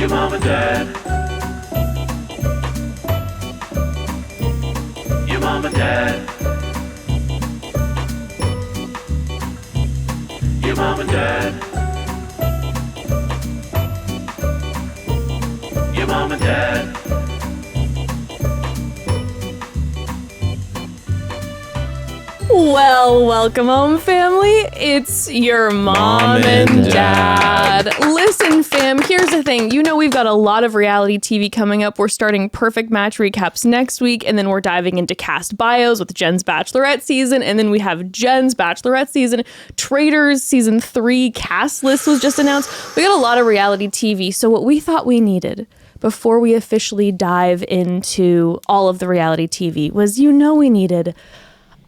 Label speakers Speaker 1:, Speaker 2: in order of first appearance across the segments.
Speaker 1: Your mom and dad. Your mom and dad. Your mom and dad. Your mom and dad.
Speaker 2: Well, welcome home, family. It's your mom and dad. Listen, fam, here's the thing. You know we've got a lot of reality TV coming up. We're starting Perfect Match recaps next week, and then we're diving into cast bios with Jen's Bachelorette season, and then we have Jen's Bachelorette season. Traitors season 3 cast list was just announced. We got a lot of reality TV, so what we thought we needed before we officially dive into all of the reality TV was, we needed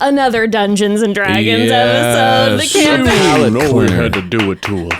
Speaker 2: another Dungeons and Dragons episode. The campaign.
Speaker 3: No one had to do it to him.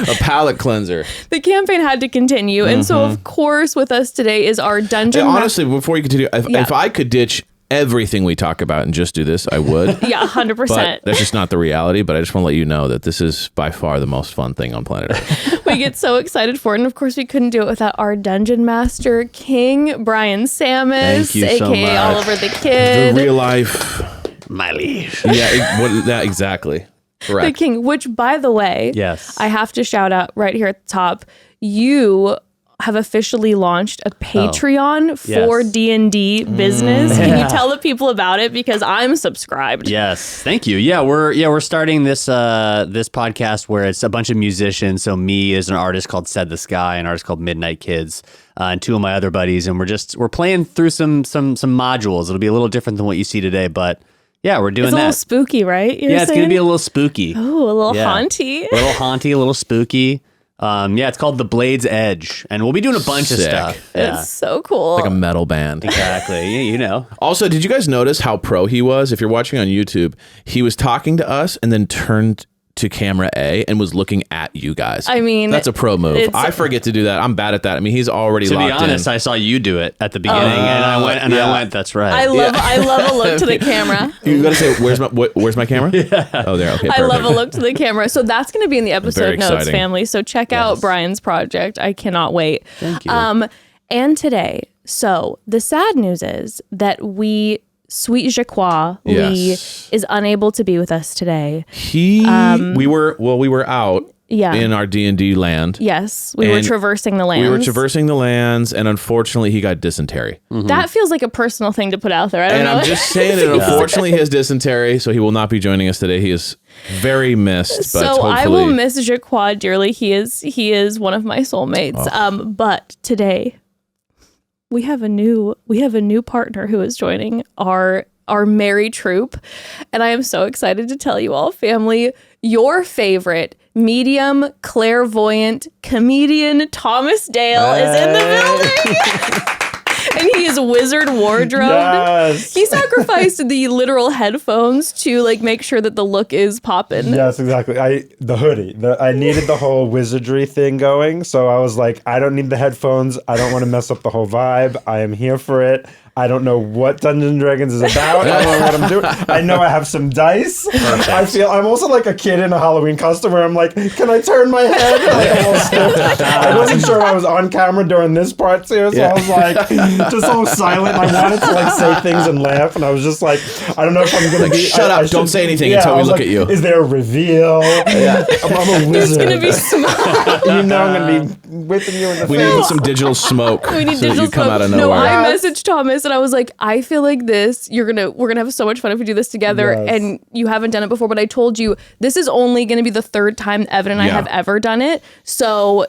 Speaker 4: A palate cleanser.
Speaker 2: The campaign had to continue. And so, of course, with us today is our dungeon.
Speaker 4: Honestly, before you continue, if I could ditch everything we talk about and just do this, I would.
Speaker 2: Yeah, 100%.
Speaker 4: But that's just not the reality. But I just want to let you know that this is by far the most fun thing on planet Earth.
Speaker 2: We get so excited for it. And of course, we couldn't do it without our dungeon master, King Bryan Sammis,
Speaker 4: Thank you so
Speaker 2: aka
Speaker 4: much.
Speaker 2: Oliver the Kid.
Speaker 4: The real life.
Speaker 3: My liege.
Speaker 4: Yeah, that exactly. Correct.
Speaker 2: The King, which, by the way,
Speaker 3: Yes.
Speaker 2: I have to shout out right here at the top. You have officially launched a Patreon for
Speaker 3: Yes.
Speaker 2: D&D business. Can you tell the people about it? Because I'm subscribed.
Speaker 3: Yes, thank you. We're starting this this podcast where it's a bunch of musicians. So me as an artist called Said the Sky, an artist called Midnight Kids, and two of my other buddies, and we're playing through some modules. It'll be a little different than what you see today, but yeah, we're doing
Speaker 2: It's a
Speaker 3: that.
Speaker 2: little spooky, right?
Speaker 3: It's gonna be a little spooky.
Speaker 2: Ooh, a little
Speaker 3: Yeah.
Speaker 2: haunty.
Speaker 3: A little haunty, a little spooky. It's called The Blade's Edge, and we'll be doing a bunch of
Speaker 4: Sick.
Speaker 3: stuff. Yeah,
Speaker 2: It's so cool.
Speaker 4: Like a metal band.
Speaker 3: exactly. You know.
Speaker 4: Also, did you guys notice how pro he was? If you're watching on YouTube, he was talking to us and then turned to camera A and was looking at you guys.
Speaker 2: I mean,
Speaker 4: that's a pro move. I forget to do that. I'm bad at that. I mean, he's already
Speaker 3: To
Speaker 4: locked
Speaker 3: be honest,
Speaker 4: in.
Speaker 3: I saw you do it at the beginning, and I went. That's right.
Speaker 2: I love a look to the camera.
Speaker 4: You gotta say, where's my camera? Oh, there. Okay, perfect.
Speaker 2: I love a look to the camera. So that's going to be in the episode
Speaker 4: Very
Speaker 2: notes,
Speaker 4: exciting.
Speaker 2: family. So check out Bryan's project. I cannot wait.
Speaker 3: Thank you.
Speaker 2: And today, so the sad news is that Sweet Jacquois Lee
Speaker 4: Yes.
Speaker 2: is unable to be with us today.
Speaker 4: We were out in our D&D land.
Speaker 2: Yes, we were
Speaker 4: And
Speaker 2: traversing the lands.
Speaker 4: We were traversing the lands, and unfortunately, he got dysentery.
Speaker 2: That feels like a personal thing to put out there. I don't
Speaker 4: And
Speaker 2: know.
Speaker 4: I'm just saying it. Unfortunately, he has dysentery, so he will not be joining us today. He is very missed. But
Speaker 2: so
Speaker 4: hopefully,
Speaker 2: I will miss Jacquois dearly. He is one of my soulmates. But today we have a new partner who is joining our merry troop, and I am so excited to tell you all, family, your favorite medium clairvoyant comedian Thomas Dale is in the building. And he is wizard wardrobed.
Speaker 5: Yes.
Speaker 2: He sacrificed the literal headphones to make sure that the look is poppin'.
Speaker 5: Yes, exactly. The hoodie. I needed the whole wizardry thing going, so I was like, I don't need the headphones. I don't want to mess up the whole vibe. I am here for it. I don't know what Dungeons & Dragons is about. I don't know what I'm doing. I know I have some dice. I'm also like a kid in a Halloween costume where I'm like, can I turn my head? I'm all stiff. I wasn't sure I was on camera during this part too, so I was like, just all silent. I wanted to say things and laugh, and I was just like, I don't know if I'm going to be.
Speaker 4: shut up! Don't say anything until we look at you.
Speaker 5: Is there a reveal? I'm a wizard.
Speaker 2: There's gonna be smoke.
Speaker 5: I'm going to be whipping you in the
Speaker 4: We
Speaker 5: face.
Speaker 4: need some digital smoke.
Speaker 2: We need
Speaker 4: so that
Speaker 2: digital
Speaker 4: you come
Speaker 2: smoke.
Speaker 4: out of
Speaker 2: No,
Speaker 4: nowhere.
Speaker 2: I messaged Thomas and I was like, I feel like we're gonna have so much fun if we do this together.
Speaker 5: Yes.
Speaker 2: And you haven't done it before, but I told you this is only gonna be the third time Evan and I have ever done it. So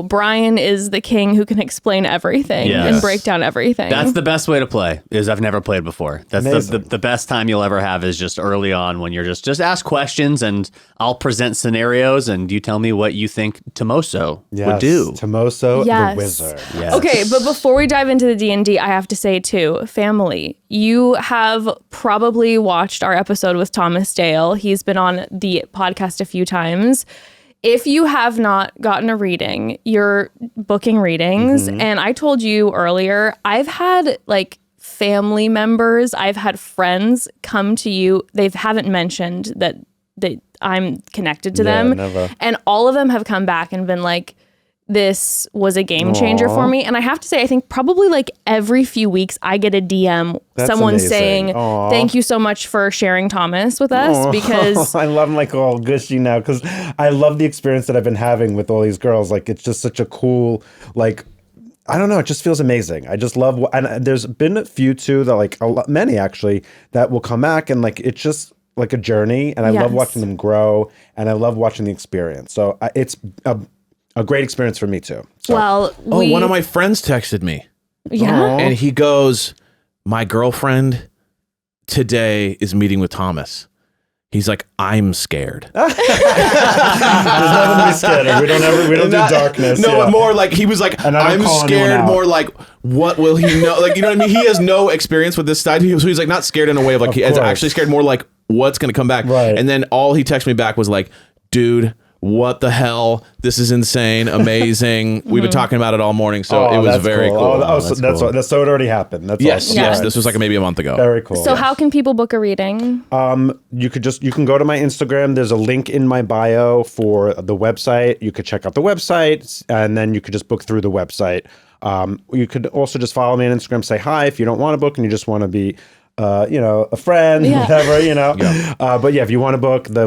Speaker 2: Bryan is the king who can explain everything and break down everything.
Speaker 3: That's the best way to play. Is I've never played before. That's the best time you'll ever have is just early on when you're just ask questions and I'll present scenarios and you tell me what you think Tomoso would do.
Speaker 5: Tomoso
Speaker 2: Yes.
Speaker 5: the wizard.
Speaker 3: Yes.
Speaker 2: Okay, but before we dive into the D&D, I have to say too, family, you have probably watched our episode with Thomas Dale. He's been on the podcast a few times. If you have not gotten a reading, you're booking readings. And I told you earlier, I've had family members, I've had friends come to you. They haven't mentioned that I'm connected to them.
Speaker 5: Never.
Speaker 2: And all of them have come back and been like, this was a game changer for me. And I have to say, I think probably like every few weeks I get a DM,
Speaker 5: That's
Speaker 2: someone
Speaker 5: amazing.
Speaker 2: saying,
Speaker 5: Aw.
Speaker 2: thank you so much for sharing Thomas with us because
Speaker 5: I love him like all gushy now because I love the experience that I've been having with all these girls. Like it's just such a cool, like, I don't know. It just feels amazing. I just love, and there's been a few too that like many actually that will come back and like it's just like a journey, and I love watching them grow, and I love watching the experience. So it's a great experience for me too. So.
Speaker 2: well,
Speaker 4: one of my friends texted me.
Speaker 2: yeah.
Speaker 4: And he goes, my girlfriend today is meeting with Thomas. He's like, I'm scared.
Speaker 5: There's nothing to be scared of. We don't do darkness.
Speaker 4: No,
Speaker 5: yeah.
Speaker 4: but more like, he was like,
Speaker 5: And I don't
Speaker 4: I'm
Speaker 5: call anyone
Speaker 4: scared,
Speaker 5: out.
Speaker 4: more like, what will he know? Like, you know what I mean? He has no experience with this side. So he's like, not scared in a way of like, he's
Speaker 5: course.
Speaker 4: actually scared more like, what's going to come back?
Speaker 5: Right.
Speaker 4: And then all he texted me back was like, dude, what the hell? This is insane, amazing. We've been talking about it all morning, so it was
Speaker 5: that's
Speaker 4: very cool.
Speaker 5: So it already happened. That's
Speaker 4: Yes,
Speaker 5: awesome.
Speaker 4: yes.
Speaker 5: Right.
Speaker 4: This was like maybe a month ago.
Speaker 5: Very cool.
Speaker 2: So how can people book a reading?
Speaker 5: You can go to my Instagram. There's a link in my bio for the website. You could check out the website, and then you could just book through the website. You could also just follow me on Instagram, say hi if you don't want to book and you just want to be a friend, whatever, but yeah, if you want to book, the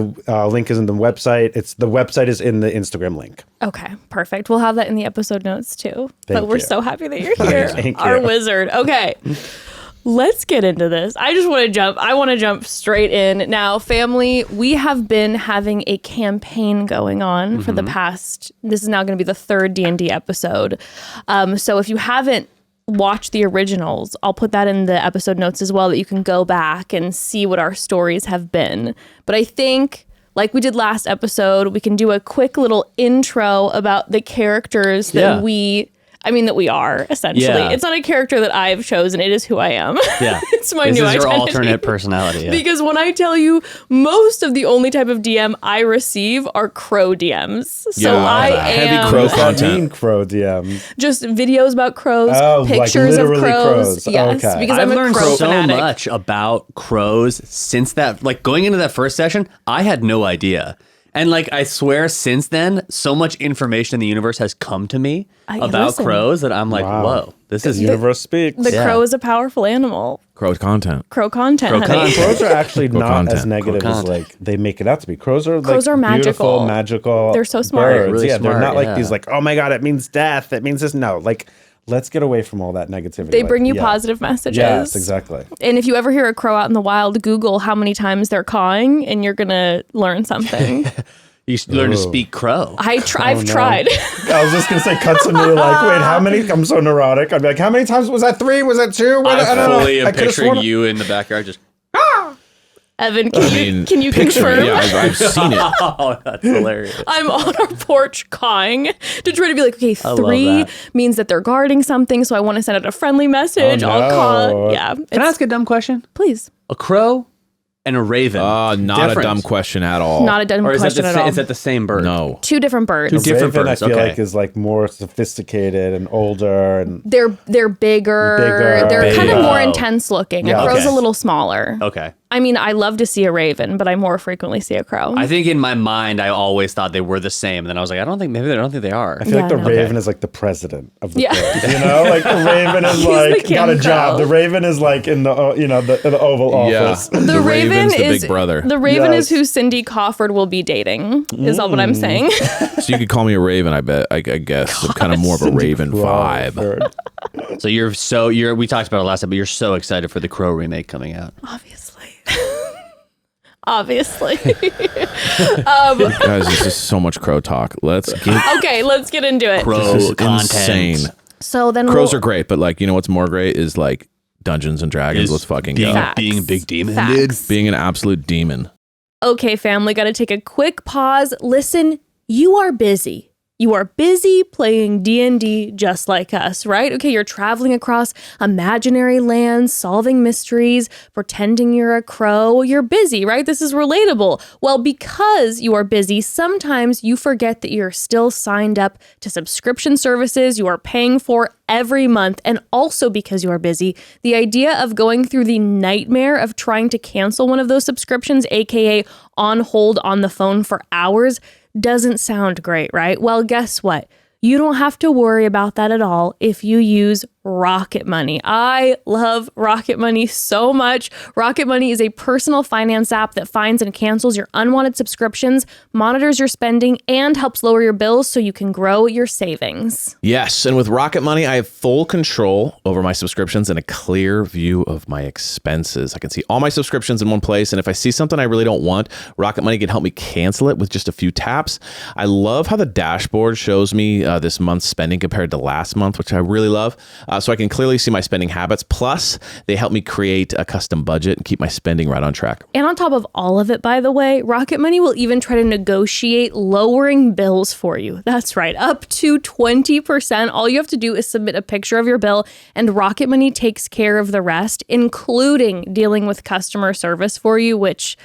Speaker 5: link is in the website. The website is in the Instagram link.
Speaker 2: Okay, perfect. We'll have that in the episode notes too. But we're
Speaker 5: you.
Speaker 2: so happy that you're here.
Speaker 5: Thank
Speaker 2: Our
Speaker 5: you.
Speaker 2: wizard. Okay. Let's get into this. I want to jump straight in. Now, family, we have been having a campaign going on for the past, this is now going to be the third D&D episode. So if you haven't watch the originals, I'll put that in the episode notes as well, that you can go back and see what our stories have been. But I think, like we did last episode, we can do a quick little intro about the characters that we are, essentially.
Speaker 3: Yeah.
Speaker 2: It's not a character that I've chosen. It is who I am.
Speaker 3: Yeah.
Speaker 2: It's my
Speaker 3: this
Speaker 2: new
Speaker 3: is your
Speaker 2: identity.
Speaker 3: alternate personality. Yeah.
Speaker 2: Because when I tell you, most of the only type of DM I receive are crow DMs. So
Speaker 4: Yeah,
Speaker 2: I
Speaker 4: heavy
Speaker 2: am
Speaker 4: crow
Speaker 5: What does that
Speaker 4: content.
Speaker 5: mean, crow DM?
Speaker 2: just videos about crows,
Speaker 5: Oh, like
Speaker 2: pictures of
Speaker 5: literally
Speaker 2: crows.
Speaker 5: crows.
Speaker 2: Yes,
Speaker 5: Okay.
Speaker 2: because
Speaker 3: I've
Speaker 2: I'm a
Speaker 3: learned
Speaker 2: crow
Speaker 3: so
Speaker 2: fanatic.
Speaker 3: much about crows since that, like going into that first session, I had no idea. And like, I swear since then, so much information in the universe has come to me about
Speaker 2: listen.
Speaker 3: crows that I'm like,
Speaker 5: Wow.
Speaker 3: whoa, this is
Speaker 5: The universe speaks.
Speaker 2: The
Speaker 3: Yeah.
Speaker 2: crow is a powerful animal.
Speaker 4: Crow's content.
Speaker 2: Crow content,
Speaker 3: Crow
Speaker 2: honey.
Speaker 3: content.
Speaker 5: Crows are actually not
Speaker 4: content.
Speaker 5: as negative
Speaker 3: Crow
Speaker 5: as
Speaker 3: content.
Speaker 5: like they make it out to be. Crows are
Speaker 2: Crows are
Speaker 5: beautiful,
Speaker 2: magical.
Speaker 5: magical.
Speaker 2: They're so smart.
Speaker 5: Birds.
Speaker 3: Really
Speaker 5: yeah, they're
Speaker 3: smart,
Speaker 5: not like
Speaker 3: yeah.
Speaker 5: these like, oh my god, it means death. It means this. No, like let's get away from all that negativity.
Speaker 2: They
Speaker 5: Like,
Speaker 2: bring you
Speaker 5: yeah.
Speaker 2: positive messages.
Speaker 5: Yes, exactly.
Speaker 2: And if you ever hear a crow out in the wild, Google how many times they're cawing, and you're gonna learn something.
Speaker 3: you should learn to speak crow.
Speaker 2: I've
Speaker 5: no.
Speaker 2: tried.
Speaker 5: I was just gonna say, cut to me like, wait, how many? I'm so neurotic. I'd be like, how many times was that? 3? Was that 2? What? I don't know. I could've sworn-
Speaker 3: you in the backyard just,
Speaker 2: Evan, can you
Speaker 4: picture
Speaker 2: confirm?
Speaker 4: it. Yeah, I've seen it.
Speaker 3: oh, that's hilarious.
Speaker 2: I'm on our porch cawing to try to be like, okay,
Speaker 3: love
Speaker 2: 3
Speaker 3: that.
Speaker 2: means that they're guarding something, so I want to send out a friendly message.
Speaker 5: Oh,
Speaker 2: I'll
Speaker 5: no.
Speaker 2: caw. Yeah.
Speaker 3: Can I ask a dumb question?
Speaker 2: Please.
Speaker 3: A crow and a raven.
Speaker 4: Not
Speaker 3: Different.
Speaker 4: a dumb question at all.
Speaker 2: Not a dumb
Speaker 3: Or is
Speaker 2: question
Speaker 3: that
Speaker 2: at all.
Speaker 3: is that the same bird?
Speaker 4: No.
Speaker 2: 2 different birds.
Speaker 3: Two different
Speaker 5: Raven,
Speaker 3: birds,
Speaker 5: I feel
Speaker 3: okay.
Speaker 5: like is like more sophisticated and older and
Speaker 2: They're bigger.
Speaker 5: Bigger.
Speaker 2: They're kind of
Speaker 3: Bigger.
Speaker 2: more intense looking.
Speaker 5: Yeah.
Speaker 2: A crow's
Speaker 3: Okay.
Speaker 2: a little smaller.
Speaker 3: Okay.
Speaker 2: I mean, I love to see a raven, but I more frequently see a crow.
Speaker 3: I think in my mind, I always thought they were the same. And then I was like, I don't think they are.
Speaker 5: I feel
Speaker 2: Yeah,
Speaker 5: like the
Speaker 2: no.
Speaker 5: Raven is like the president of the
Speaker 2: Yeah.
Speaker 5: birds, you know? Like the Raven is
Speaker 2: He's
Speaker 5: like
Speaker 2: the
Speaker 5: got a
Speaker 2: king
Speaker 5: job.
Speaker 2: crow.
Speaker 5: The Raven is like in the the Oval
Speaker 4: Yeah.
Speaker 5: Office.
Speaker 2: the raven
Speaker 4: Raven's the
Speaker 2: is
Speaker 4: big brother.
Speaker 2: The raven is
Speaker 5: Yes.
Speaker 2: who Cindy Crawford will be dating. Is all what I'm saying.
Speaker 4: So you could call me a raven, I bet. I guess. I'm kind of more of a raven vibe.
Speaker 5: Bird.
Speaker 3: So we talked about it last time, but you're so excited for the Crow remake coming out.
Speaker 2: Obviously. Obviously.
Speaker 4: Guys, this is so much crow talk. Let's get
Speaker 2: Okay, let's get into it.
Speaker 3: Crow
Speaker 4: this is
Speaker 3: content.
Speaker 4: insane.
Speaker 2: So then
Speaker 4: Crows are great, but like, you know what's more great is like Dungeons and Dragons.
Speaker 3: Is
Speaker 4: Let's fucking
Speaker 3: being,
Speaker 4: go.
Speaker 2: Facts.
Speaker 3: being a big demon, dude.
Speaker 2: Facts.
Speaker 4: Being an absolute demon.
Speaker 2: Okay, family, got to take a quick pause. Listen, you are busy. You are busy playing D&D just like us, right? Okay, you're traveling across imaginary lands, solving mysteries, pretending you're a crow. You're busy, right? This is relatable. Well, because you are busy, sometimes you forget that you're still signed up to subscription services you are paying for every month. And also because you are busy, the idea of going through the nightmare of trying to cancel one of those subscriptions, aka on hold on the phone for hours, doesn't sound great, right? Well, guess what? You don't have to worry about that at all if you use Rocket Money. I love Rocket Money so much. Rocket Money is a personal finance app that finds and cancels your unwanted subscriptions, monitors your spending, and helps lower your bills so you can grow your savings.
Speaker 4: Yes, and with Rocket Money, I have full control over my subscriptions and a clear view of my expenses. I can see all my subscriptions in one place, and if I see something I really don't want, Rocket Money can help me cancel it with just a few taps. I love how the dashboard shows me this month's spending compared to last month, which I really love. So I can clearly see my spending habits. Plus, they help me create a custom budget and keep my spending right on track.
Speaker 2: And on top of all of it, by the way, Rocket Money will even try to negotiate lowering bills for you. That's right, up to 20%. All you have to do is submit a picture of your bill, and Rocket Money takes care of the rest, including dealing with customer service for you, which...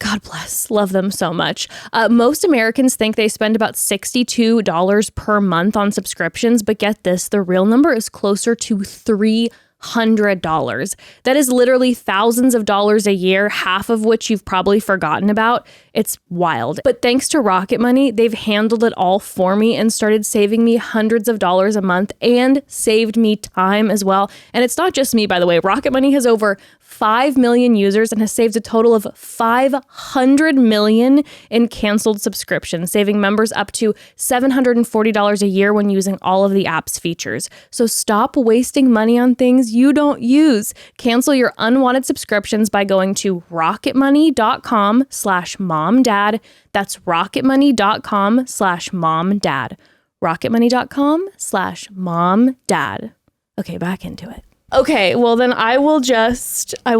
Speaker 2: God bless. Love them so much. Most Americans think they spend about $62 per month on subscriptions, but get this, the real number is closer to $300. That is literally thousands of dollars a year, half of which you've probably forgotten about. It's wild. But thanks to Rocket Money, they've handled it all for me and started saving me hundreds of dollars a month and saved me time as well. And it's not just me, by the way. Rocket Money has over 5 million users and has saved a total of 500 million in canceled subscriptions, saving members up to $740 a year when using all of the app's features. So stop wasting money on things you don't use. Cancel your unwanted subscriptions by going to rocketmoney.com/momdad. That's rocketmoney.com/momdad. rocketmoney.com/momdad. Okay, back into it. Okay, well then I will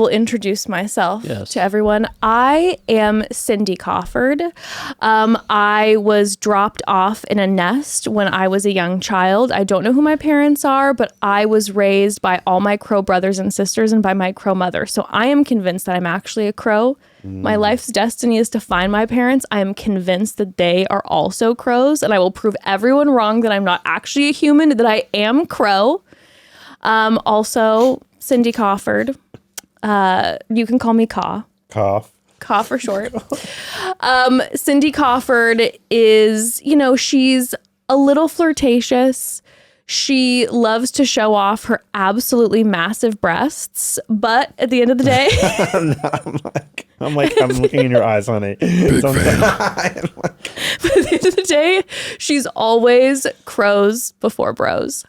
Speaker 2: introduce myself to everyone. I am Cindy Cawford. I was dropped off in a nest when I was a young child. I don't know who my parents are, but I was raised by all my crow brothers and sisters and by my crow mother. So I am convinced that I'm actually a crow. My life's destiny is to find my parents. I am convinced that they are also crows, and I will prove everyone wrong that I'm not actually a human, that I am crow. Also, Cindy Cawford. You can call me Caw.
Speaker 5: Cough.
Speaker 2: Caw for short. Cindy Cawford is, she's a little flirtatious. She loves to show off her absolutely massive breasts, but at the end of the day...
Speaker 5: I'm looking in your eyes, honey.
Speaker 2: But at the end of the day, she's always crows before bros.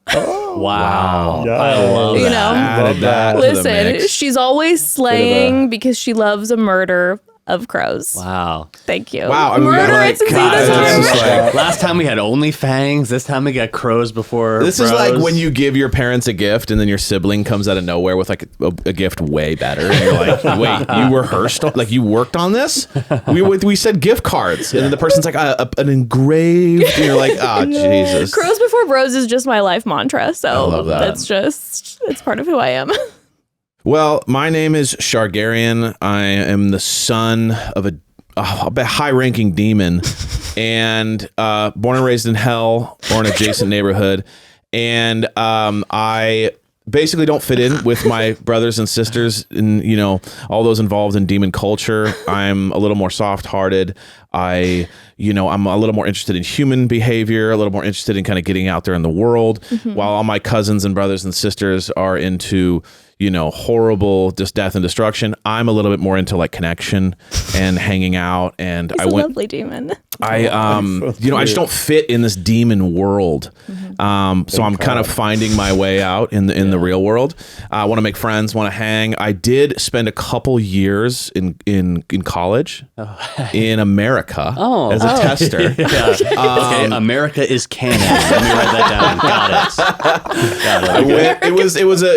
Speaker 5: Oh,
Speaker 3: wow.
Speaker 5: Yeah.
Speaker 3: I love that.
Speaker 4: Added that to the
Speaker 2: Listen,
Speaker 4: mix.
Speaker 2: she's always slaying because she loves a murder of crows.
Speaker 3: Wow.
Speaker 2: Thank you.
Speaker 4: Wow, I mean,
Speaker 2: Murder
Speaker 4: like,
Speaker 2: it since
Speaker 4: God,
Speaker 2: this
Speaker 4: this
Speaker 2: time.
Speaker 4: is like-
Speaker 3: Last time we had only fangs. This time we got crows before.
Speaker 4: This is
Speaker 3: bros.
Speaker 4: like when you give your parents a gift and then your sibling comes out of nowhere with like a gift way better. And you're like, wait, you rehearsed, like you worked on this? We said gift cards. And then the person's like, an engraved. And you're like, oh, Jesus.
Speaker 2: Crows before bros is just my life mantra. So
Speaker 4: I love that.
Speaker 2: it's part of who I am.
Speaker 4: Well, my name is Shargarian. I am the son of a high-ranking demon and born and raised in hell or an adjacent neighborhood. And I basically don't fit in with my brothers and sisters and, all those involved in demon culture. I'm a little more soft-hearted. I'm a little more interested in human behavior, a little more interested in kind of getting out there in the world, while all my cousins and brothers and sisters are into horrible just death and destruction. I'm a little bit more into like connection and hanging out. And
Speaker 2: He's a lovely demon.
Speaker 4: I just don't fit in this demon world. So I'm kind of finding my way out in the real world. I want to make friends, want to hang. I did spend a couple years in college in America as a tester.
Speaker 3: Okay, America is canon. Let me write that down. Got it.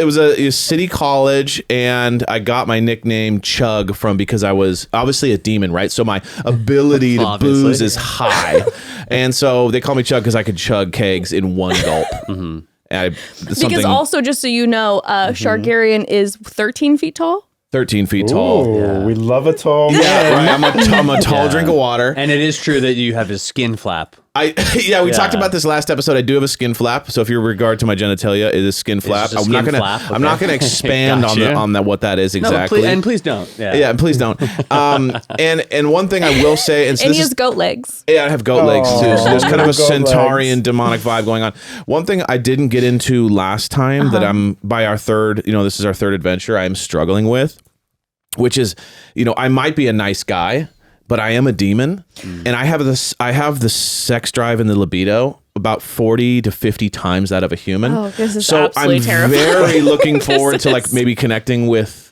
Speaker 4: It was a city college, and I got my nickname Chug because I was obviously a demon, right? So my ability to booze is high, and so they call me Chug because I could chug kegs in one gulp.
Speaker 2: Because also, just so you know, Shargarian is 13 feet tall.
Speaker 4: 13 feet tall.
Speaker 5: Ooh, we love a tall man.
Speaker 4: Right, I'm a tall drink of water.
Speaker 3: And it is true that you have his skin flap.
Speaker 4: We talked about this last episode. I do have a skin flap. So if you regard to my genitalia, it is skin flap.
Speaker 3: just a
Speaker 4: I'm not
Speaker 3: skin
Speaker 4: gonna
Speaker 3: flap?
Speaker 4: I'm not gonna expand
Speaker 3: Gotcha.
Speaker 4: on that what that is
Speaker 3: No,
Speaker 4: exactly.
Speaker 3: please don't.
Speaker 4: Yeah, and please don't. And one thing I will say,
Speaker 2: And he has goat legs.
Speaker 4: yeah, I have goat legs too. So there's kind of a
Speaker 5: goat
Speaker 4: centaurian
Speaker 5: legs.
Speaker 4: demonic vibe going on. One thing I didn't get into last time that I'm by our third, this is our third adventure, I am struggling with, which is, I might be a nice guy, but I am a demon, and I have the sex drive and the libido about 40 to 50 times that of a human.
Speaker 2: Oh, this is
Speaker 4: so
Speaker 2: absolutely
Speaker 4: I'm
Speaker 2: terrifying.
Speaker 4: very looking forward to
Speaker 2: is-
Speaker 4: maybe connecting with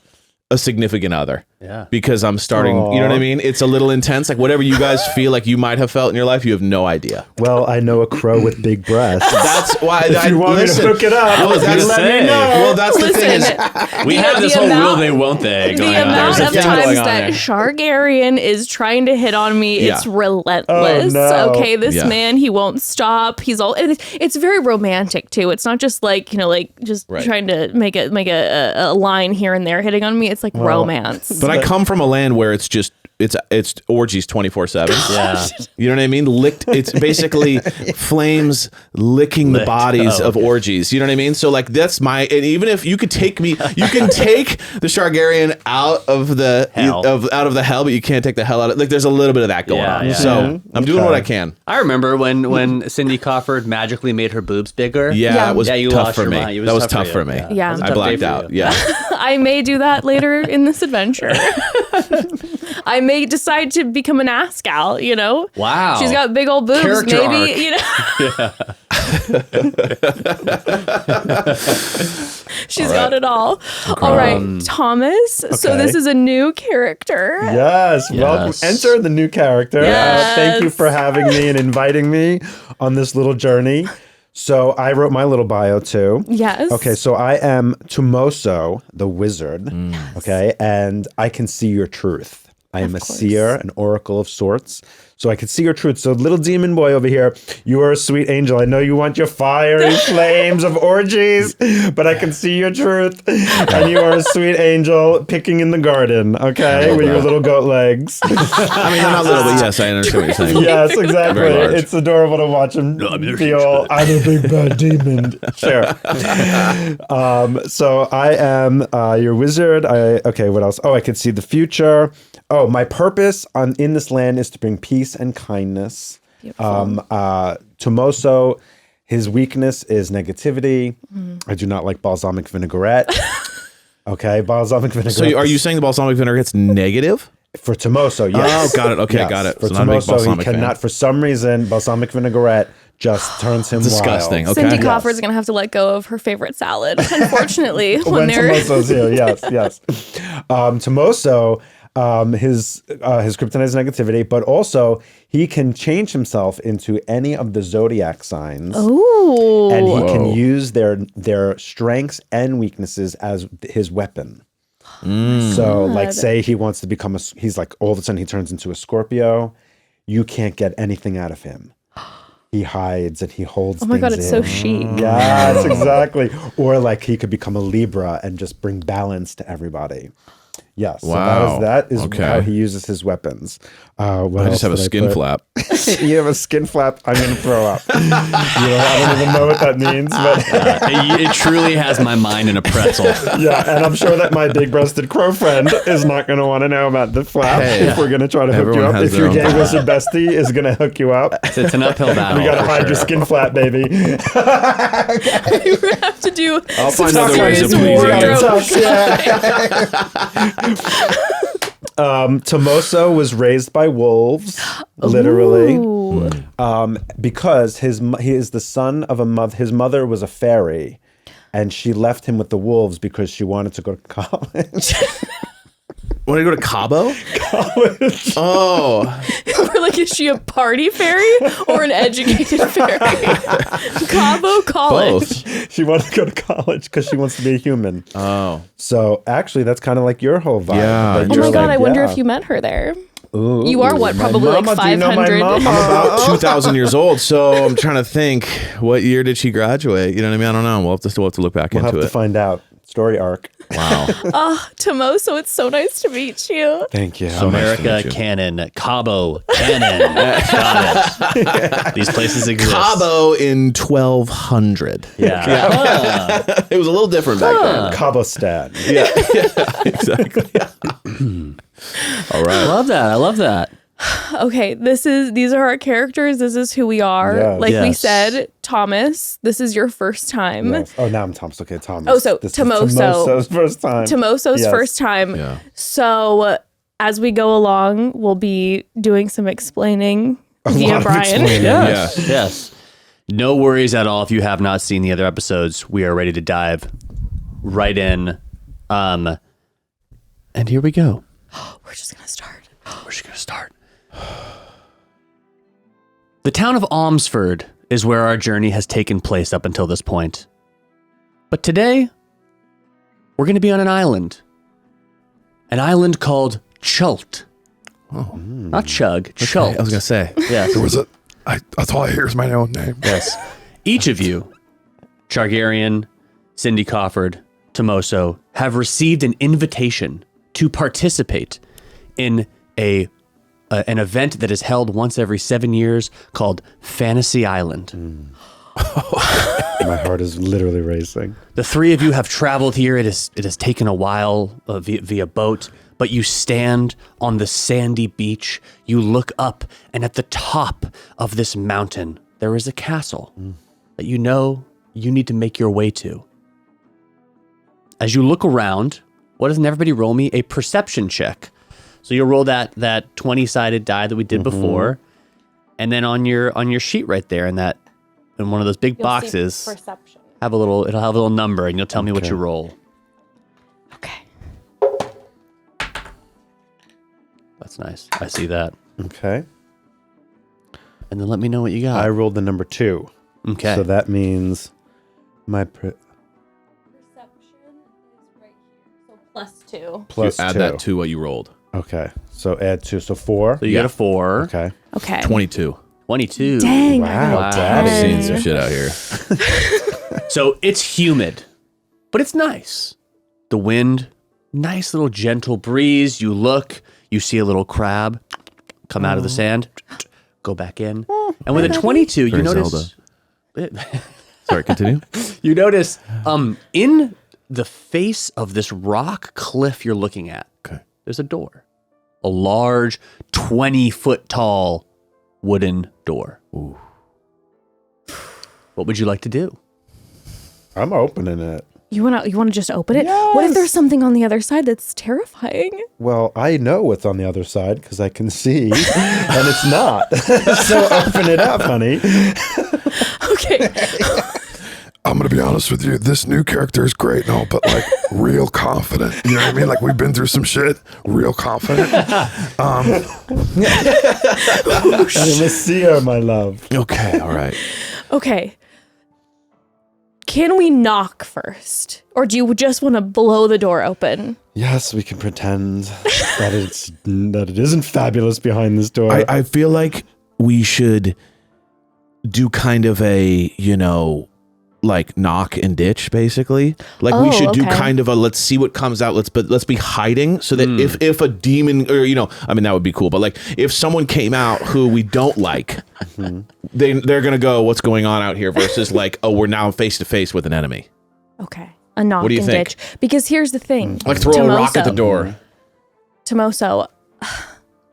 Speaker 4: a significant other.
Speaker 3: Yeah.
Speaker 4: Because I'm starting, you know what I mean? It's a little intense. Like whatever you guys feel like you might have felt in your life, you have no idea.
Speaker 5: Well, I know a crow with big breasts.
Speaker 4: That's why
Speaker 5: If you want me to hook it up,
Speaker 4: Well, that's,
Speaker 3: gonna
Speaker 5: let
Speaker 3: say.
Speaker 5: me know.
Speaker 4: well, that's the thing
Speaker 2: Listen,
Speaker 4: is,
Speaker 3: We have this
Speaker 2: the
Speaker 3: whole
Speaker 2: amount-
Speaker 3: will they, won't they going
Speaker 2: The
Speaker 3: on.
Speaker 2: amount
Speaker 3: There's
Speaker 2: of
Speaker 3: a thing
Speaker 2: times
Speaker 3: going on
Speaker 2: that
Speaker 3: there.
Speaker 2: Shargarian is trying to hit on me,
Speaker 4: Yeah.
Speaker 2: it's relentless.
Speaker 5: Oh, no.
Speaker 2: Okay, this
Speaker 4: Yeah.
Speaker 2: man, he won't stop. He's all, and it's very romantic too. It's not just like just
Speaker 4: Right.
Speaker 2: trying to make a line here and there hitting on me. It's like romance.
Speaker 4: but I come from a land where it's orgies 24/7.
Speaker 3: Yeah.
Speaker 4: You know what I mean? It's basically flames licking the bodies of orgies. You know what I mean? So like and even if you could take me, you can take the Shargarian out of the
Speaker 3: Hell.
Speaker 4: out of the hell, but you can't take the hell out of, like there's a little bit of that going
Speaker 3: Yeah,
Speaker 4: on.
Speaker 3: yeah.
Speaker 4: So I'm doing what I can.
Speaker 3: I remember when Cindy Crawford magically made her boobs bigger.
Speaker 2: Yeah.
Speaker 4: It was
Speaker 3: Yeah, you
Speaker 4: tough
Speaker 3: lost
Speaker 4: for
Speaker 3: your
Speaker 4: me.
Speaker 3: mind. It was
Speaker 4: That was
Speaker 3: tough
Speaker 4: tough
Speaker 3: for
Speaker 4: for
Speaker 3: you.
Speaker 4: me.
Speaker 2: Yeah.
Speaker 3: It was a
Speaker 4: I
Speaker 3: tough day
Speaker 4: blacked
Speaker 3: for
Speaker 4: out.
Speaker 3: you.
Speaker 4: Yeah.
Speaker 2: I may do that later in this adventure. I may decide to become an ass gal,
Speaker 3: Wow.
Speaker 2: She's got big old boobs.
Speaker 3: Character
Speaker 2: Maybe,
Speaker 3: arc.
Speaker 2: She's got it all. All right, Thomas. So
Speaker 5: Okay.
Speaker 2: this is a new character.
Speaker 5: Yes, welcome.
Speaker 3: Yes.
Speaker 5: Enter the new character. Thank you
Speaker 2: Yes.
Speaker 5: for having me and inviting me on this little journey. So I wrote my little bio too.
Speaker 2: Yes.
Speaker 5: Okay, so I am Tumoso, the wizard. Okay, and I can see your truth. I am a seer, an oracle of sorts. So I can see your truth. So little demon boy over here, you are a sweet angel. I know you want your fiery flames of orgies, but I can see your truth. And you are a sweet angel picking in the garden, okay, with your little goat legs.
Speaker 4: I mean, they're not little, but yes, I understand what you're saying.
Speaker 5: Yes, exactly.
Speaker 4: Very large.
Speaker 5: It's adorable to watch him be all, I'm a big bad demon. Sure. So I am your wizard. Okay, what else? Oh, I can see the future. Oh, my purpose in this land is to bring peace and kindness. Tomoso, his weakness is negativity. I do not like balsamic vinaigrette. Okay, balsamic vinaigrette.
Speaker 4: So are you saying the balsamic vinaigrette negative?
Speaker 5: For Tomoso, yes.
Speaker 4: Oh, got it. Okay,
Speaker 5: Yes.
Speaker 4: got it.
Speaker 5: For
Speaker 4: So not a big
Speaker 5: Tomoso, he
Speaker 4: balsamic fan.
Speaker 5: cannot, for some reason, balsamic vinaigrette just turns him
Speaker 4: Disgusting.
Speaker 5: wild.
Speaker 4: Okay.
Speaker 2: Cindy
Speaker 4: Yes.
Speaker 2: Crawford's going to have to let go of her favorite salad, unfortunately, when
Speaker 5: When
Speaker 2: they're...
Speaker 5: Tomoso's here, yes. Tomoso, his kryptonite is negativity, but also he can change himself into any of the zodiac signs.
Speaker 2: Ooh.
Speaker 5: And he can use their strengths and weaknesses as his weapon. So, like, say he wants to become he's like, all of a sudden he turns into a Scorpio. You can't get anything out of him. He hides and he holds
Speaker 2: Oh my God,
Speaker 5: things
Speaker 2: it's so
Speaker 5: in.
Speaker 2: chic.
Speaker 5: Yes, exactly. Or like he could become a Libra and just bring balance to everybody. Yes.
Speaker 4: Wow.
Speaker 5: So that is
Speaker 4: Okay.
Speaker 5: how he uses his weapons. What
Speaker 4: I
Speaker 5: else
Speaker 4: just have a
Speaker 5: did
Speaker 4: skin
Speaker 5: put?
Speaker 4: flap.
Speaker 5: You have a skin flap. I'm going to throw up. I don't even know what that means, but
Speaker 3: It truly has my mind in a pretzel.
Speaker 5: yeah. And I'm sure that my big-breasted crow friend is not going to want to know about the flap
Speaker 4: Hey,
Speaker 5: if we're going to try to hook you
Speaker 4: everyone
Speaker 5: up.
Speaker 4: has
Speaker 5: If
Speaker 4: their
Speaker 5: your
Speaker 4: own
Speaker 5: gay
Speaker 4: flap.
Speaker 5: wizard bestie is going to hook you up,
Speaker 3: It's an uphill battle.
Speaker 5: we got to
Speaker 3: for
Speaker 5: hide
Speaker 3: sure.
Speaker 5: your skin flap, baby.
Speaker 2: You have to do
Speaker 4: I'll
Speaker 2: some
Speaker 4: find other ways
Speaker 2: serious
Speaker 4: of pleasing you.
Speaker 2: wardrobe.
Speaker 5: Tomoso was raised by wolves, literally, because he is the son of a mother. His mother was a fairy, and she left him with the wolves because she wanted to go to college.
Speaker 4: Want to go to Cabo?
Speaker 5: College.
Speaker 4: Oh,
Speaker 2: We're like, is she a party fairy or an educated fairy? Cabo College.
Speaker 4: both.
Speaker 5: She wanted to go to college because she wants to be a human.
Speaker 4: Oh,
Speaker 5: So actually, that's kind of like your whole vibe.
Speaker 4: Yeah,
Speaker 5: But
Speaker 2: Oh
Speaker 5: you're
Speaker 2: my God,
Speaker 5: like,
Speaker 2: I wonder
Speaker 5: yeah.
Speaker 2: if you met her there.
Speaker 5: Ooh,
Speaker 2: You are what,
Speaker 5: my
Speaker 2: probably like
Speaker 5: mama, do you know my
Speaker 2: 500?
Speaker 5: mama?
Speaker 4: about 2,000 years old. So I'm trying to think, what year did she graduate? You know what I mean? I don't know. We'll have to look back
Speaker 5: We'll have
Speaker 4: into
Speaker 5: to
Speaker 4: it.
Speaker 5: find out. Story arc.
Speaker 4: Wow.
Speaker 2: Tomoso, it's so nice to meet you.
Speaker 5: Thank you.
Speaker 3: America
Speaker 4: you.
Speaker 3: Cannon, Cabo Cannon. Got it. These places exist.
Speaker 4: Cabo in 1200.
Speaker 3: Yeah.
Speaker 4: It was a little different back then.
Speaker 5: Cabo-stan.
Speaker 4: Yeah, exactly. All right.
Speaker 3: I love that. I love that.
Speaker 2: Okay, these are our characters. This is who we are.
Speaker 5: Yes.
Speaker 2: Like we
Speaker 3: Yes.
Speaker 2: said, Thomas, this is your first time.
Speaker 5: Yes. Oh, now I'm Thomas. Okay, Thomas.
Speaker 2: Oh, so
Speaker 5: This is
Speaker 2: Tomoso.
Speaker 5: Tomoso's first time.
Speaker 2: Tomoso's
Speaker 5: Yes.
Speaker 2: first time.
Speaker 4: Yeah.
Speaker 2: So as we go along, we'll be doing some explaining via
Speaker 5: lot of
Speaker 2: Bryan.
Speaker 5: explaining.
Speaker 3: Yes.
Speaker 4: Yeah.
Speaker 3: Yes. No worries at all if you have not seen the other episodes. We are ready to dive right in. And here we go.
Speaker 2: We're just gonna start.
Speaker 3: We're just going to start. The town of Almsford is where our journey has taken place up until this point. But today, we're going to be on an island. An island called Chult.
Speaker 4: Oh.
Speaker 3: Not Chug, Chult.
Speaker 4: I was going to say.
Speaker 3: Yes.
Speaker 6: There was that's all I hear is my own name.
Speaker 3: Yes. Each of you, Chargarian, Cindy Crawford, Tomoso, have received an invitation to participate in an event that is held once every 7 years called Fantasy Island.
Speaker 5: My heart is literally racing.
Speaker 3: The three of you have traveled here. It has taken a while via boat, but you stand on the sandy beach. You look up, and at the top of this mountain, there is a castle that you know you need to make your way to. As you look around, what doesn't everybody roll me? A perception check. So you'll roll that 20-sided die that we did before, and then on your sheet right there in one of those big boxes,
Speaker 2: Perception.
Speaker 3: it'll have a little number, and you'll tell me what
Speaker 5: Okay.
Speaker 3: you roll.
Speaker 2: Okay.
Speaker 3: That's nice. I see that.
Speaker 5: Okay.
Speaker 3: And then let me know what you got.
Speaker 5: I rolled the number 2.
Speaker 3: Okay.
Speaker 5: So that means my
Speaker 2: Perception is right here. So +2.
Speaker 5: plus
Speaker 4: Add
Speaker 5: 2.
Speaker 4: that to what you rolled.
Speaker 5: Okay. So add 2. So 4.
Speaker 3: So you got a 4.
Speaker 5: Okay.
Speaker 2: Okay.
Speaker 4: 22.
Speaker 3: 22.
Speaker 2: Dang. I
Speaker 5: Wow,
Speaker 2: got
Speaker 5: Daddy.
Speaker 4: I've
Speaker 2: 10.
Speaker 4: seen some shit out here.
Speaker 3: So it's humid, but it's nice. The wind, nice little gentle breeze. You look, you see a little crab come out of the sand, go back in. And with a 22, you
Speaker 4: Very
Speaker 3: notice...
Speaker 4: Sorry, continue.
Speaker 3: You notice in the face of this rock cliff you're looking at,
Speaker 4: Okay.
Speaker 3: there's a door. A large 20-foot tall wooden door. Ooh. What would you like to do?
Speaker 5: I'm opening it.
Speaker 2: You wanna just open it? What if there's something on the other side that's terrifying?
Speaker 5: Well, I know what's on the other side because I can see, and it's not. So open it up, honey.
Speaker 2: Okay.
Speaker 6: I'm gonna be honest with you. This new character is great and all, but like real confident. You know what I mean? Like we've been through some shit. Real confident.
Speaker 5: I'm a seer, my love.
Speaker 4: Okay, all right.
Speaker 2: Okay. Can we knock first? Or do you just want to blow the door open?
Speaker 5: Yes, we can pretend that it isn't fabulous behind this door.
Speaker 4: I feel like we should do kind of a, like knock and ditch, basically. Like we
Speaker 2: Oh,
Speaker 4: should do
Speaker 2: okay.
Speaker 4: kind of a let's see what comes out. Let's be hiding so that if a demon or I mean that would be cool. But like if someone came out who we don't like, they're gonna go, what's going on out here? Versus like, oh, we're now face to face with an enemy.
Speaker 2: Okay. A knock
Speaker 4: What do you
Speaker 2: and
Speaker 4: think?
Speaker 2: ditch. Because here's the thing.
Speaker 4: Like throw a rock at the door.
Speaker 2: Tomoso,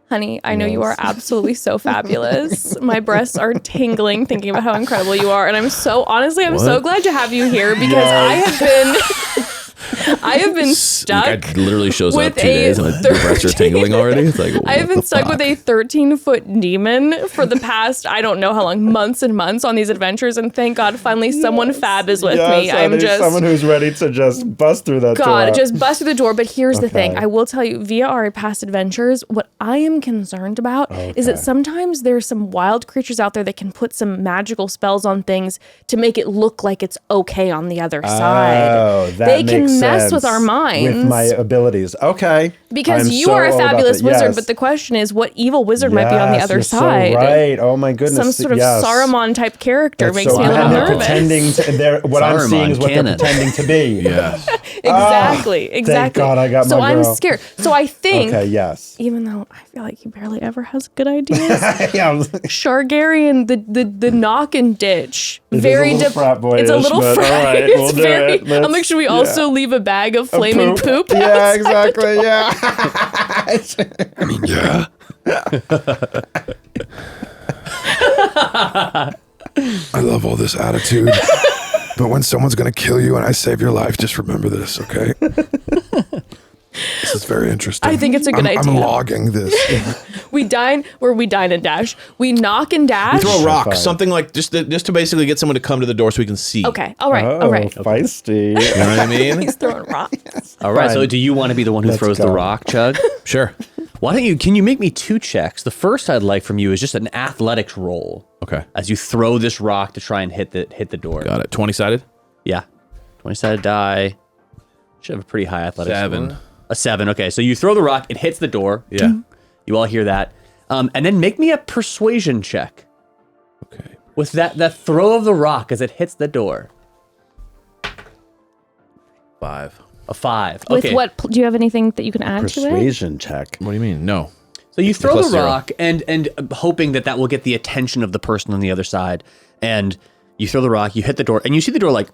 Speaker 2: honey, I know you are absolutely so fabulous. My breasts are tingling thinking about how incredible you are. And I'm so glad to have you here because I have been stuck.
Speaker 4: Guy literally shows up
Speaker 2: with
Speaker 4: 2 days and the breasts are tingling already. It's like
Speaker 2: I have
Speaker 4: what
Speaker 2: been
Speaker 4: the
Speaker 2: stuck with
Speaker 4: fuck?
Speaker 2: a 13-foot demon for the past, I don't know how long, months and months on these adventures. And thank God finally someone fab is with me.
Speaker 5: Yes,
Speaker 2: I'm
Speaker 5: honey,
Speaker 2: just...
Speaker 5: someone who's ready to just bust through that door.
Speaker 2: God, just bust through the door. But here's the thing.
Speaker 5: Okay.
Speaker 2: I will tell you, via our past adventures, what I am concerned about is that sometimes there's some wild creatures out there that can put some magical spells on things to make it look like it's okay on the other side.
Speaker 5: that
Speaker 2: They
Speaker 5: makes
Speaker 2: can
Speaker 5: sense.
Speaker 2: mess with
Speaker 5: sense
Speaker 2: our minds.
Speaker 5: with my abilities. Okay.
Speaker 2: Because
Speaker 5: I'm
Speaker 2: you
Speaker 5: so
Speaker 2: are a
Speaker 5: all about
Speaker 2: fabulous
Speaker 5: that.
Speaker 2: wizard,
Speaker 5: Yes.
Speaker 2: but the question is, what evil wizard might be on the
Speaker 5: Yes,
Speaker 2: other
Speaker 5: you're
Speaker 2: side?
Speaker 5: So right. Oh my goodness.
Speaker 2: Some sort of
Speaker 5: yes.
Speaker 2: Saruman type character
Speaker 5: That's
Speaker 2: makes
Speaker 5: so
Speaker 2: me a little
Speaker 5: bad. They're
Speaker 2: nervous.
Speaker 5: pretending to. What I'm
Speaker 3: Saruman,
Speaker 5: seeing is what
Speaker 3: canon.
Speaker 5: they're pretending to be.
Speaker 4: Yes.
Speaker 2: Exactly. Exactly.
Speaker 5: God I got
Speaker 2: so
Speaker 5: my
Speaker 2: I'm
Speaker 5: girl.
Speaker 2: scared. So I think,
Speaker 5: Okay. Yes.
Speaker 2: even though I feel like he barely ever has good ideas,
Speaker 5: Yeah. I was like,
Speaker 2: Shargarian, the knock and ditch,
Speaker 5: It is
Speaker 2: very
Speaker 5: a little frat boyish,
Speaker 2: It's a little
Speaker 5: but
Speaker 2: frat.
Speaker 5: all right,
Speaker 2: It's
Speaker 5: we'll do
Speaker 2: very.
Speaker 5: it. Let's-
Speaker 2: I'm like, should we
Speaker 5: yeah.
Speaker 2: also leave a bag of flaming poop?
Speaker 5: Yeah. Exactly. Yeah.
Speaker 6: I mean, yeah. I love all this attitude. But when someone's going to kill you and I save your life, just remember this, okay? This is very interesting.
Speaker 2: I think it's a good
Speaker 6: I'm
Speaker 2: idea.
Speaker 6: logging this.
Speaker 2: We dine and dash. We knock and dash.
Speaker 4: Throw a rock,
Speaker 5: fine.
Speaker 4: something like just to basically get someone to come to the door so we can see.
Speaker 2: Okay. All right.
Speaker 5: Oh,
Speaker 2: All right.
Speaker 5: feisty.
Speaker 4: You know what I mean?
Speaker 2: He's throwing rocks.
Speaker 3: All right. So
Speaker 5: Fine.
Speaker 3: do you want to be the one who
Speaker 5: Let's
Speaker 3: throws the
Speaker 5: go.
Speaker 3: rock, Chug?
Speaker 4: Sure.
Speaker 3: Why don't you? Can you make me 2 checks? The first I'd like from you is just an athletics roll
Speaker 4: Okay.
Speaker 3: as you throw this rock to try and hit the door.
Speaker 4: Got it. 20-sided?
Speaker 3: Yeah. 20-sided die. Should have a pretty high athletics
Speaker 4: 7.
Speaker 3: score. A 7. Okay, so you throw the rock. It hits the door.
Speaker 4: Yeah.
Speaker 3: You all hear that. And then make me a persuasion check
Speaker 4: Okay.
Speaker 3: with that throw of the rock as it hits the door.
Speaker 4: 5.
Speaker 3: A 5.
Speaker 2: With
Speaker 3: Okay.
Speaker 2: what? Do you have anything that you can add to it?
Speaker 5: Persuasion check.
Speaker 4: What do you mean? No.
Speaker 3: So you throw
Speaker 4: Plus
Speaker 3: the
Speaker 4: 0.
Speaker 3: rock and hoping that will get the attention of the person on the other side. And you throw the rock, you hit the door, and you see the door like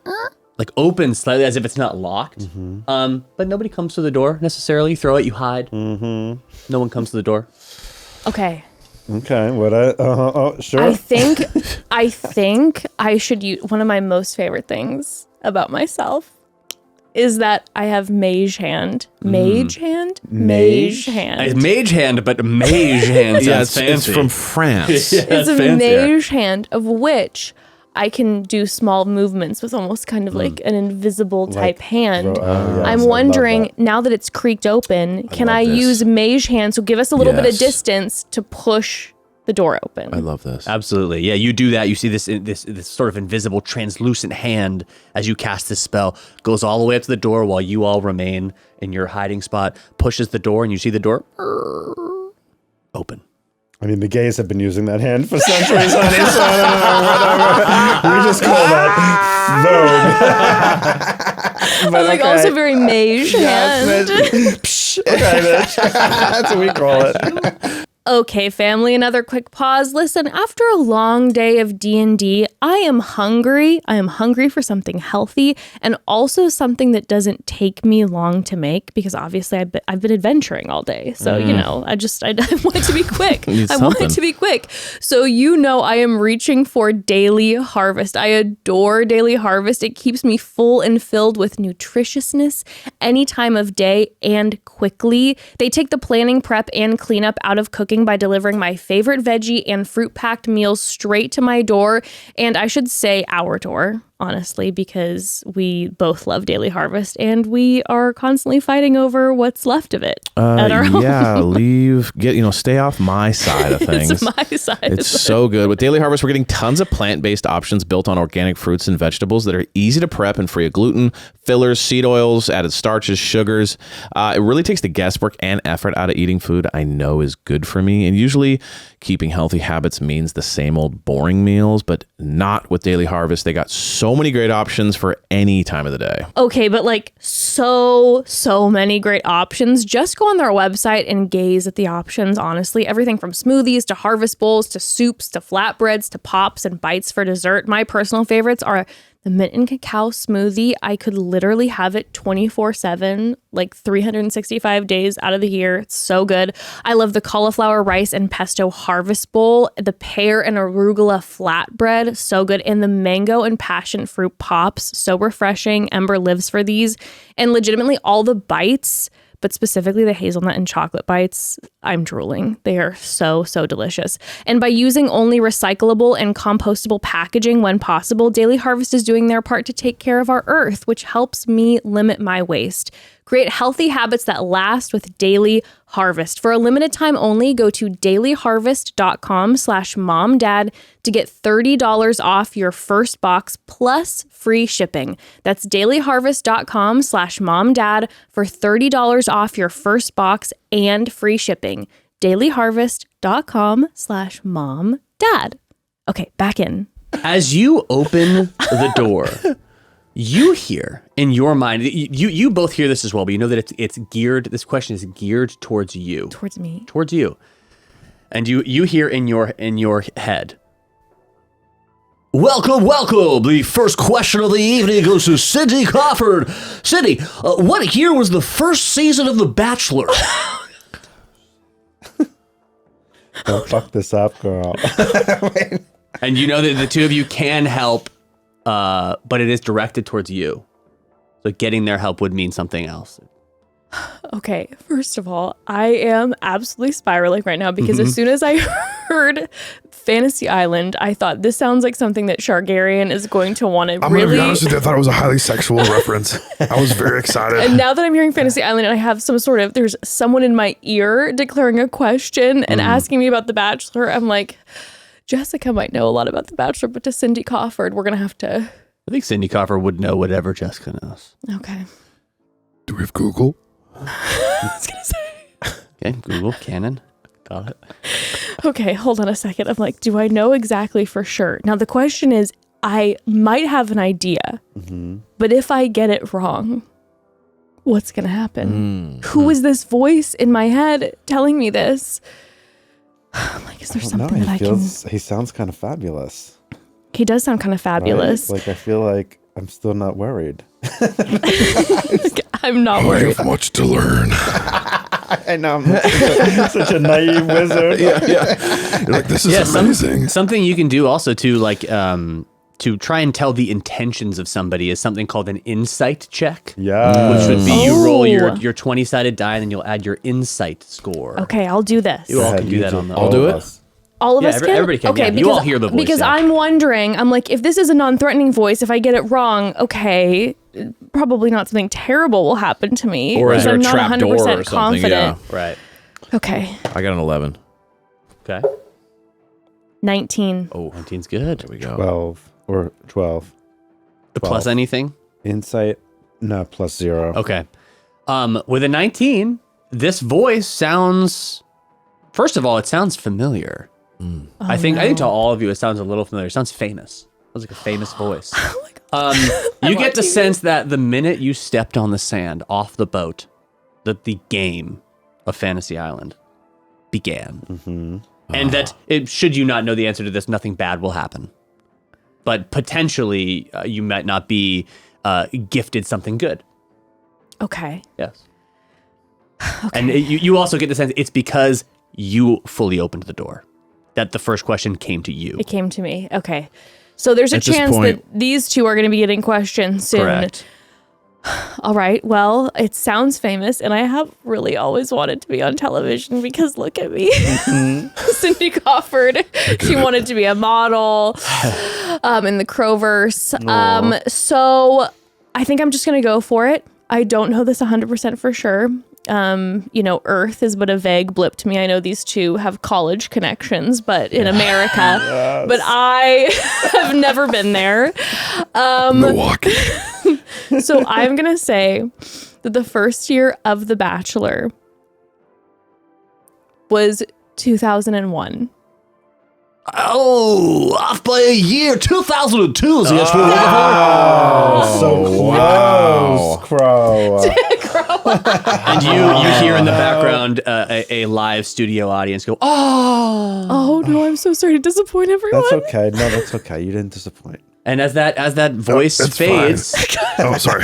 Speaker 3: open slightly as if it's not locked. But nobody comes to the door necessarily. You throw it, you hide. No one comes to the door.
Speaker 2: Okay.
Speaker 5: Okay. What? Sure.
Speaker 2: I think I should use one of my most favorite things about myself is that I have mage hand. Mage hand? Mage hand.
Speaker 3: It's mage hand, but mage hand sounds
Speaker 4: Yeah, it's
Speaker 3: fancy.
Speaker 4: from France.
Speaker 3: Yeah,
Speaker 2: It's a
Speaker 3: fancier.
Speaker 2: mage hand of which I can do small movements with almost kind of like an invisible type hand.
Speaker 5: yes, I
Speaker 2: I'm
Speaker 5: love
Speaker 2: wondering
Speaker 5: that.
Speaker 2: now that it's creaked open, can
Speaker 4: love
Speaker 2: I
Speaker 4: this.
Speaker 2: use mage hand? So give us a little bit of
Speaker 4: Yes.
Speaker 2: distance to push the door open.
Speaker 4: I love this.
Speaker 3: Absolutely. Yeah, you do that. You see this sort of invisible, translucent hand as you cast this spell. Goes all the way up to the door while you all remain in your hiding spot. Pushes the door, and you see the door open.
Speaker 5: I mean, the gays have been using that hand for centuries, honey. So I don't know, whatever. We just call that vogue. But
Speaker 2: like
Speaker 5: okay.
Speaker 2: also very mage hand.
Speaker 5: Psh, okay, bitch. That's what we call it.
Speaker 2: Okay, family, another quick pause. Listen, after a long day of D&D, I am hungry. I am hungry for something healthy and also something that doesn't take me long to make because obviously I've been adventuring all day. So, you know, I want it to be quick.
Speaker 4: Need
Speaker 2: I want it
Speaker 4: something.
Speaker 2: to be quick. So, you know, I am reaching for Daily Harvest. I adore Daily Harvest. It keeps me full and filled with nutritiousness any time of day and quickly. They take the planning, prep, and cleanup out of cooking by delivering my favorite veggie and fruit-packed meals straight to my door. And I should say our door, honestly, because we both love Daily Harvest and we are constantly fighting over what's left of it at our home.
Speaker 4: Yeah, stay off my side of things.
Speaker 2: It's my side.
Speaker 4: It's so good. With Daily Harvest, we're getting tons of plant-based options built on organic fruits and vegetables that are easy to prep and free of gluten, fillers, seed oils, added starches, sugars. It really takes the guesswork and effort out of eating food I know is good for me. And usually keeping healthy habits means the same old boring meals, but not with Daily Harvest. They got so many great options for any time of the day.
Speaker 2: Okay, but like so many great options. Just go on their website and gaze at the options, honestly. Everything from smoothies to harvest bowls to soups to flatbreads to pops and bites for dessert. My personal favorites are the mint and cacao smoothie. I could literally have it 24/7, like 365 days out of the year. It's so good. I love the cauliflower rice and pesto harvest bowl, the pear and arugula flatbread, so good, and the mango and passion fruit pops, so refreshing. Ember lives for these. And legitimately all the bites, but specifically the hazelnut and chocolate bites, I'm drooling. They are so delicious. And by using only recyclable and compostable packaging when possible, Daily Harvest is doing their part to take care of our earth, which helps me limit my waste. Create healthy habits that last with Daily Harvest. For a limited time only, go to dailyharvest.com/momdad to get $30 off your first box plus free shipping. That's dailyharvest.com/momdad for $30 off your first box and free shipping. dailyharvest.com/momdad. Okay, back in.
Speaker 3: As you open the door, you hear in your mind, you both hear this as well, but you know that it's geared, this question is geared towards you.
Speaker 2: Towards me.
Speaker 3: Towards you. And you hear in your head, welcome. The first question of the evening goes to Cindy Crawford. Cindy, what year was the first season of The Bachelor?
Speaker 5: Don't fuck this up, girl.
Speaker 3: And you know that the two of you can help, but it is directed towards you. So getting their help would mean something else.
Speaker 2: Okay, first of all, I am absolutely spiraling right now because as soon as I heard Fantasy Island, I thought this sounds like something that Shargarian is going to want to
Speaker 6: I'm
Speaker 2: really...
Speaker 6: going to be honest with you, I thought it was a highly sexual reference. I was very excited.
Speaker 2: And now that I'm hearing Fantasy Island and I have there's someone in my ear declaring a question and asking me about The Bachelor, I'm like, Jessica might know a lot about The Bachelor, but to Cindy Crawford, we're going to have to...
Speaker 3: I think Cindy Crawford would know whatever Jessica knows.
Speaker 2: Okay.
Speaker 6: Do we have Google?
Speaker 2: I was going to say...
Speaker 3: Okay, Google, Canon, got it.
Speaker 2: Okay, hold on a second. I'm like, do I know exactly for sure? Now, the question is, I might have an idea, but if I get it wrong, what's going to happen? Who is this voice in my head telling me this? I'm like, is there something that I can...
Speaker 5: He sounds kind of fabulous.
Speaker 2: He does sound kind of fabulous.
Speaker 5: Right? Like, I feel like I'm still not worried.
Speaker 2: I'm not
Speaker 6: I
Speaker 2: worried.
Speaker 6: have much to learn.
Speaker 5: I know. I'm such a naive wizard.
Speaker 6: You're like, this is amazing.
Speaker 3: Something you can do also to try and tell the intentions of somebody is something called an insight check.
Speaker 5: Yeah.
Speaker 3: Which would be you roll your 20-sided die and then you'll add your insight score.
Speaker 2: Okay, I'll do this.
Speaker 3: You all can do that on the...
Speaker 4: I'll do it.
Speaker 2: All of
Speaker 3: Yeah,
Speaker 2: us can?
Speaker 3: everybody can,
Speaker 2: Okay,
Speaker 3: yeah.
Speaker 2: because,
Speaker 3: You all hear the voice,
Speaker 2: because
Speaker 3: yeah.
Speaker 2: I'm wondering, I'm like, if this is a non-threatening voice, if I get it wrong, okay, probably not something terrible will happen to me.
Speaker 4: Or is
Speaker 2: because
Speaker 4: there a
Speaker 2: I'm not
Speaker 4: trap door
Speaker 2: 100%
Speaker 4: or something?
Speaker 2: confident.
Speaker 4: Yeah.
Speaker 3: Right.
Speaker 2: Okay,
Speaker 4: I got an 11.
Speaker 3: Okay.
Speaker 2: 19.
Speaker 4: Oh,
Speaker 3: 19's good.
Speaker 4: there we go.
Speaker 5: 12 or 12.
Speaker 3: Plus anything?
Speaker 5: Insight? No, plus 0.
Speaker 3: Okay. With a 19, this voice sounds... First of all, it sounds familiar. I think to all of you, it sounds a little familiar. It sounds famous. It sounds like a famous voice.
Speaker 2: Oh my God.
Speaker 3: You get the sense that the minute you stepped on the sand off the boat, that the game of Fantasy Island began. And that should you not know the answer to this, nothing bad will happen. But potentially, you might not be gifted something good.
Speaker 2: Okay.
Speaker 3: Yes. And you also get the sense it's because you fully opened the door that the first question came to you.
Speaker 2: It came to me. Okay. So there's a
Speaker 4: At this
Speaker 2: chance
Speaker 4: point-
Speaker 2: that these two are going to be getting questions soon.
Speaker 3: Correct.
Speaker 2: All right. Well, it sounds famous, and I have really always wanted to be on television because look at me. Cindy Crawford. She wanted to be a model in the Crowverse. So I think I'm just going to go for it. I don't know this 100% for sure. Earth is but a vague blip to me. I know these two have college connections, but in America, but I have never been there.
Speaker 6: Milwaukee.
Speaker 2: So I'm going to say that the first year of The Bachelor was 2001.
Speaker 3: Oh, off by a year. 2002 is the guess we're looking
Speaker 5: So close, Crow.
Speaker 3: And you hear in the background a live studio audience go, oh.
Speaker 2: Oh no, I'm so sorry to disappoint everyone.
Speaker 5: That's okay. No, that's okay. You didn't disappoint.
Speaker 3: And as that voice
Speaker 6: That's
Speaker 3: fades,
Speaker 6: Oh, sorry.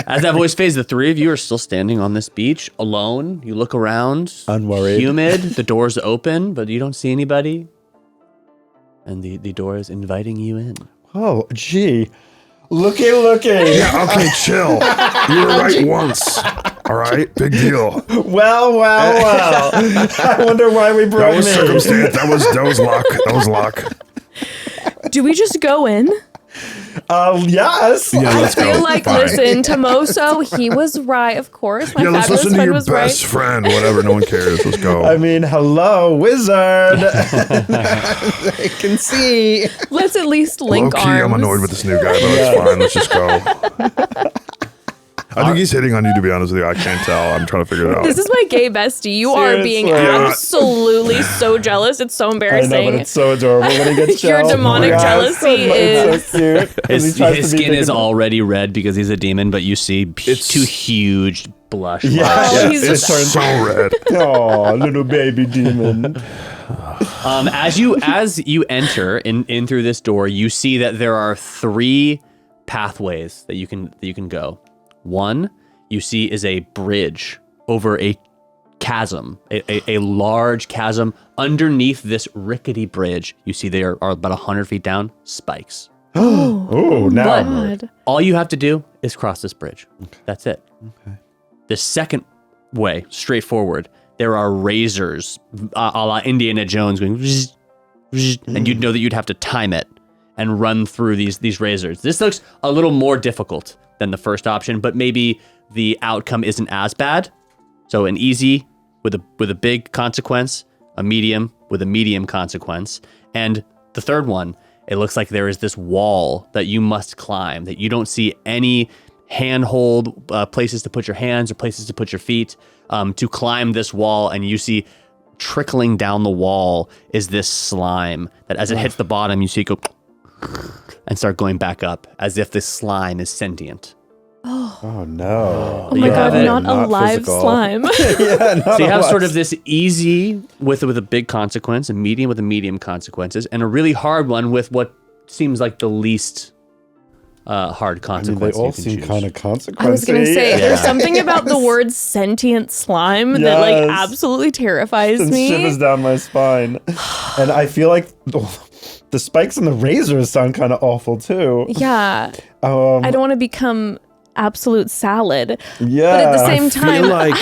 Speaker 3: as that voice fades, the three of you are still standing on this beach alone. You look around,
Speaker 5: Unworried.
Speaker 3: humid. The door's open, but you don't see anybody. And the door is inviting you in.
Speaker 5: Oh, gee. Looky.
Speaker 6: Yeah, okay, chill. You were right once. All right, big deal.
Speaker 5: Well. I wonder why we
Speaker 6: That
Speaker 5: broke
Speaker 6: was
Speaker 5: me.
Speaker 6: circumstance. That was luck. That was luck.
Speaker 2: Do we just go in?
Speaker 5: Yes.
Speaker 6: Yeah,
Speaker 2: I
Speaker 6: let's
Speaker 2: feel
Speaker 6: go.
Speaker 2: like,
Speaker 6: Fine.
Speaker 2: listen, Tomoso, he was right, of course. My
Speaker 6: Yeah, let's
Speaker 2: fabulous
Speaker 6: listen to
Speaker 2: friend
Speaker 6: your
Speaker 2: was
Speaker 6: best
Speaker 2: right.
Speaker 6: friend. Whatever, no one cares. Let's go.
Speaker 5: I mean, hello, wizard. I can see.
Speaker 2: Let's at least link
Speaker 6: Low key,
Speaker 2: arms.
Speaker 6: I'm annoyed with this new guy, but it's fine. Let's just go. I think he's hitting on you, to be honest with you. I can't tell. I'm trying to figure it out.
Speaker 2: This is my gay bestie. You are being
Speaker 5: Seriously.
Speaker 6: Yeah.
Speaker 2: absolutely so jealous. It's so
Speaker 5: I
Speaker 2: embarrassing.
Speaker 5: know, but it's so adorable when he gets
Speaker 2: Your
Speaker 5: jealous.
Speaker 2: demonic
Speaker 5: Yes.
Speaker 2: jealousy
Speaker 5: It's so cute.
Speaker 3: His skin is already red because he's a demon, but you see two huge blush
Speaker 5: Yeah.
Speaker 3: marks.
Speaker 2: Oh,
Speaker 5: Yeah.
Speaker 2: he's
Speaker 6: It's
Speaker 2: just-
Speaker 6: so red.
Speaker 5: Oh, little baby demon.
Speaker 3: As you enter in through this door, you see that there are 3 pathways that you can go. One you see is a bridge over a chasm, a large chasm. Underneath this rickety bridge, you see there are about 100 feet down spikes.
Speaker 5: Oh, now I'm worried.
Speaker 2: God.
Speaker 3: All you have to do is cross this bridge. That's it. Okay. The second way, straightforward, there are razors, a la Indiana Jones, going, vzz, vzz, and you'd know that you'd have to time it and run through these razors. This looks a little more difficult than the first option, but maybe the outcome isn't as bad. So an easy with a big consequence, a medium with a medium consequence, and the third one, it looks like there is this wall that you must climb, that you don't see any handhold places to put your hands or places to put your feet to climb this wall, and you see trickling down the wall is this slime that as it hits the bottom, you see it go and start going back up as if this slime is sentient.
Speaker 5: Oh no.
Speaker 2: Oh my
Speaker 3: You have
Speaker 2: God,
Speaker 3: it.
Speaker 2: not a
Speaker 5: Not
Speaker 2: live
Speaker 5: physical.
Speaker 2: slime.
Speaker 5: Yeah, not
Speaker 3: So you have
Speaker 5: a lot.
Speaker 3: sort of this easy with a big consequence, a medium with a medium consequences, and a really hard one with what seems like the least hard
Speaker 5: I mean,
Speaker 3: consequence
Speaker 5: they all
Speaker 3: you can
Speaker 5: seem
Speaker 3: choose.
Speaker 5: kind of consequency.
Speaker 2: I was going to say, there's
Speaker 3: Yeah.
Speaker 2: something about the word sentient slime that like
Speaker 5: Yes.
Speaker 2: absolutely terrifies
Speaker 5: and
Speaker 2: me.
Speaker 5: shivers down my spine. And I feel like the spikes and the razors sound kind of awful too.
Speaker 2: Yeah. I don't want to become absolute salad.
Speaker 5: Yeah.
Speaker 2: But at the same
Speaker 4: I
Speaker 2: time,
Speaker 4: feel like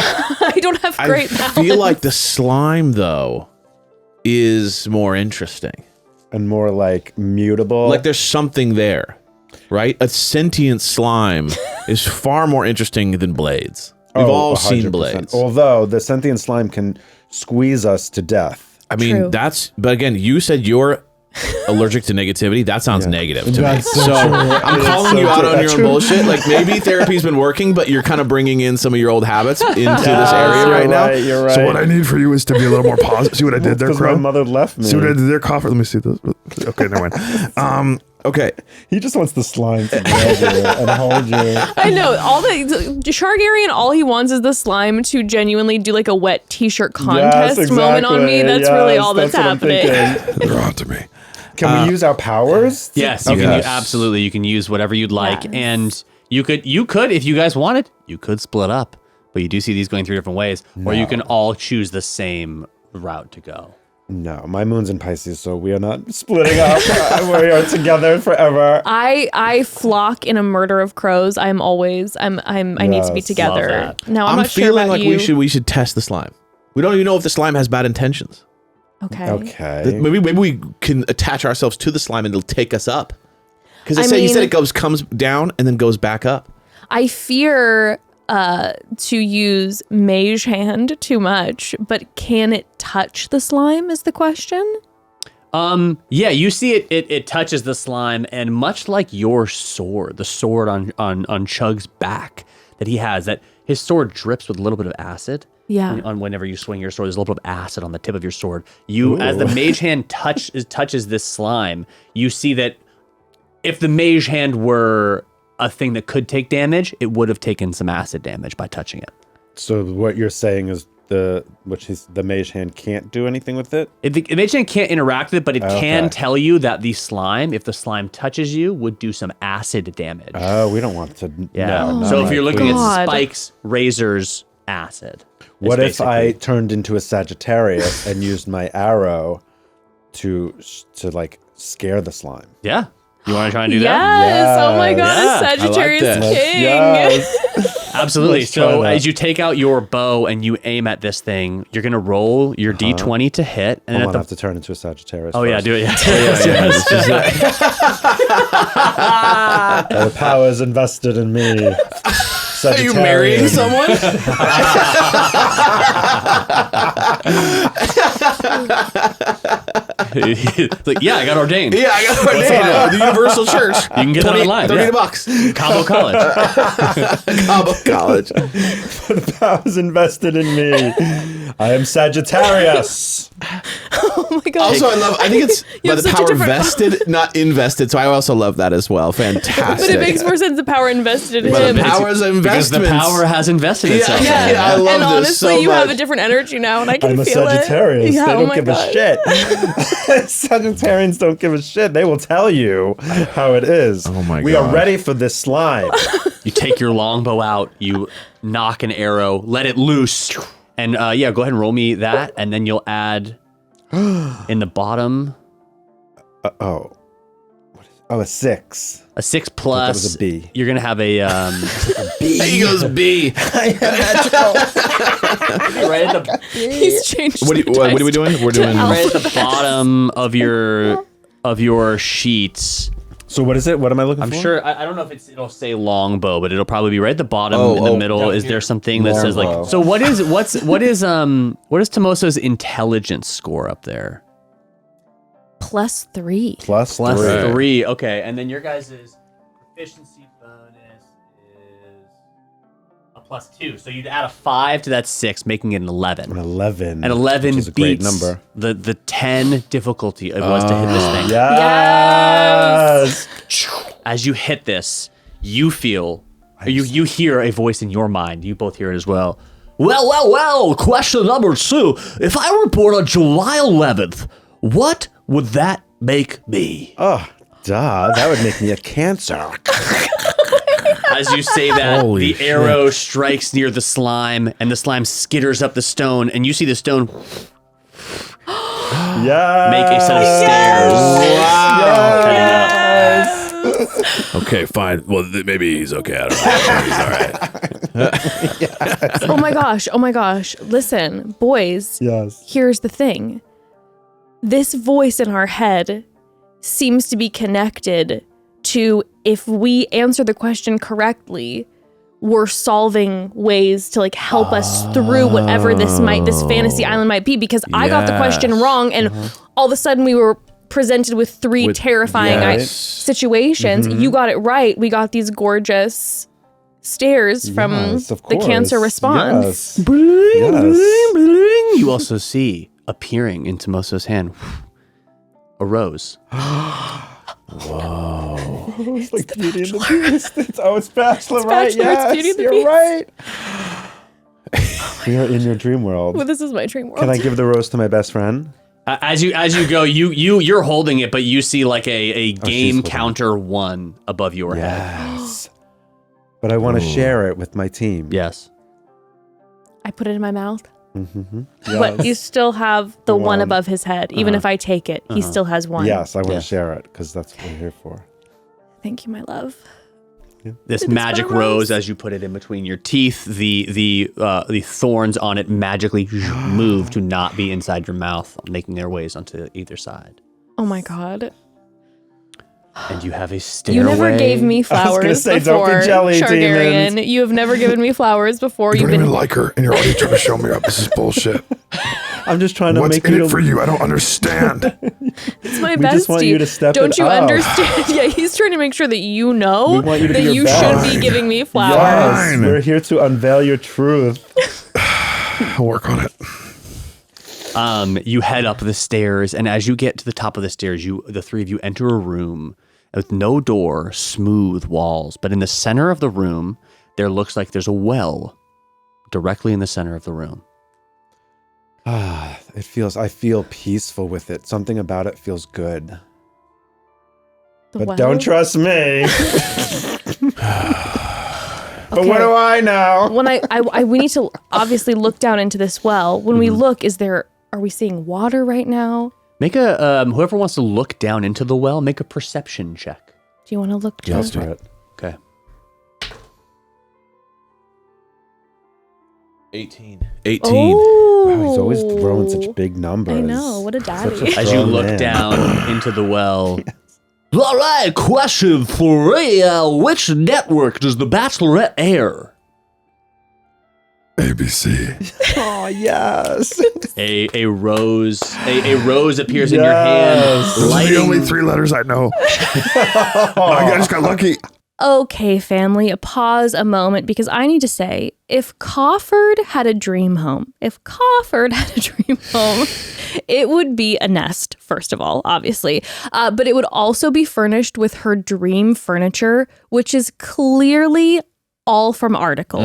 Speaker 2: I don't have great
Speaker 4: I feel like the slime though is more interesting.
Speaker 5: And more like mutable.
Speaker 4: Like there's something there, right? A sentient slime is far more interesting than blades. We've all seen
Speaker 5: 100%.
Speaker 4: blades.
Speaker 5: Although the sentient slime can squeeze us to death.
Speaker 4: I mean,
Speaker 2: True.
Speaker 4: but again, you said you're allergic to negativity. That sounds negative to me.
Speaker 5: That's so
Speaker 4: So
Speaker 5: true.
Speaker 4: I'm
Speaker 5: It's
Speaker 4: calling
Speaker 5: so
Speaker 4: you out
Speaker 5: true.
Speaker 4: on
Speaker 5: That's
Speaker 4: your own
Speaker 5: true.
Speaker 4: bullshit. Like maybe therapy's been working, but you're kind of bringing in some of your old habits into this area
Speaker 5: You're
Speaker 4: right now.
Speaker 5: You're right.
Speaker 6: So what I need for you is to be a little more positive. See what I did there,
Speaker 5: Because my
Speaker 6: Crow?
Speaker 5: mother left me.
Speaker 6: See what I did there, Coffer? Let me see this. Okay, never mind.
Speaker 4: Okay.
Speaker 5: He just wants the slime to grab you and hold you.
Speaker 2: I know all the Shargarian. All he wants is the slime to genuinely do like a wet T-shirt contest moment on me. That's really all that's
Speaker 5: what I'm
Speaker 2: happening.
Speaker 5: thinking.
Speaker 6: They're on to me.
Speaker 5: Can we use our powers?
Speaker 3: Yes, you can absolutely. You can use whatever you'd like,
Speaker 2: Yes.
Speaker 3: and you could if you guys wanted, you could split up. But you do see these going 3 different ways, or you can all choose the same route to go.
Speaker 5: No, my moon's in Pisces, so we are not splitting up. We are together forever.
Speaker 2: I flock in a murder of crows. I need to be
Speaker 5: Yes.
Speaker 2: together.
Speaker 3: Love that.
Speaker 2: No, I'm not sure
Speaker 4: feeling
Speaker 2: about
Speaker 4: like
Speaker 2: you.
Speaker 4: we should test the slime. We don't even know if the slime has bad intentions.
Speaker 2: Okay.
Speaker 5: Okay.
Speaker 4: Maybe we can attach ourselves to the slime and it'll take us up. Because
Speaker 2: I
Speaker 4: he said
Speaker 2: mean-
Speaker 4: it comes down and then goes back up.
Speaker 2: I fear to use mage hand too much, but can it touch the slime is the question?
Speaker 3: Yeah, you see it touches the slime, and much like your sword, the sword on Chug's back that he has, that his sword drips with a little bit of acid.
Speaker 2: Yeah.
Speaker 3: On whenever you swing your sword, there's a little bit of acid on the tip of your sword. As the mage hand touches this slime, you see that if the mage hand were a thing that could take damage, it would have taken some acid damage by touching it.
Speaker 5: So what you're saying is the mage hand can't do anything with it?
Speaker 3: The mage hand can't interact with it, but it can tell you that the slime, if the slime touches you, would do some acid damage.
Speaker 5: Oh, we don't want to.
Speaker 3: Yeah.
Speaker 5: No, not
Speaker 3: So if
Speaker 5: my
Speaker 3: you're looking
Speaker 5: queen.
Speaker 2: God.
Speaker 3: at spikes, razors, acid.
Speaker 5: What
Speaker 3: It's
Speaker 5: if I
Speaker 3: basically-
Speaker 5: turned into a Sagittarius and used my arrow to like scare the slime?
Speaker 3: Yeah. You want to try and do
Speaker 2: Yes.
Speaker 3: that?
Speaker 2: Oh my God,
Speaker 3: Yeah, I
Speaker 2: a
Speaker 3: like
Speaker 2: Sagittarius
Speaker 4: this.
Speaker 2: king.
Speaker 5: Yes.
Speaker 3: Absolutely.
Speaker 5: Let's try
Speaker 3: So
Speaker 5: that.
Speaker 3: as you take out your bow and you aim at this thing, you're gonna roll your d20 to hit, and
Speaker 5: I'm
Speaker 3: at
Speaker 5: gonna
Speaker 3: the
Speaker 5: have to turn into a Sagittarius.
Speaker 3: oh yeah,
Speaker 5: first.
Speaker 3: do it. Yeah.
Speaker 4: This is
Speaker 5: All the power is invested in me.
Speaker 4: Are you marrying someone?
Speaker 3: Like, yeah, I got ordained.
Speaker 4: Yeah, I got ordained at the Universal Church. You
Speaker 3: can get that online, yeah.
Speaker 4: $30.
Speaker 3: Cabo College.
Speaker 4: Cabo College.
Speaker 5: The power is invested in me. I am Sagittarius.
Speaker 2: Oh my god.
Speaker 4: Also, I think it's
Speaker 2: You
Speaker 4: by
Speaker 2: have
Speaker 4: the
Speaker 2: such a
Speaker 4: power
Speaker 2: different-
Speaker 4: vested, not invested. So I also love that as well. Fantastic.
Speaker 2: but it makes more sense the power invested in
Speaker 4: But
Speaker 2: him.
Speaker 4: the power's
Speaker 3: Because
Speaker 4: investments.
Speaker 3: the power has invested itself.
Speaker 4: Yeah,
Speaker 3: in it.
Speaker 4: I love
Speaker 2: and
Speaker 4: this
Speaker 2: honestly,
Speaker 4: so
Speaker 2: you have a
Speaker 4: much.
Speaker 2: different energy now, and I can
Speaker 5: I'm a
Speaker 2: feel
Speaker 5: Sagittarius.
Speaker 2: it. Yeah,
Speaker 5: They
Speaker 2: oh
Speaker 5: don't
Speaker 2: my
Speaker 5: give
Speaker 2: God.
Speaker 5: a shit. Sagittarians don't give a shit. They will tell you how it is.
Speaker 4: Oh my
Speaker 5: We are
Speaker 4: gosh.
Speaker 5: ready for this slime.
Speaker 3: You take your longbow out, you knock an arrow, let it loose, and yeah, go ahead and roll me that, and then you'll add in the bottom
Speaker 5: Oh. A 6.
Speaker 3: a 6 plus.
Speaker 5: that was a B.
Speaker 3: You're gonna have a
Speaker 4: He goes B.
Speaker 3: right at the
Speaker 2: He's changed.
Speaker 4: What are we doing? We're doing.
Speaker 3: right at the bottom of your sheets.
Speaker 5: So what is it? What am I looking
Speaker 3: I'm
Speaker 5: for?
Speaker 3: sure I don't know if it'll say longbow, but it'll probably be right at the bottom in the
Speaker 4: Oh,
Speaker 3: middle.
Speaker 4: down
Speaker 3: Is there something that says
Speaker 5: Longbow.
Speaker 3: like? So what is Tomoso's intelligence score up there?
Speaker 2: +3.
Speaker 5: Plus
Speaker 3: Plus
Speaker 5: 3.
Speaker 3: 3. Okay, and then your guys' proficiency bonus is a +2. So you'd add a 5 to that 6, making it an 11.
Speaker 5: An 11.
Speaker 3: And 11
Speaker 5: which is a great
Speaker 3: beats
Speaker 5: number.
Speaker 3: the 10 difficulty it was to hit this thing.
Speaker 5: Yes.
Speaker 3: As you hit this, you feel, you hear a voice in your mind. You both hear it as well. Well, question number 2. If I were born on July 11th, what would that make me?
Speaker 5: Oh, duh. That would make me a Cancer.
Speaker 3: As you say that,
Speaker 4: Holy
Speaker 3: the arrow strikes near the slime, and the slime skitters up the stone, and you see the stone
Speaker 5: Yeah.
Speaker 3: make a set of stairs.
Speaker 6: Okay, fine. Well, maybe he's okay. I don't know. He's all right.
Speaker 2: Oh my gosh. Listen, boys,
Speaker 5: Yes.
Speaker 2: here's the thing. This voice in our head seems to be connected to, if we answer the question correctly, we're solving ways to like help us through whatever this fantasy island might be, because I got the question wrong, and all of a sudden we were presented with 3 terrifying
Speaker 5: yes.
Speaker 2: situations. You got it right. We got these gorgeous stairs from
Speaker 5: Yes, of
Speaker 2: the Cancer
Speaker 5: course.
Speaker 2: response.
Speaker 5: Yes.
Speaker 3: Bling. You also see appearing in Tomoso's hand a rose.
Speaker 5: It's like Beauty and the Beast. It's Bachelor, right?
Speaker 2: Bachelor, it's
Speaker 5: Yes,
Speaker 2: Beauty and the
Speaker 5: you're
Speaker 2: Beast.
Speaker 5: right. You're in your dream world.
Speaker 2: Well, this is my dream world.
Speaker 5: Can I give the rose to my best friend?
Speaker 3: As you go, you're holding it, but you see like a game
Speaker 5: holding it.
Speaker 3: counter 1 above your head.
Speaker 5: Yes. But I want to share it with my team.
Speaker 3: Yes.
Speaker 2: I put it in my mouth?
Speaker 5: Mm-hmm.
Speaker 2: But you still have the one
Speaker 5: one.
Speaker 2: above his head. Even if I take it, he still has one.
Speaker 5: Yes, I want to
Speaker 3: Yes.
Speaker 5: share it because that's what we're here for.
Speaker 2: Thank you, my love.
Speaker 3: This
Speaker 2: It is
Speaker 3: magic
Speaker 2: but a rose.
Speaker 3: rose, as you put it in between your teeth, the thorns on it magically move to not be inside your mouth, making their ways onto either side.
Speaker 2: Oh my god.
Speaker 3: And you have a stairway.
Speaker 2: You never gave me flowers
Speaker 5: say, don't be
Speaker 2: before,
Speaker 5: jelly,
Speaker 2: Shargarian.
Speaker 5: demons.
Speaker 2: You have never given me flowers before.
Speaker 6: You
Speaker 2: You've
Speaker 6: don't even
Speaker 2: been
Speaker 6: like her, and you're already trying to show me up. This is bullshit.
Speaker 5: I'm just trying to
Speaker 6: What's
Speaker 5: make
Speaker 6: in
Speaker 5: you
Speaker 6: it for you? I don't understand.
Speaker 2: it's my
Speaker 5: We
Speaker 2: bestie.
Speaker 5: just want you to step
Speaker 2: Don't
Speaker 5: it
Speaker 2: you
Speaker 5: up.
Speaker 2: understand? Yeah, he's trying to make sure that you know
Speaker 5: We want you to
Speaker 2: that
Speaker 5: be your
Speaker 2: you
Speaker 5: best.
Speaker 2: should be giving me flowers.
Speaker 5: Yes,
Speaker 6: Fine.
Speaker 5: we're here to unveil your truth.
Speaker 6: I'll work on it.
Speaker 3: You head up the stairs, and as you get to the top of the stairs, the 3 of you enter a room with no door, smooth walls. But in the center of the room, there looks like there's a well directly in the center of the room.
Speaker 5: I feel peaceful with it. Something about it feels good. But
Speaker 2: Well,
Speaker 5: don't trust me. But
Speaker 2: Okay.
Speaker 5: what do I know?
Speaker 2: When we need to obviously look down into this well. When we look, are we seeing water right now?
Speaker 3: Make a whoever wants to look down into the well, make a perception check.
Speaker 2: Do you want to look?
Speaker 5: Yes,
Speaker 2: Joe?
Speaker 5: right.
Speaker 3: Okay.
Speaker 4: 18.
Speaker 2: Oh,
Speaker 5: Wow, he's always throwing such big numbers.
Speaker 2: I know. What a daddy.
Speaker 3: As you
Speaker 5: Oh,
Speaker 3: look
Speaker 5: man.
Speaker 3: down into the well. All right, question 3. Which network does The Bachelorette air?
Speaker 6: ABC.
Speaker 5: Oh, yes.
Speaker 3: A rose appears in your hand.
Speaker 5: Yes.
Speaker 6: Those are the
Speaker 3: lighting-
Speaker 6: only 3 letters I know. I just got lucky.
Speaker 2: Okay, family, pause a moment because I need to say, if Crawford had a dream home, it would be a nest, first of all, obviously. But it would also be furnished with her dream furniture, which is clearly all from Article.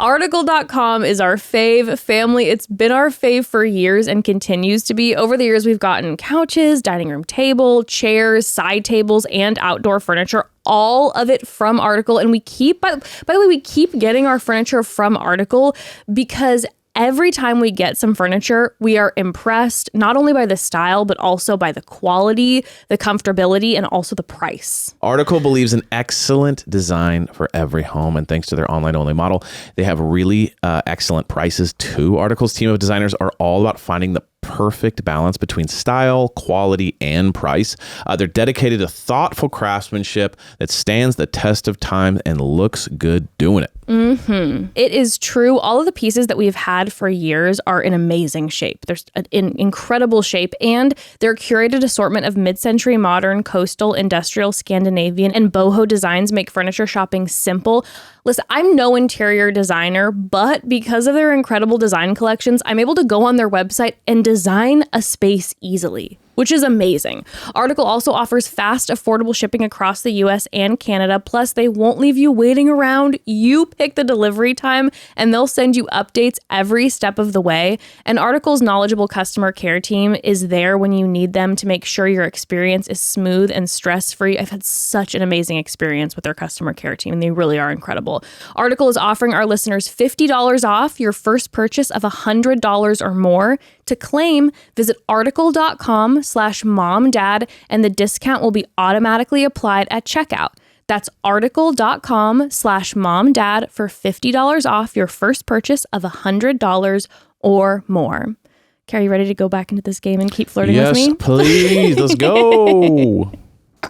Speaker 2: Article.com is our fave family. It's been our fave for years and continues to be. Over the years, we've gotten couches, dining room table, chairs, side tables, and outdoor furniture, all of it from Article. And we keep, by the way, we keep getting our furniture from Article because every time we get some furniture, we are impressed not only by the style, but also by the quality, the comfortability, and also the price.
Speaker 4: Article believes in excellent design for every home, and thanks to their online-only model, they have really excellent prices too. Article's team of designers are all about finding the perfect balance between style, quality, and price. They're dedicated to thoughtful craftsmanship that stands the test of time and looks good doing it.
Speaker 2: It is true. All of the pieces that we've had for years are in amazing shape. They're in incredible shape, and their curated assortment of mid-century modern, coastal, industrial, Scandinavian, and boho designs make furniture shopping simple. Listen, I'm no interior designer, but because of their incredible design collections, I'm able to go on their website and design a space easily, which is amazing. Article also offers fast, affordable shipping across the US and Canada. Plus, they won't leave you waiting around. You pick the delivery time, and they'll send you updates every step of the way. And Article's knowledgeable customer care team is there when you need them to make sure your experience is smooth and stress-free. I've had such an amazing experience with their customer care team, and they really are incredible. Article is offering our listeners $50 off your first purchase of $100 or more. To claim, visit article.com/momdad, and the discount will be automatically applied at checkout. That's article.com/momdad for $50 off your first purchase of $100 or more. Carrie, you ready to go back into this game and keep flirting with me?
Speaker 4: Yes, please. Let's go.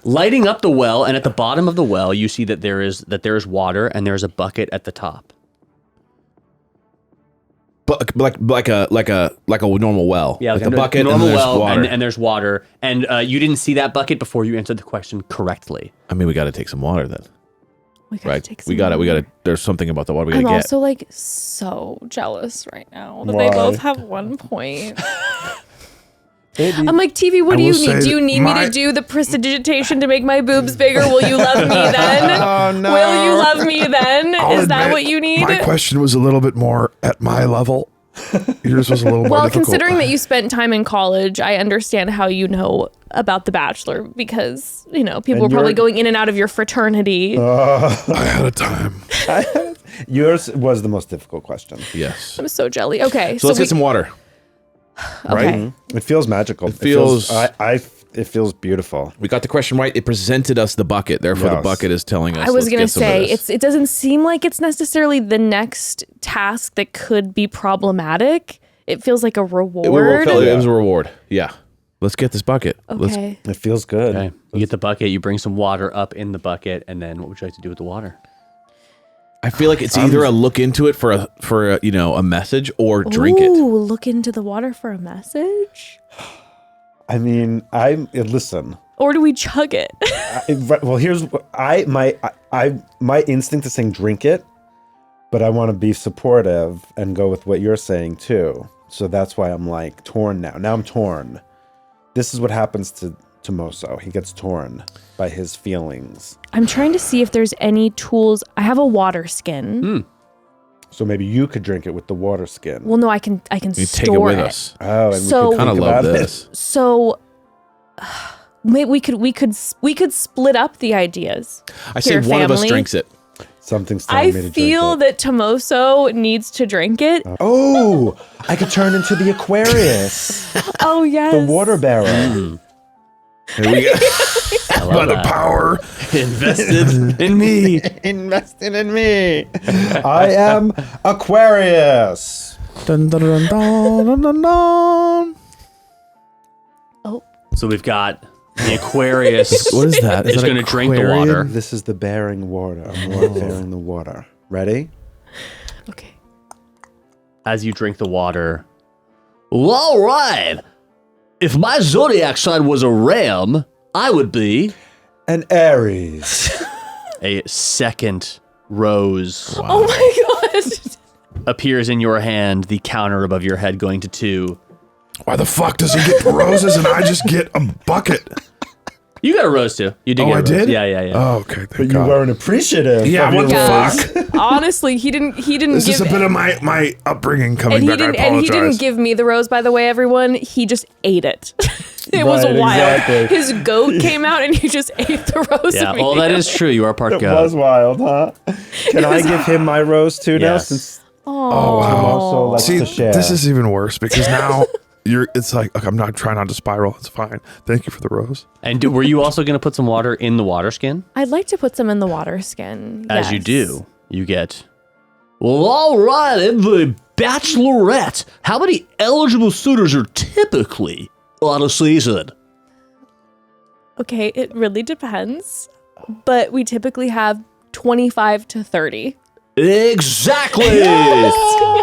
Speaker 3: Lighting up the well, and at the bottom of the well, you see that there is water, and there's a bucket at the top.
Speaker 4: But like a normal well.
Speaker 3: Yeah,
Speaker 4: like a
Speaker 3: a
Speaker 4: bucket and
Speaker 3: normal
Speaker 4: there's
Speaker 3: well,
Speaker 4: water.
Speaker 3: and there's water. And you didn't see that bucket before you answered the question correctly.
Speaker 4: I mean, we got to take some water then,
Speaker 2: We gotta
Speaker 4: right?
Speaker 2: take some
Speaker 4: We got to.
Speaker 2: water.
Speaker 4: There's something about the water we got
Speaker 2: I'm
Speaker 4: to get.
Speaker 2: also like so jealous right now that
Speaker 5: Why?
Speaker 2: they both have 1 point.
Speaker 5: Baby.
Speaker 2: I'm like, TV, what
Speaker 6: I
Speaker 2: do you
Speaker 6: will
Speaker 2: need?
Speaker 6: say
Speaker 2: Do you need me
Speaker 6: my-
Speaker 2: to do the prestidigitation to make my boobs bigger? Will you love me then?
Speaker 5: Oh, no.
Speaker 2: Will you love me then?
Speaker 6: I'll
Speaker 2: Is that
Speaker 6: admit,
Speaker 2: what you need?
Speaker 6: My question was a little bit more at my level. Yours was a little more
Speaker 2: Well,
Speaker 6: difficult.
Speaker 2: considering that you spent time in college, I understand how you know about The Bachelor because, people
Speaker 5: And
Speaker 2: were probably
Speaker 5: you're-
Speaker 2: going in and out of your fraternity.
Speaker 6: I had a time.
Speaker 5: Yours was the most difficult question.
Speaker 4: Yes.
Speaker 2: I'm so jelly. Okay.
Speaker 4: So let's get some water.
Speaker 2: Okay.
Speaker 5: It feels magical. It
Speaker 4: feels-
Speaker 5: it feels beautiful.
Speaker 4: We got the question right. It presented us the bucket. Therefore, the
Speaker 5: Yes.
Speaker 4: bucket is telling us.
Speaker 2: I was
Speaker 4: let's
Speaker 2: going to
Speaker 4: get some of
Speaker 2: say,
Speaker 4: this.
Speaker 2: it doesn't seem like it's necessarily the next task that could be problematic. It feels like a reward.
Speaker 4: It was a reward. Yeah. Let's get this bucket.
Speaker 2: Okay.
Speaker 5: It feels good.
Speaker 3: Okay. You get the bucket, you bring some water up in the bucket, and then what would you like to do with the water?
Speaker 4: I feel like it's either a look into it for a a message or drink it.
Speaker 2: Ooh, look into the water for a message?
Speaker 5: I mean, listen.
Speaker 2: Or do we chug it?
Speaker 5: Well, here's what my instinct is saying drink it, but I want to be supportive and go with what you're saying too. So that's why I'm like torn now. Now I'm torn. This is what happens to Moso. He gets torn by his feelings.
Speaker 2: I'm trying to see if there's any tools. I have a water skin.
Speaker 5: So maybe you could drink it with the water skin.
Speaker 2: Well, no, I can
Speaker 4: You
Speaker 2: store
Speaker 4: take it with us.
Speaker 5: Oh, and
Speaker 2: So-
Speaker 5: we could
Speaker 4: Kind of
Speaker 5: think
Speaker 4: love
Speaker 5: about it.
Speaker 4: this.
Speaker 2: So maybe we could split up the ideas.
Speaker 4: I say
Speaker 2: Here,
Speaker 4: one of us
Speaker 2: family.
Speaker 4: drinks it.
Speaker 5: Something's telling
Speaker 2: I
Speaker 5: me to drink
Speaker 2: feel
Speaker 5: it.
Speaker 2: that Tomoso needs to drink it.
Speaker 5: Oh, I could turn into the Aquarius,
Speaker 2: Oh yes.
Speaker 5: the water bearer.
Speaker 4: Here we go.
Speaker 6: By the power.
Speaker 3: Invested in me.
Speaker 5: Invested in me. I am Aquarius.
Speaker 4: Dun, dun, dun, dun, dun, dun, dun.
Speaker 3: So we've got the Aquarius.
Speaker 4: What is that?
Speaker 3: Is
Speaker 4: that
Speaker 3: going to drink the
Speaker 4: Aquarian?
Speaker 3: water.
Speaker 5: This is the bearing water. I'm bearing the water. Ready?
Speaker 2: Okay.
Speaker 3: As you drink the water. Well, all right. If my zodiac sign was a ram, I would be
Speaker 5: An Aries.
Speaker 3: a second rose.
Speaker 2: Oh my god.
Speaker 3: Appears in your hand, the counter above your head going to 2.
Speaker 6: Why the fuck does he get roses and I just get a bucket?
Speaker 3: You got a rose too. You did
Speaker 6: Oh,
Speaker 3: get a
Speaker 6: I
Speaker 3: rose.
Speaker 6: did?
Speaker 3: Yeah.
Speaker 6: Oh, okay. Thank
Speaker 5: But you
Speaker 6: God.
Speaker 5: weren't appreciative.
Speaker 6: Yeah,
Speaker 5: of
Speaker 6: what
Speaker 5: your
Speaker 6: the
Speaker 5: rose.
Speaker 6: fuck?
Speaker 2: Honestly, he didn't
Speaker 6: This
Speaker 2: give
Speaker 6: is a bit of my upbringing coming
Speaker 2: and he
Speaker 6: back.
Speaker 2: didn't
Speaker 6: I
Speaker 2: and
Speaker 6: apologize.
Speaker 2: he didn't give me the rose, by the way, everyone. He just ate it. It was
Speaker 5: Right,
Speaker 2: wild.
Speaker 5: exactly.
Speaker 2: His goat came out and he just ate the rose.
Speaker 3: Yeah, well, that is true. You are part
Speaker 5: It
Speaker 3: goat.
Speaker 5: was wild, huh? Can I give him my rose too now?
Speaker 3: Yes.
Speaker 5: Since
Speaker 6: Oh, wow.
Speaker 5: also likes
Speaker 6: See,
Speaker 5: to share.
Speaker 6: this is even worse because now it's like, okay, I'm not trying not to spiral. It's fine. Thank you for the rose.
Speaker 3: And were you also going to put some water in the water skin?
Speaker 2: I'd like to put some in the water skin.
Speaker 3: As you
Speaker 2: yes.
Speaker 3: do, you get. Well, all right, in the Bachelorette, how many eligible suitors are typically on a season?
Speaker 2: Okay, it really depends. But we typically have 25 to 30.
Speaker 3: Exactly. A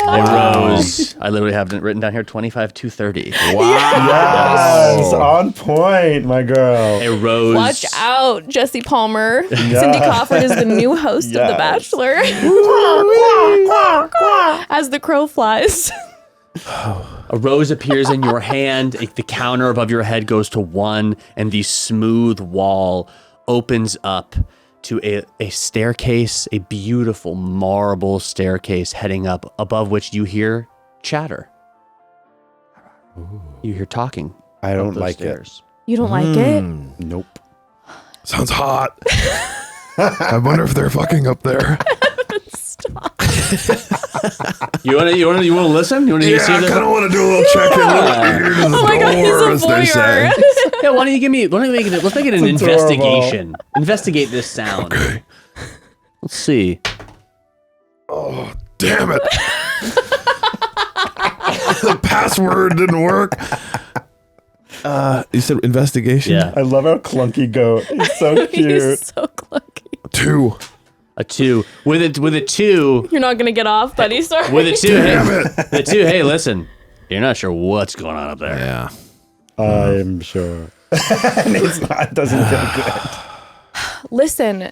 Speaker 3: rose. I literally have it written down here 25 to 30.
Speaker 5: yes, on point, my girl.
Speaker 3: A rose.
Speaker 2: Watch out, Jesse Palmer. Cindy Crawford is the new host of The
Speaker 5: Yes.
Speaker 2: Bachelor. As the crow flies.
Speaker 3: A rose appears in your hand. The counter above your head goes to 1, and the smooth wall opens up to a staircase, a beautiful marble staircase heading up, above which you hear chatter. You hear talking.
Speaker 5: I don't
Speaker 3: up those
Speaker 5: like
Speaker 3: stairs.
Speaker 2: You don't like it?
Speaker 5: it. Nope.
Speaker 6: Sounds hot. I wonder if they're fucking up there.
Speaker 3: You want to listen? You want to
Speaker 6: Yeah,
Speaker 3: see
Speaker 6: I
Speaker 3: if there's
Speaker 6: kind of want to do a little check-in. Ear to the
Speaker 2: Oh my god,
Speaker 6: door,
Speaker 2: he's
Speaker 6: as
Speaker 2: a
Speaker 6: they say.
Speaker 2: voyeur.
Speaker 3: Yeah, why don't you give me? Let's make it an
Speaker 5: It's adorable.
Speaker 3: investigation. Investigate this sound.
Speaker 6: Okay.
Speaker 3: Let's see.
Speaker 6: Oh, damn it. The password didn't work.
Speaker 4: You said investigation?
Speaker 3: Yeah,
Speaker 5: I love our clunky goat. He's so cute.
Speaker 2: He's so clunky.
Speaker 6: 2.
Speaker 3: a 2 with a 2.
Speaker 2: You're not gonna get off, buddy. Sorry.
Speaker 3: With a 2,
Speaker 6: Damn
Speaker 3: hey,
Speaker 6: it.
Speaker 3: the 2. Hey, listen, you're not sure what's going on up there.
Speaker 4: Yeah.
Speaker 5: I'm sure. And it's not, it doesn't feel good.
Speaker 2: Listen,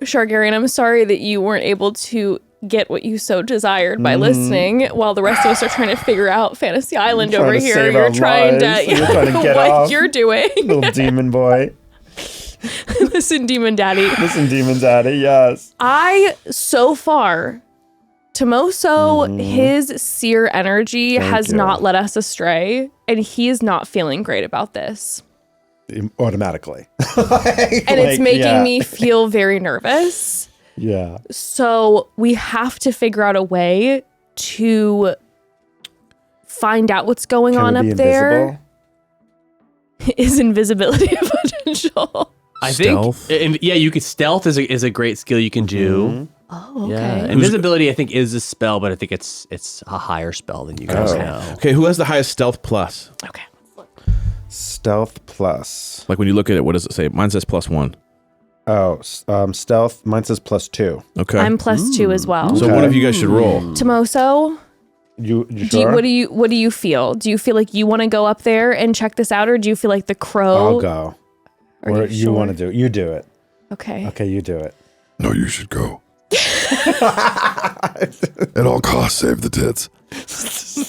Speaker 2: Shargarian, I'm sorry that you weren't able to get what you so desired by listening while the rest of us are trying to figure out Fantasy Island
Speaker 5: Trying
Speaker 2: over
Speaker 5: to
Speaker 2: here.
Speaker 5: save
Speaker 2: You're
Speaker 5: our
Speaker 2: trying
Speaker 5: lives.
Speaker 2: to,
Speaker 5: You're trying to get
Speaker 2: what
Speaker 5: off.
Speaker 2: you're doing.
Speaker 5: Little demon boy.
Speaker 2: Listen, Demon Daddy.
Speaker 5: Listen, demon daddy, yes.
Speaker 2: So far, Tomoso, his seer energy has
Speaker 5: you.
Speaker 2: not led us astray, and he is not feeling great about this.
Speaker 5: Automatically.
Speaker 2: And it's making me feel very nervous.
Speaker 5: Yeah.
Speaker 2: So we have to figure out a way to find out what's going
Speaker 5: Can
Speaker 2: on
Speaker 5: we
Speaker 2: up
Speaker 5: be
Speaker 2: there.
Speaker 5: invisible?
Speaker 2: Is invisibility a potential?
Speaker 3: I
Speaker 4: Stealth?
Speaker 3: think, yeah, you could. Stealth is a great skill you can do.
Speaker 2: Oh, okay.
Speaker 3: Yeah, invisibility I think is a spell, but I think it's a higher spell than you guys know.
Speaker 4: Okay, who has the highest stealth plus?
Speaker 2: Okay. Let's look.
Speaker 5: Stealth plus.
Speaker 4: Like when you look at it, what does it say? Mine says +1.
Speaker 5: Oh, stealth. Mine says +2.
Speaker 4: Okay.
Speaker 2: I'm +2 as well.
Speaker 4: so one of you guys should roll.
Speaker 2: Tomoso,
Speaker 5: You sure?
Speaker 2: what do you feel? Do you feel like you want to go up there and check this out, or do you feel like the crow?
Speaker 5: I'll go.
Speaker 2: Are
Speaker 5: Or
Speaker 2: you sure?
Speaker 5: want to do it? You do it.
Speaker 2: Okay.
Speaker 5: Okay, you do it.
Speaker 6: No, you should go. At all costs, save the tits.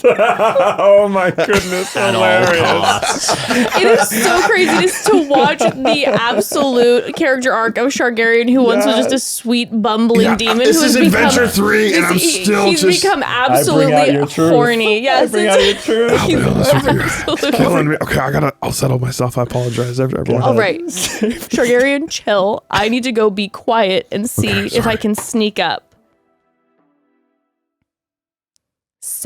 Speaker 5: Oh my goodness,
Speaker 3: At all costs.
Speaker 2: It is so crazy just to watch the absolute character arc of Shargarian, who once was just a sweet bumbling
Speaker 6: Yeah,
Speaker 2: demon.
Speaker 6: this
Speaker 2: who
Speaker 6: is
Speaker 2: has
Speaker 6: Adventure
Speaker 2: become,
Speaker 6: 3, and I'm still
Speaker 2: he's
Speaker 6: just...
Speaker 2: become
Speaker 5: I bring out
Speaker 2: absolutely
Speaker 5: your truth.
Speaker 2: horny. Yes,
Speaker 5: I bring out your truth.
Speaker 6: I'll be honest with you.
Speaker 2: absolutely.
Speaker 6: Killing me. Okay, I'll settle myself. I apologize, everyone.
Speaker 2: All right, Shargarian, chill. I need to go be quiet and see
Speaker 6: Okay,
Speaker 2: if I
Speaker 6: sorry.
Speaker 2: can sneak up.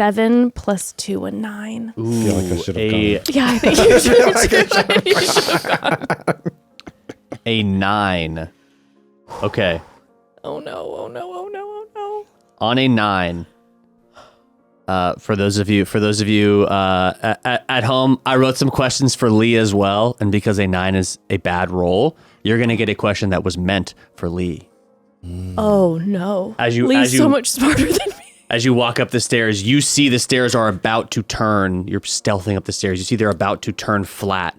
Speaker 2: 7 plus 2, a 9.
Speaker 5: I feel like I should have gone.
Speaker 2: Yeah, I think you should have gone.
Speaker 3: A 9. Okay.
Speaker 2: Oh no, oh no, oh no, oh no.
Speaker 3: On a 9. For those of you at home, I wrote some questions for Lee as well, and because a 9 is a bad roll, you're gonna get a question that was meant for Lee.
Speaker 2: Oh no.
Speaker 3: Lee's
Speaker 2: Lee's so much smarter than me.
Speaker 3: As you walk up the stairs, you see the stairs are about to turn. You're stealthing up the stairs. You see they're about to turn flat,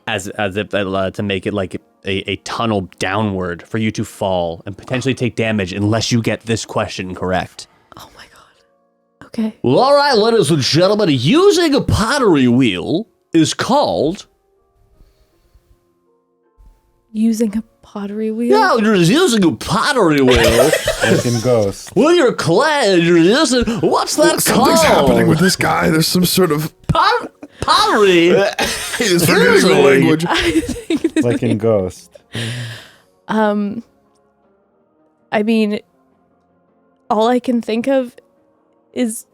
Speaker 3: as if to make it like a tunnel downward for you to fall and potentially take damage unless you get this question correct.
Speaker 2: Oh my god. Okay.
Speaker 3: Well, all right, ladies and gentlemen, using a pottery wheel is called...
Speaker 2: Using a pottery wheel?
Speaker 3: Yeah, you're using a pottery wheel.
Speaker 5: Like in Ghost.
Speaker 3: Well, you're clay, you're using... What's that
Speaker 6: Something's
Speaker 3: called?
Speaker 6: happening with this guy. There's some sort of
Speaker 3: pottery.
Speaker 6: he's forgetting the language.
Speaker 2: I think this
Speaker 5: Like in Ghost.
Speaker 2: I mean, all I can think of is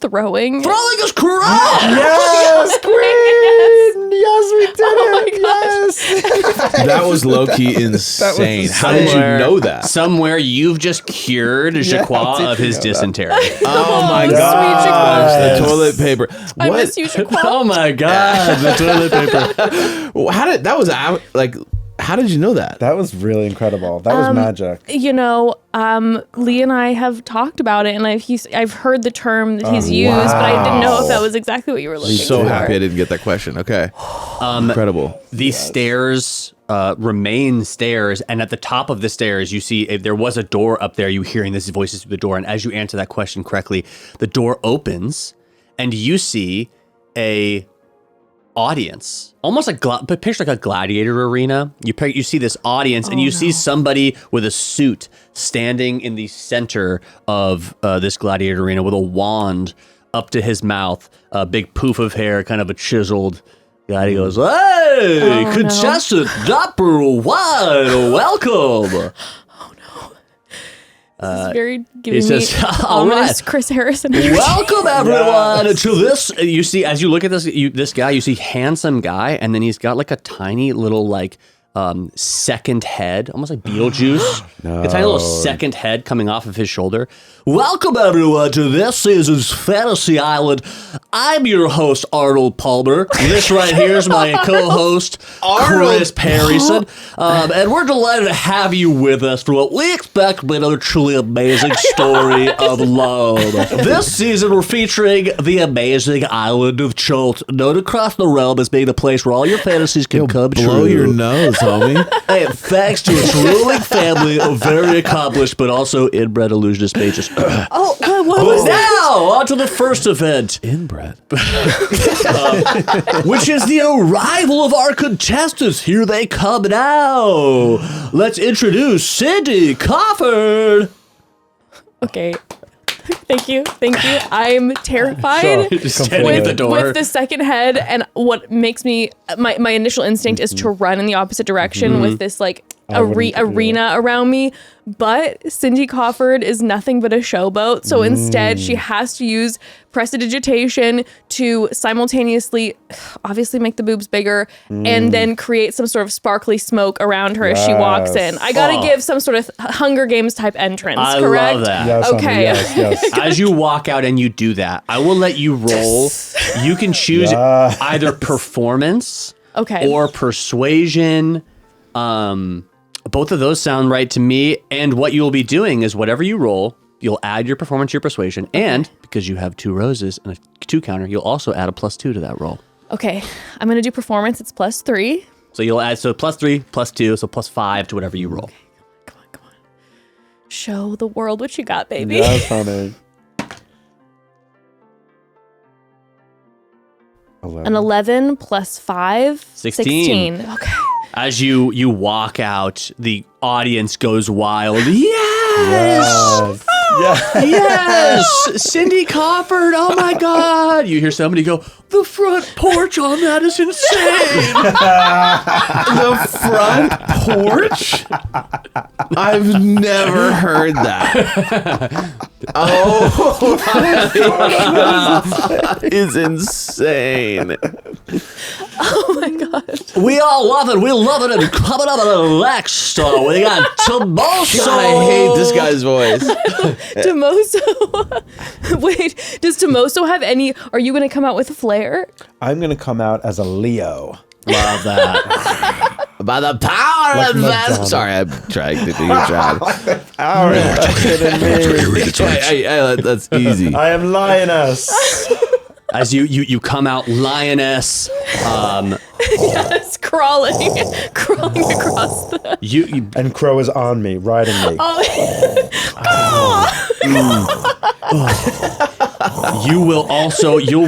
Speaker 2: throwing.
Speaker 3: Throwing is correct.
Speaker 5: Yes, Queen! Yes, we did
Speaker 2: Oh
Speaker 5: it!
Speaker 2: my gosh.
Speaker 4: That was low-key insane. How did you know that?
Speaker 3: Somewhere you've just cured Jacquois of his dysentery.
Speaker 4: Oh my
Speaker 2: Sweet
Speaker 4: gosh,
Speaker 2: Jacquois.
Speaker 4: the toilet paper.
Speaker 2: I
Speaker 4: What?
Speaker 2: miss you, Jacquois.
Speaker 3: Oh my god, the toilet paper.
Speaker 4: Well, how did that was out? Like, how did you know that?
Speaker 5: That was really incredible. That was magic.
Speaker 2: You know, Lee and I have talked about it, and I've heard the term that he's used, but I didn't know if that was exactly what you were looking for.
Speaker 4: So happy I didn't get that question. Okay, incredible.
Speaker 3: These stairs remain stairs, and at the top of the stairs, you see there was a door up there. You hearing these voices through the door, and as you answer that question correctly, the door opens, and you see a audience, almost like picture like a gladiator arena. You see this audience, and you see somebody with a suit standing in the center of this gladiator arena with a wand up to his mouth, a big poof of hair, kind of a chiseled guy. He goes, "Hey, contestant number 1, welcome."
Speaker 2: This is very giving
Speaker 3: he says,
Speaker 2: me
Speaker 3: "All
Speaker 2: ominous
Speaker 3: right.
Speaker 2: Chris Harrison energy.
Speaker 3: Welcome everyone to this." You see, as you look at this guy, you see handsome guy, and then he's got like a tiny little like second head, almost like Beetlejuice. A tiny little second head coming off of his shoulder. Welcome everyone to this season's Fantasy Island. I'm your host, Arnold Palmer. This right here is my co-host, Chris Harrison. And we're delighted to have you with us for what we expect to be another truly amazing story of love. This season, we're featuring the amazing island of Cholt, known across the realm as being the place where all your fantasies can come true.
Speaker 4: Blow your nose, homie.
Speaker 3: Hey, thanks to its ruling family of very accomplished but also inbred illusionist mages.
Speaker 2: Oh, what
Speaker 3: But
Speaker 2: was that?
Speaker 3: now, on to the first event,
Speaker 4: Inbred.
Speaker 3: which is the arrival of our contestants. Here they come now. Let's introduce Cindy Cofford.
Speaker 2: Okay. Thank you. I'm terrified.
Speaker 3: Just standing at the door.
Speaker 2: With the second head, and what makes me my initial instinct is to run in the opposite direction with this like arena around me. But Cindy Cofford is nothing but a showboat, so instead she has to use prestidigitation to simultaneously, obviously, make the boobs bigger and then create some sort of sparkly smoke around her as she walks in. I gotta give some sort of Hunger Games type entrance.
Speaker 3: I
Speaker 2: correct?
Speaker 3: love that.
Speaker 5: Yes,
Speaker 2: Okay.
Speaker 5: honey, yes.
Speaker 3: As you walk out and you do that, I will let you roll. You can choose either performance
Speaker 2: Okay.
Speaker 3: or persuasion. Both of those sound right to me. And what you'll be doing is whatever you roll, you'll add your performance, your persuasion, and because you have 2 roses and a 2 counter, you'll also add a +2 to that roll.
Speaker 2: Okay. I'm gonna do performance. It's +3.
Speaker 3: So you'll add +3, +2, so +5 to whatever you roll.
Speaker 2: Come on. Show the world what you got, baby.
Speaker 5: Yes, honey.
Speaker 2: An 11 plus 5.
Speaker 3: 16.
Speaker 2: Okay.
Speaker 3: As you walk out, the audience goes wild. Yes!
Speaker 5: Yes.
Speaker 3: Yes, Cindy Crawford. Oh my God! You hear somebody go, "The front porch on that is insane."
Speaker 4: The front porch? I've never heard that. Oh, that is insane.
Speaker 2: Oh my God.
Speaker 3: We all love it. We love it. And coming up on the next show, we got Tomoso.
Speaker 4: God, I hate this guy's voice.
Speaker 2: Tomoso. Wait, does Tomoso have any? Are you going to come out with a flair?
Speaker 5: I'm going to come out as a Leo.
Speaker 3: Love that.
Speaker 4: By the power
Speaker 5: Like
Speaker 4: of
Speaker 5: Madonna.
Speaker 4: that. Sorry, I'm trying to do your job.
Speaker 5: Power kidding me.
Speaker 4: Hey, that's easy.
Speaker 5: I am lioness.
Speaker 3: As you come out lioness,
Speaker 2: Yes, crawling across the.
Speaker 3: you
Speaker 5: And Crow is on me, riding me.
Speaker 3: you'll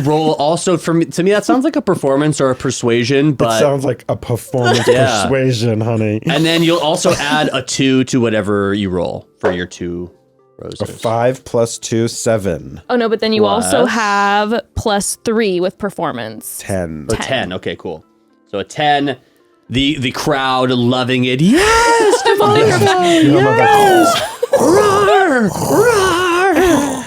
Speaker 3: roll also for me. To me, that sounds like a performance or a persuasion,
Speaker 5: It
Speaker 3: but
Speaker 5: sounds like a performance
Speaker 3: Yeah.
Speaker 5: persuasion, honey.
Speaker 3: and then you'll also add a 2 to whatever you roll for your 2 roses.
Speaker 5: 5 plus 2, 7.
Speaker 2: Oh no, but then you also
Speaker 3: Plus-
Speaker 2: have +3 with performance.
Speaker 5: 10.
Speaker 3: A 10. Okay, cool. So a 10. The crowd loving it. Yes, yes. Roar, roar.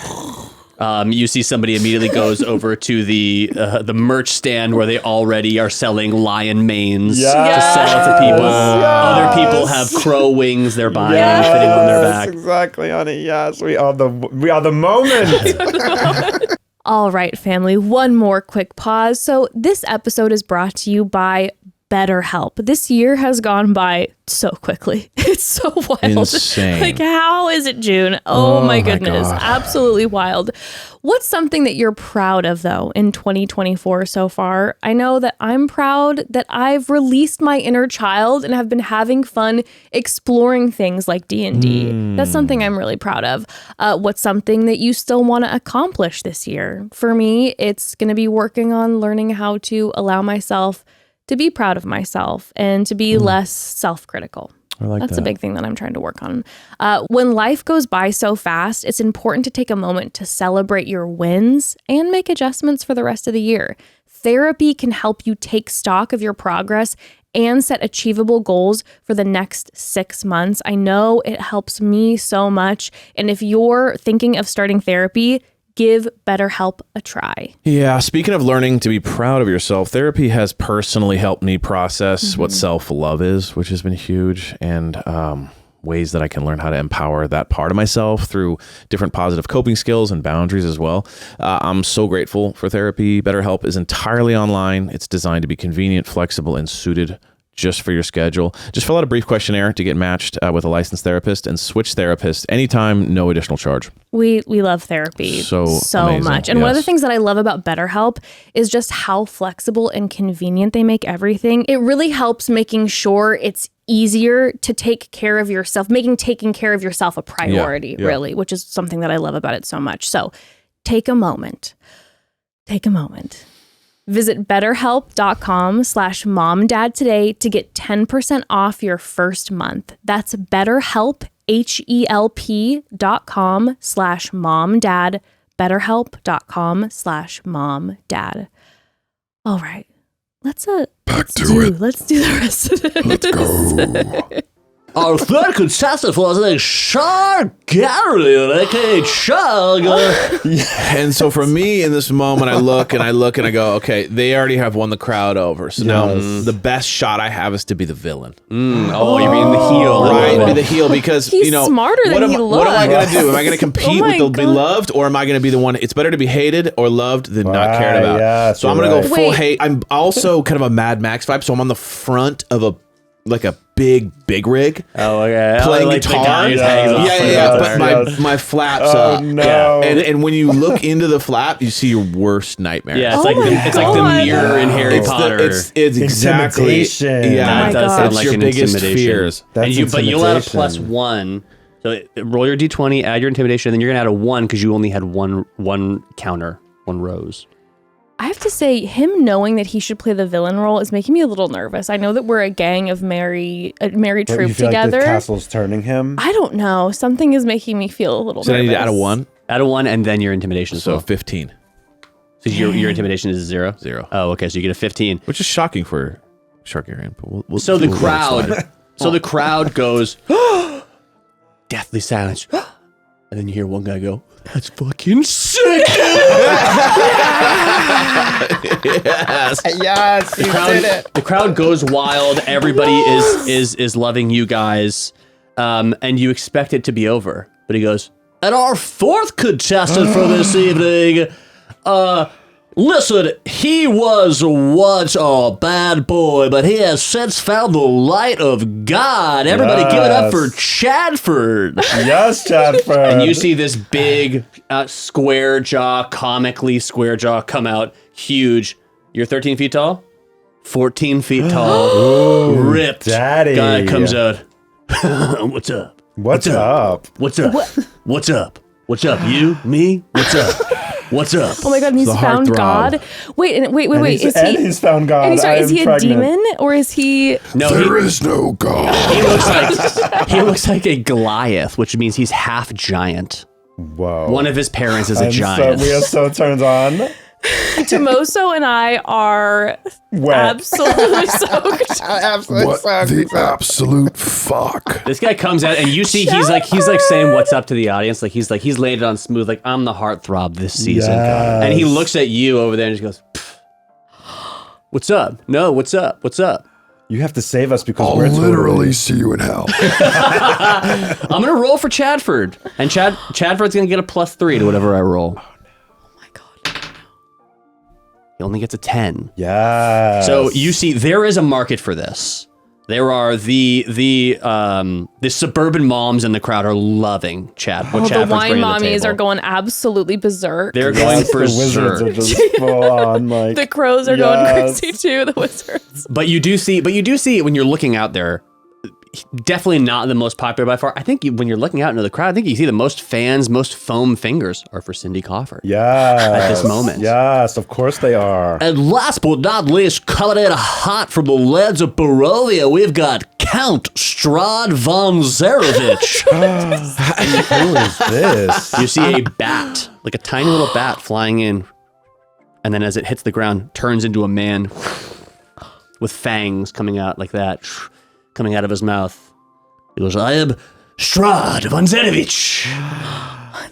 Speaker 3: You see somebody immediately goes over to the merch stand where they already are selling lion manes to sell to people. Other people have crow wings they're buying and fitting on their back.
Speaker 5: Exactly, honey. Yes, we are the moment.
Speaker 2: All right, family, one more quick pause. So this episode is brought to you by BetterHelp. This year has gone by so quickly. It's so wild.
Speaker 4: Insane.
Speaker 2: Like, how is it June? Oh my goodness.
Speaker 4: God.
Speaker 2: Absolutely wild. What's something that you're proud of, though, in 2024 so far? I know that I'm proud that I've released my inner child and have been having fun exploring things like D&D. That's something I'm really proud of. What's something that you still want to accomplish this year? For me, it's going to be working on learning how to allow myself to be proud of myself and to be less self-critical. That's a big thing that I'm trying to work on. When life goes by so fast, it's important to take a moment to celebrate your wins and make adjustments for the rest of the year. Therapy can help you take stock of your progress and set achievable goals for the next 6 months. I know it helps me so much. And if you're thinking of starting therapy, give BetterHelp a try.
Speaker 4: Yeah, speaking of learning to be proud of yourself, therapy has personally helped me process what self-love is, which has been huge, and ways that I can learn how to empower that part of myself through different positive coping skills and boundaries as well. I'm so grateful for therapy. BetterHelp is entirely online. It's designed to be convenient, flexible, and suited just for your schedule. Just fill out a brief questionnaire to get matched with a licensed therapist and switch therapists anytime, no additional charge.
Speaker 2: We love therapy
Speaker 4: So amazing,
Speaker 2: much. And one of the
Speaker 4: yes.
Speaker 2: things that I love about BetterHelp is just how flexible and convenient they make everything. It really helps making sure it's easier to take care of yourself, making taking care of yourself a priority,
Speaker 4: yeah.
Speaker 2: really, which is something that I love about it so much. So take a moment. Visit betterhelp.com/momdad today to get 10% off your first month. That's BetterHelp, HELP.com/momdad, betterhelp.com/momdad. All right, let's do the rest of it.
Speaker 6: Let's go.
Speaker 3: Our third contestant was a Shargarian, aka Shug.
Speaker 4: And so for me in this moment, I look and I go, okay, they already have won the crowd over. So now the best shot I have is to be the villain.
Speaker 3: Oh, you mean the heel?
Speaker 4: Right, be the heel because
Speaker 2: He's smarter than he
Speaker 4: what am I going to
Speaker 2: looks.
Speaker 4: do? Am I going to compete
Speaker 2: Oh
Speaker 4: with
Speaker 2: my
Speaker 4: the be
Speaker 2: God.
Speaker 4: loved, or am I going to be the one? It's better to be hated or loved than not cared about.
Speaker 5: yeah,
Speaker 4: so I'm
Speaker 5: you're
Speaker 4: going to go
Speaker 5: right.
Speaker 4: full
Speaker 2: Wait.
Speaker 4: hate. I'm also kind of a Mad Max vibe, so I'm on the front of a big rig.
Speaker 3: Oh, okay.
Speaker 4: Playing
Speaker 3: like the
Speaker 4: guitar.
Speaker 3: guy who
Speaker 4: Yeah,
Speaker 3: hangs off the
Speaker 4: But
Speaker 3: guitar.
Speaker 4: my flaps
Speaker 5: Oh,
Speaker 4: up.
Speaker 5: no.
Speaker 4: Yeah. And when you look into the flap, you see your worst nightmare.
Speaker 3: Yeah, it's
Speaker 2: Oh
Speaker 3: like
Speaker 2: my
Speaker 3: it's like the
Speaker 2: God.
Speaker 3: mirror in Harry
Speaker 4: It's
Speaker 3: Potter.
Speaker 4: it's exactly.
Speaker 5: Intimidation.
Speaker 4: Yeah,
Speaker 2: Oh my
Speaker 3: that does
Speaker 2: God.
Speaker 3: sound
Speaker 4: it's
Speaker 3: like
Speaker 4: your
Speaker 3: an
Speaker 4: biggest
Speaker 3: intimidation.
Speaker 4: fears.
Speaker 5: That's
Speaker 3: But you'll add a
Speaker 5: intimidation.
Speaker 3: +1. So roll your d20, add your intimidation, then you're gonna add a 1 because you only had one counter, one rose.
Speaker 2: I have to say, him knowing that he should play the villain role is making me a little nervous. I know that we're a gang of merry
Speaker 5: But
Speaker 2: troop
Speaker 5: you feel
Speaker 2: together.
Speaker 5: Like the castle's turning him.
Speaker 2: I don't know. Something is making me feel a little
Speaker 4: So I
Speaker 2: nervous.
Speaker 4: need to add a 1.
Speaker 3: Out of 1, and then your intimidation as
Speaker 4: So
Speaker 3: well.
Speaker 4: 15.
Speaker 3: So your intimidation is 0?
Speaker 4: 0.
Speaker 3: Oh, okay. So you get a 15.
Speaker 4: Which is shocking for Sharkarian. But we'll
Speaker 3: So the
Speaker 4: we'll let it slide.
Speaker 3: crowd, the crowd goes, deathly silence, and then you hear one guy go, "That's fucking sick."
Speaker 5: Yes, you did it.
Speaker 3: The crowd goes wild. Everybody is loving you guys, and you expect it to be over. But he goes, and our 4th contestant for this evening, listen, he was once a bad boy, but he has since found the light of God. Everybody give it up for Chadford.
Speaker 5: Yes, Chadford.
Speaker 3: And you see this big square jaw, comically square jaw come out, huge. You're 13 feet tall? 14 feet tall, ripped
Speaker 5: Daddy.
Speaker 3: guy comes out. What's up?
Speaker 5: What's up?
Speaker 3: What's up? What's up? What's up? You? Me? What's up? What's up?
Speaker 2: Oh my god, and he's
Speaker 4: The
Speaker 2: found
Speaker 4: heartthrob.
Speaker 2: God. Wait. Is
Speaker 5: And
Speaker 2: he?
Speaker 5: he's found God.
Speaker 2: And he's, sorry,
Speaker 5: I
Speaker 2: is
Speaker 5: am
Speaker 2: he a
Speaker 5: pregnant.
Speaker 2: demon or is he?
Speaker 3: No,
Speaker 6: There is no God.
Speaker 3: he looks like a Goliath, which means he's half giant.
Speaker 5: Whoa.
Speaker 3: One of his parents is a giant.
Speaker 5: We are so turned on.
Speaker 2: Tomoso and I are
Speaker 5: Wet.
Speaker 2: absolutely soaked.
Speaker 6: What the absolute fuck?
Speaker 3: This guy comes out and you see he's like saying what's up to the audience. He's laid it on smooth. Like, I'm the heartthrob this season.
Speaker 5: Yes.
Speaker 3: And he looks at you over there and just goes, "Pff. What's up? No, what's up? What's up?
Speaker 5: You have to save us because
Speaker 6: I'll
Speaker 5: we're
Speaker 6: literally see you in hell.
Speaker 3: I'm gonna roll for Chadford. And Chadford's gonna get a +3 to whatever I roll. He only gets a 10.
Speaker 5: Yes.
Speaker 3: So you see, there is a market for this. There are the suburban moms in the crowd are loving Chad. What
Speaker 2: Oh, the
Speaker 3: Chadford's
Speaker 2: wine
Speaker 3: bringing to the
Speaker 2: mommies
Speaker 3: table.
Speaker 2: are going absolutely berserk.
Speaker 3: They're
Speaker 5: Yes,
Speaker 3: going
Speaker 5: the wizards are
Speaker 3: berserk.
Speaker 5: just full on like
Speaker 2: The crows are going
Speaker 5: Yes.
Speaker 2: crazy too. The wizards.
Speaker 3: But you do see when you're looking out there. Definitely not the most popular by far. I think when you're looking out into the crowd, I think you see the most fans, most foam fingers are for Cindy Crawford.
Speaker 5: Yes.
Speaker 3: At this moment.
Speaker 5: Yes, of course they are.
Speaker 3: And last but not least, coming in hot from the lands of Barovia, we've got Count Strahd von Zarevich.
Speaker 5: Who is this?
Speaker 3: You see a bat, like a tiny little bat flying in, and then as it hits the ground, turns into a man with fangs coming out like that, coming out of his mouth. He goes, I am Strahd von Zarevich.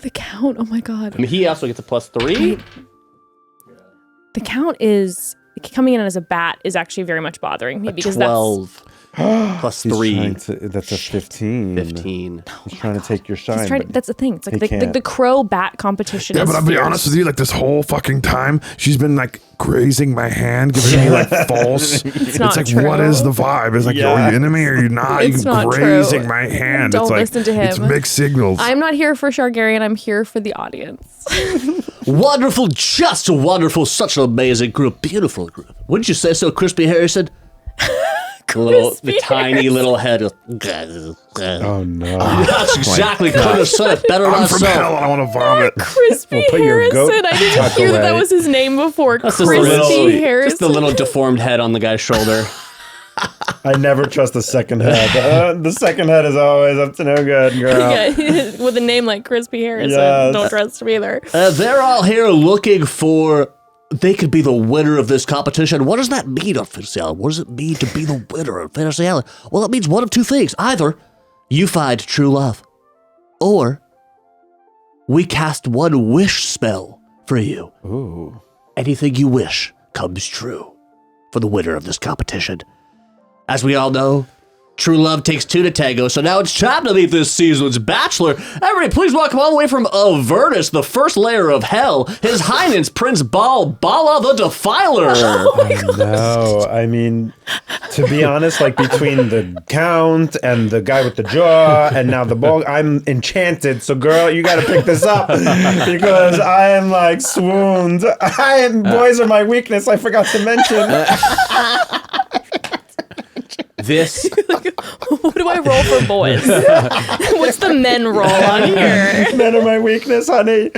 Speaker 2: The count. Oh my god.
Speaker 3: I mean, he also gets a +3.
Speaker 2: The count is coming in as a bat is actually very much bothering me because
Speaker 3: 12 plus
Speaker 5: He's
Speaker 3: 3.
Speaker 5: trying to, that's a 15.
Speaker 3: 15.
Speaker 5: He's trying to take your shine.
Speaker 2: that's
Speaker 5: but
Speaker 2: that's the thing. It's like
Speaker 5: he
Speaker 2: the
Speaker 5: can't.
Speaker 2: crow bat competition.
Speaker 6: Yeah,
Speaker 2: is
Speaker 6: but I'll be
Speaker 2: fierce.
Speaker 6: honest with you, like this whole fucking time, she's been like grazing my hand, giving me like false.
Speaker 2: It's not
Speaker 6: like,
Speaker 2: true.
Speaker 6: what is the vibe? It's like,
Speaker 5: Yeah.
Speaker 6: are you into me or are you not?
Speaker 2: It's
Speaker 6: You're
Speaker 2: not
Speaker 6: grazing
Speaker 2: true.
Speaker 6: my hand.
Speaker 2: Don't
Speaker 6: it's like,
Speaker 2: listen to him.
Speaker 6: It's mixed signals.
Speaker 2: I'm not here for Shargarian. I'm here for the audience.
Speaker 3: Wonderful, just wonderful, such an amazing group, beautiful group. Wouldn't you say so, Crispy Harrison? The tiny
Speaker 2: Harrison.
Speaker 3: little head.
Speaker 5: Oh no.
Speaker 3: That's exactly, couldn't have said it better
Speaker 6: I'm from hell
Speaker 3: myself.
Speaker 6: and I want to vomit.
Speaker 2: Crispy
Speaker 5: We'll put your goat
Speaker 2: Harrison. I didn't
Speaker 5: tuck
Speaker 2: hear that
Speaker 5: away.
Speaker 2: was his name before.
Speaker 3: Just the
Speaker 2: Crispy
Speaker 3: little,
Speaker 2: Harrison.
Speaker 3: just the little deformed head on the guy's shoulder.
Speaker 5: I never trust the second head. The second head is always up to no good, girl.
Speaker 2: Yeah, with a name like Crispy Harrison.
Speaker 5: Yes.
Speaker 2: Don't trust him either.
Speaker 3: They're all here looking for. They could be the winner of this competition. What does that mean, Official? What does it mean to be the winner of Official? Well, it means one of two things. Either you find true love, or we cast one wish spell for you.
Speaker 5: Ooh.
Speaker 3: Anything you wish comes true for the winner of this competition. As we all know, true love takes two to tango, so now it's time to meet this season's Bachelor. Everybody, please welcome all the way from Avernus, the first layer of hell, His Highness Prince Bala the Defiler.
Speaker 5: No, I mean, to be honest, like between the count and the guy with the jaw and now the ball, I'm enchanted. So, girl, you got to pick this up because I am like swooned. Boys are my weakness. I forgot to mention.
Speaker 3: This
Speaker 2: What do I roll for boys? What's the men roll on here?
Speaker 5: Men are my weakness, honey.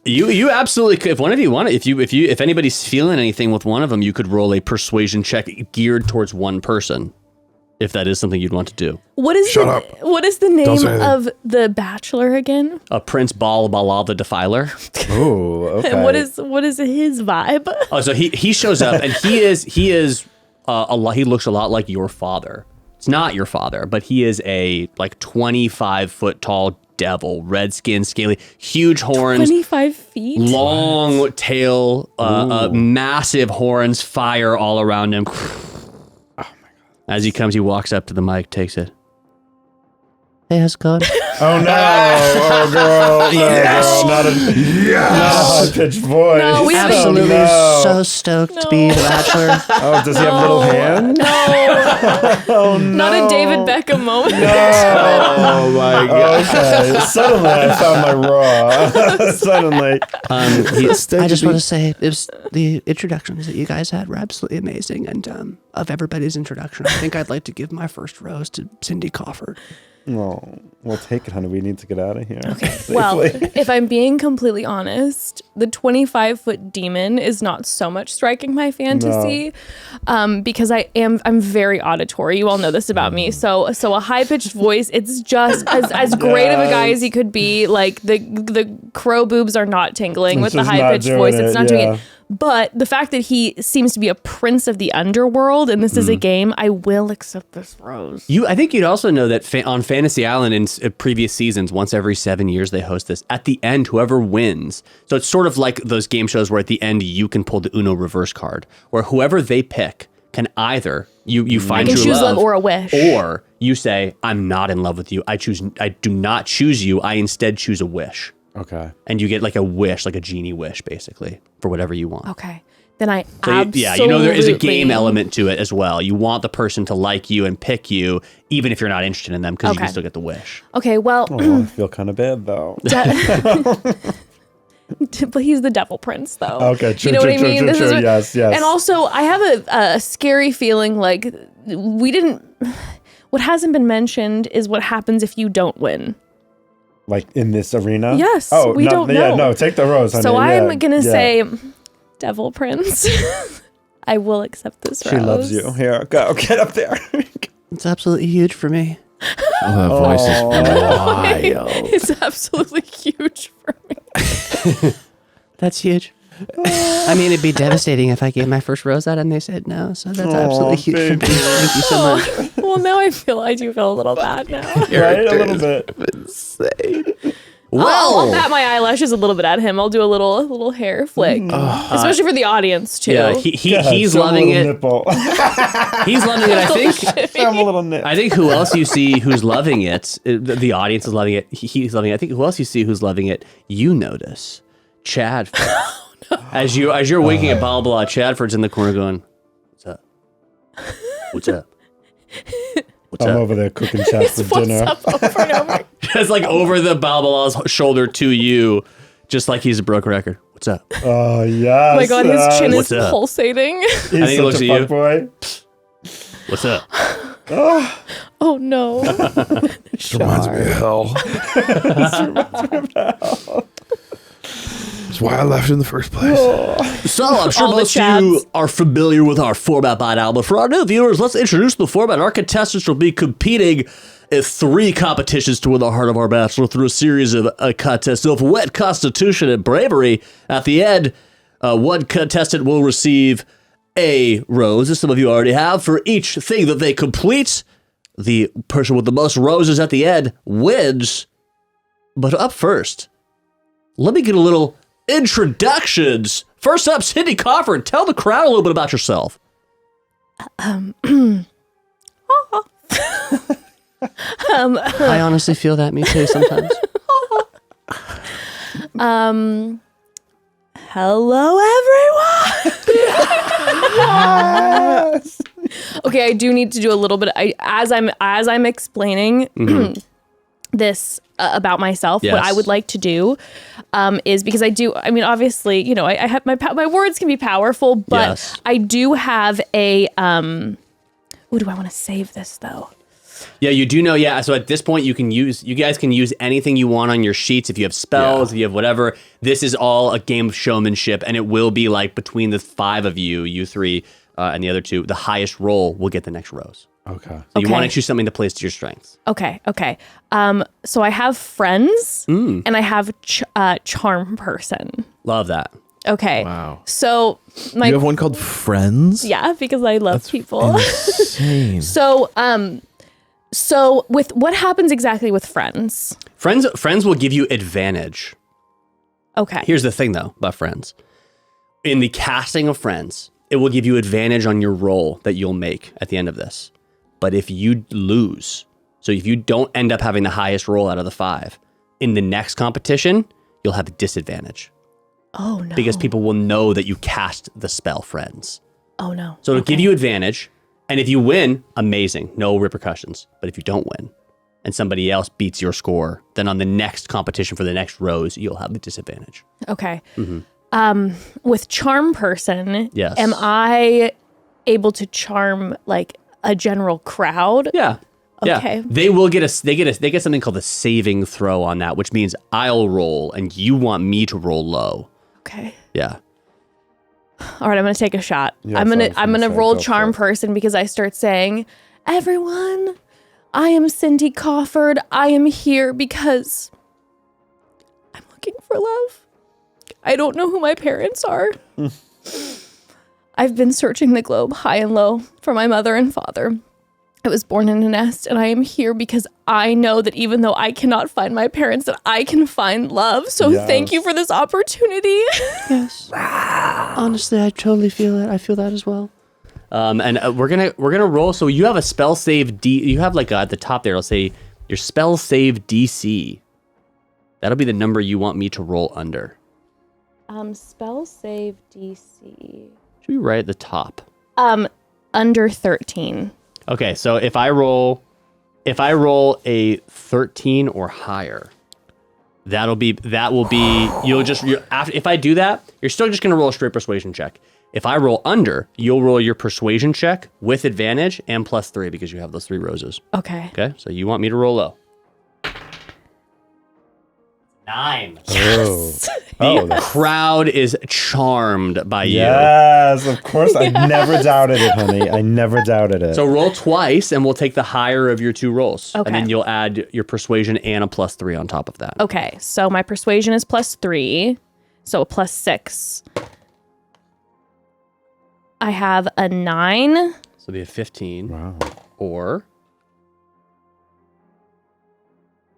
Speaker 3: You absolutely could. If one of you want it, if anybody's feeling anything with one of them, you could roll a persuasion check geared towards one person. If that is something you'd want to do.
Speaker 2: What is what is the name of the Bachelor again?
Speaker 3: Prince Bala the Defiler.
Speaker 5: Ooh, okay.
Speaker 2: And what is his vibe?
Speaker 3: Oh, so he shows up and he is a lot. He looks a lot like your father. It's not your father, but he is a like 25-foot tall devil, red skin, scaly, huge horns,
Speaker 2: 25 feet,
Speaker 3: long tail, massive horns, fire all around him. As he comes, he walks up to the mic, takes it. Hey, how's it going?
Speaker 5: Oh no! Oh girl! No,
Speaker 6: Yes!
Speaker 5: girl, not a high-pitched voice.
Speaker 2: No, we haven't-
Speaker 3: Absolutely
Speaker 5: No.
Speaker 3: so stoked to be the Bachelor.
Speaker 5: Oh, does he have little hands?
Speaker 2: No,
Speaker 5: Oh no!
Speaker 2: not a David Beckham moment.
Speaker 4: Oh my god.
Speaker 5: Okay, suddenly I found my raw. Suddenly.
Speaker 3: I just want to say, the introductions that you guys had were absolutely amazing. And of everybody's introduction, I think I'd like to give my first rose to Cindy Crawford.
Speaker 5: Oh, we'll take it, honey. We need to get out of here. Okay.
Speaker 2: Well, if I'm being completely honest, the 25-foot demon is not so much striking my fantasy, because I'm very auditory. You all know this about me. So a high-pitched voice, it's just as great of a guy as he could be. Like the crow boobs are not tingling with the
Speaker 5: just not
Speaker 2: high-pitched
Speaker 5: doing
Speaker 2: voice. It's
Speaker 5: it,
Speaker 2: not doing
Speaker 5: yeah.
Speaker 2: it. But the fact that he seems to be a prince of the underworld and this is a game, I will accept this rose.
Speaker 3: I think you'd also know that on Fantasy Island in previous seasons, once every 7 years they host this. At the end, whoever wins, so it's sort of like those game shows where at the end you can pull the Uno reverse card, where whoever they pick can either you find
Speaker 2: I can
Speaker 3: true
Speaker 2: choose love or a wish.
Speaker 3: or you say, I'm not in love with you. I do not choose you. I instead choose a wish.
Speaker 5: Okay.
Speaker 3: And you get like a wish, like a genie wish, basically, for whatever you want.
Speaker 2: Okay. Then I
Speaker 3: So
Speaker 2: absolutely...
Speaker 3: there is a game element to it as well. You want the person to like you and pick you, even if you're not interested in them, because you can still get the wish.
Speaker 2: Okay, well...
Speaker 5: Oh, I feel kind of bad, though.
Speaker 2: But he's the devil prince, though.
Speaker 5: Okay, true,
Speaker 2: you know
Speaker 5: true,
Speaker 2: what I
Speaker 5: true,
Speaker 2: mean?
Speaker 5: true,
Speaker 2: This is
Speaker 5: true.
Speaker 2: what-
Speaker 5: Yes, yes.
Speaker 2: And also, I have a scary feeling like we didn't... What hasn't been mentioned is what happens if you don't win.
Speaker 5: Like in this arena?
Speaker 2: Yes,
Speaker 5: Oh,
Speaker 2: we
Speaker 5: no,
Speaker 2: don't
Speaker 5: yeah,
Speaker 2: know.
Speaker 5: no, take the rose, honey.
Speaker 2: So
Speaker 5: yeah,
Speaker 2: I'm going to
Speaker 5: yeah.
Speaker 2: say devil prince. I will accept this
Speaker 5: She
Speaker 2: rose.
Speaker 5: loves you. Here, go. Get up there.
Speaker 3: It's absolutely huge for me.
Speaker 4: Oh, that voice is wild.
Speaker 2: It's absolutely huge for me.
Speaker 3: That's huge. I mean, it'd be devastating if I gave my first rose out and they said no. So that's absolutely huge for me.
Speaker 5: baby.
Speaker 3: Thank you so much.
Speaker 2: Well, now I do feel a little bad now.
Speaker 5: Right? A little bit.
Speaker 2: I'll pat my eyelashes a little bit at him. I'll do a little hair flick, especially for the audience too.
Speaker 3: Yeah, he's loving it.
Speaker 5: Nipple.
Speaker 3: He's loving it. I think.
Speaker 5: Show him a little nip.
Speaker 3: I think who else you see who's loving it, the audience is loving it. He's loving it. I think who else you see who's loving it, you notice Chad. As you're winking at blah blah, Chadford's in the corner going, "What's up? What's up? What's
Speaker 5: I'm
Speaker 3: up?"
Speaker 5: over there cooking chat for
Speaker 2: What's
Speaker 5: dinner.
Speaker 2: up over and over?
Speaker 3: Just like over the Balbala's shoulder to you, just like he's a broke record. What's up?
Speaker 5: Oh, yes.
Speaker 2: Oh my god, his chin
Speaker 3: What's
Speaker 2: is
Speaker 3: up?
Speaker 2: pulsating.
Speaker 5: He's
Speaker 3: think he
Speaker 5: such
Speaker 3: looks
Speaker 5: a
Speaker 3: at you.
Speaker 5: fuckboy.
Speaker 3: What's up?
Speaker 2: Oh no.
Speaker 6: This reminds me of hell. That's why I left in the first place.
Speaker 3: So I'm sure
Speaker 2: All the
Speaker 3: most of you
Speaker 2: Chads.
Speaker 3: are familiar with our format by now, but for our new viewers, let's introduce the format. Our contestants will be competing in 3 competitions to win the heart of our Bachelor through a series of contests of wit, constitution, and bravery. At the end, one contestant will receive a rose, as some of you already have, for each thing that they complete. The person with the most roses at the end wins. But up first, let me get a little introductions. First up, Cindy Crawford. Tell the crowd a little bit about yourself. I honestly feel that, me too, sometimes.
Speaker 2: Hello, everyone. Okay, I do need to do a little bit. As I'm explaining this about myself, what I
Speaker 3: Yes.
Speaker 2: would like to do is because I do. I mean, obviously, you know, I have my words can be powerful, but
Speaker 3: Yes.
Speaker 2: I do have a. Ooh, do I want to save this though?
Speaker 3: Yeah, you do know. Yeah, so at this point, you guys can use anything you want on your sheets. If you have spells, if you have whatever, this is all a game of showmanship, and it will be like between the 5 of you, you 3, and the other 2, the highest roll will get the next rose.
Speaker 5: Okay.
Speaker 3: So you want to choose something to place to your strengths.
Speaker 2: Okay. So I have friends and I have charm person.
Speaker 3: Love that.
Speaker 2: Okay.
Speaker 4: Wow.
Speaker 2: So
Speaker 4: You have one called Friends?
Speaker 2: yeah, because I love people.
Speaker 4: Insane.
Speaker 2: So with what happens exactly with friends?
Speaker 3: Friends will give you advantage.
Speaker 2: Okay.
Speaker 3: Here's the thing, though, about friends. In the casting of friends, it will give you advantage on your roll that you'll make at the end of this. But if you lose, so if you don't end up having the highest roll out of the 5, in the next competition, you'll have a disadvantage.
Speaker 2: Oh no.
Speaker 3: Because people will know that you cast the spell friends.
Speaker 2: Oh no.
Speaker 3: So it'll give you advantage. And if you win, amazing, no repercussions. But if you don't win and somebody else beats your score, then on the next competition for the next rose, you'll have the disadvantage.
Speaker 2: Okay. With charm person,
Speaker 3: Yes.
Speaker 2: am I able to charm like a general crowd?
Speaker 3: Yeah.
Speaker 2: Okay.
Speaker 3: Yeah. They get something called a saving throw on that, which means I'll roll and you want me to roll low.
Speaker 2: Okay.
Speaker 3: Yeah.
Speaker 2: All right, I'm gonna take a shot.
Speaker 5: Yeah,
Speaker 2: I'm
Speaker 5: so I
Speaker 2: gonna
Speaker 5: was
Speaker 2: I'm
Speaker 5: gonna
Speaker 2: gonna
Speaker 5: say,
Speaker 2: roll
Speaker 5: go for
Speaker 2: charm
Speaker 5: it.
Speaker 2: person because I start saying, "Everyone, I am Cindy Crawford. I am here because I'm looking for love. I don't know who my parents are. I've been searching the globe high and low for my mother and father. I was born in a nest, and I am here because I know that even though I cannot find my parents, that I can find love. So thank you for this opportunity."
Speaker 3: Yes. Honestly, I totally feel it. I feel that as well. And we're gonna roll. So you have a spell save D. You have like at the top there. It'll say your spell save DC. That'll be the number you want me to roll under.
Speaker 2: Spell save DC.
Speaker 3: Should be right at the top.
Speaker 2: Under 13.
Speaker 3: Okay, so if I roll a 13 or higher, that will be if I do that, you're still just gonna roll a straight persuasion check. If I roll under, you'll roll your persuasion check with advantage and +3 because you have those 3 roses.
Speaker 2: Okay.
Speaker 3: Okay, so you want me to roll low. 9.
Speaker 2: Yes.
Speaker 3: The crowd is charmed by you.
Speaker 5: Yes, of course. I never doubted it, honey. I never doubted it.
Speaker 3: So roll twice, and we'll take the higher of your 2 rolls.
Speaker 2: Okay.
Speaker 3: And then you'll add your persuasion and a +3 on top of that.
Speaker 2: Okay, so my persuasion is +3, so a +6. I have a 9.
Speaker 3: So it'll be a 15.
Speaker 5: Wow.
Speaker 3: Or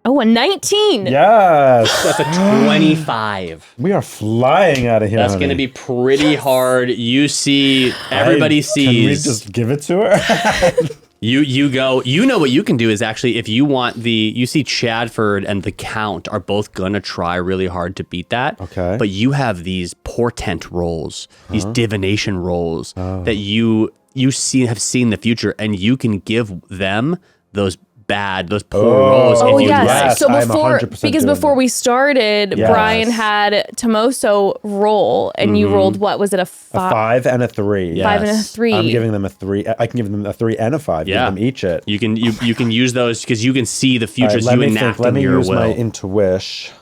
Speaker 2: A 19.
Speaker 5: Yes.
Speaker 3: that's a 25.
Speaker 5: We are flying out of here.
Speaker 3: That's
Speaker 5: honey.
Speaker 3: going to be pretty hard. You see, everybody
Speaker 5: Can we
Speaker 3: sees.
Speaker 5: just give it to her?
Speaker 3: You go. You know what you can do is actually, if you want you see Chadford and the Count are both gonna try really hard to beat that.
Speaker 5: Okay.
Speaker 3: But you have these portent rolls, these divination rolls that you have seen the future, and you can give them those poor rolls.
Speaker 2: Oh
Speaker 3: if you
Speaker 2: yes.
Speaker 5: Yes,
Speaker 2: So
Speaker 5: I'm
Speaker 2: before
Speaker 5: 100%
Speaker 2: because
Speaker 5: doing
Speaker 2: before
Speaker 5: that.
Speaker 2: we started,
Speaker 5: Yes.
Speaker 2: Brian had Tomoso roll and you rolled what was it, a
Speaker 5: A
Speaker 2: 5
Speaker 5: 5 and a 3.
Speaker 3: Yeah.
Speaker 2: 5 and a
Speaker 3: Yes.
Speaker 2: 3.
Speaker 5: I'm giving them a 3. I can give them a 3 and a 5.
Speaker 3: Yeah.
Speaker 5: Give them each it.
Speaker 3: You can use those because you can see the
Speaker 5: All
Speaker 3: future.
Speaker 5: right,
Speaker 3: So
Speaker 5: let
Speaker 3: you
Speaker 5: me
Speaker 3: enact
Speaker 5: think. Let me
Speaker 3: your
Speaker 5: use
Speaker 3: will.
Speaker 5: my intuition.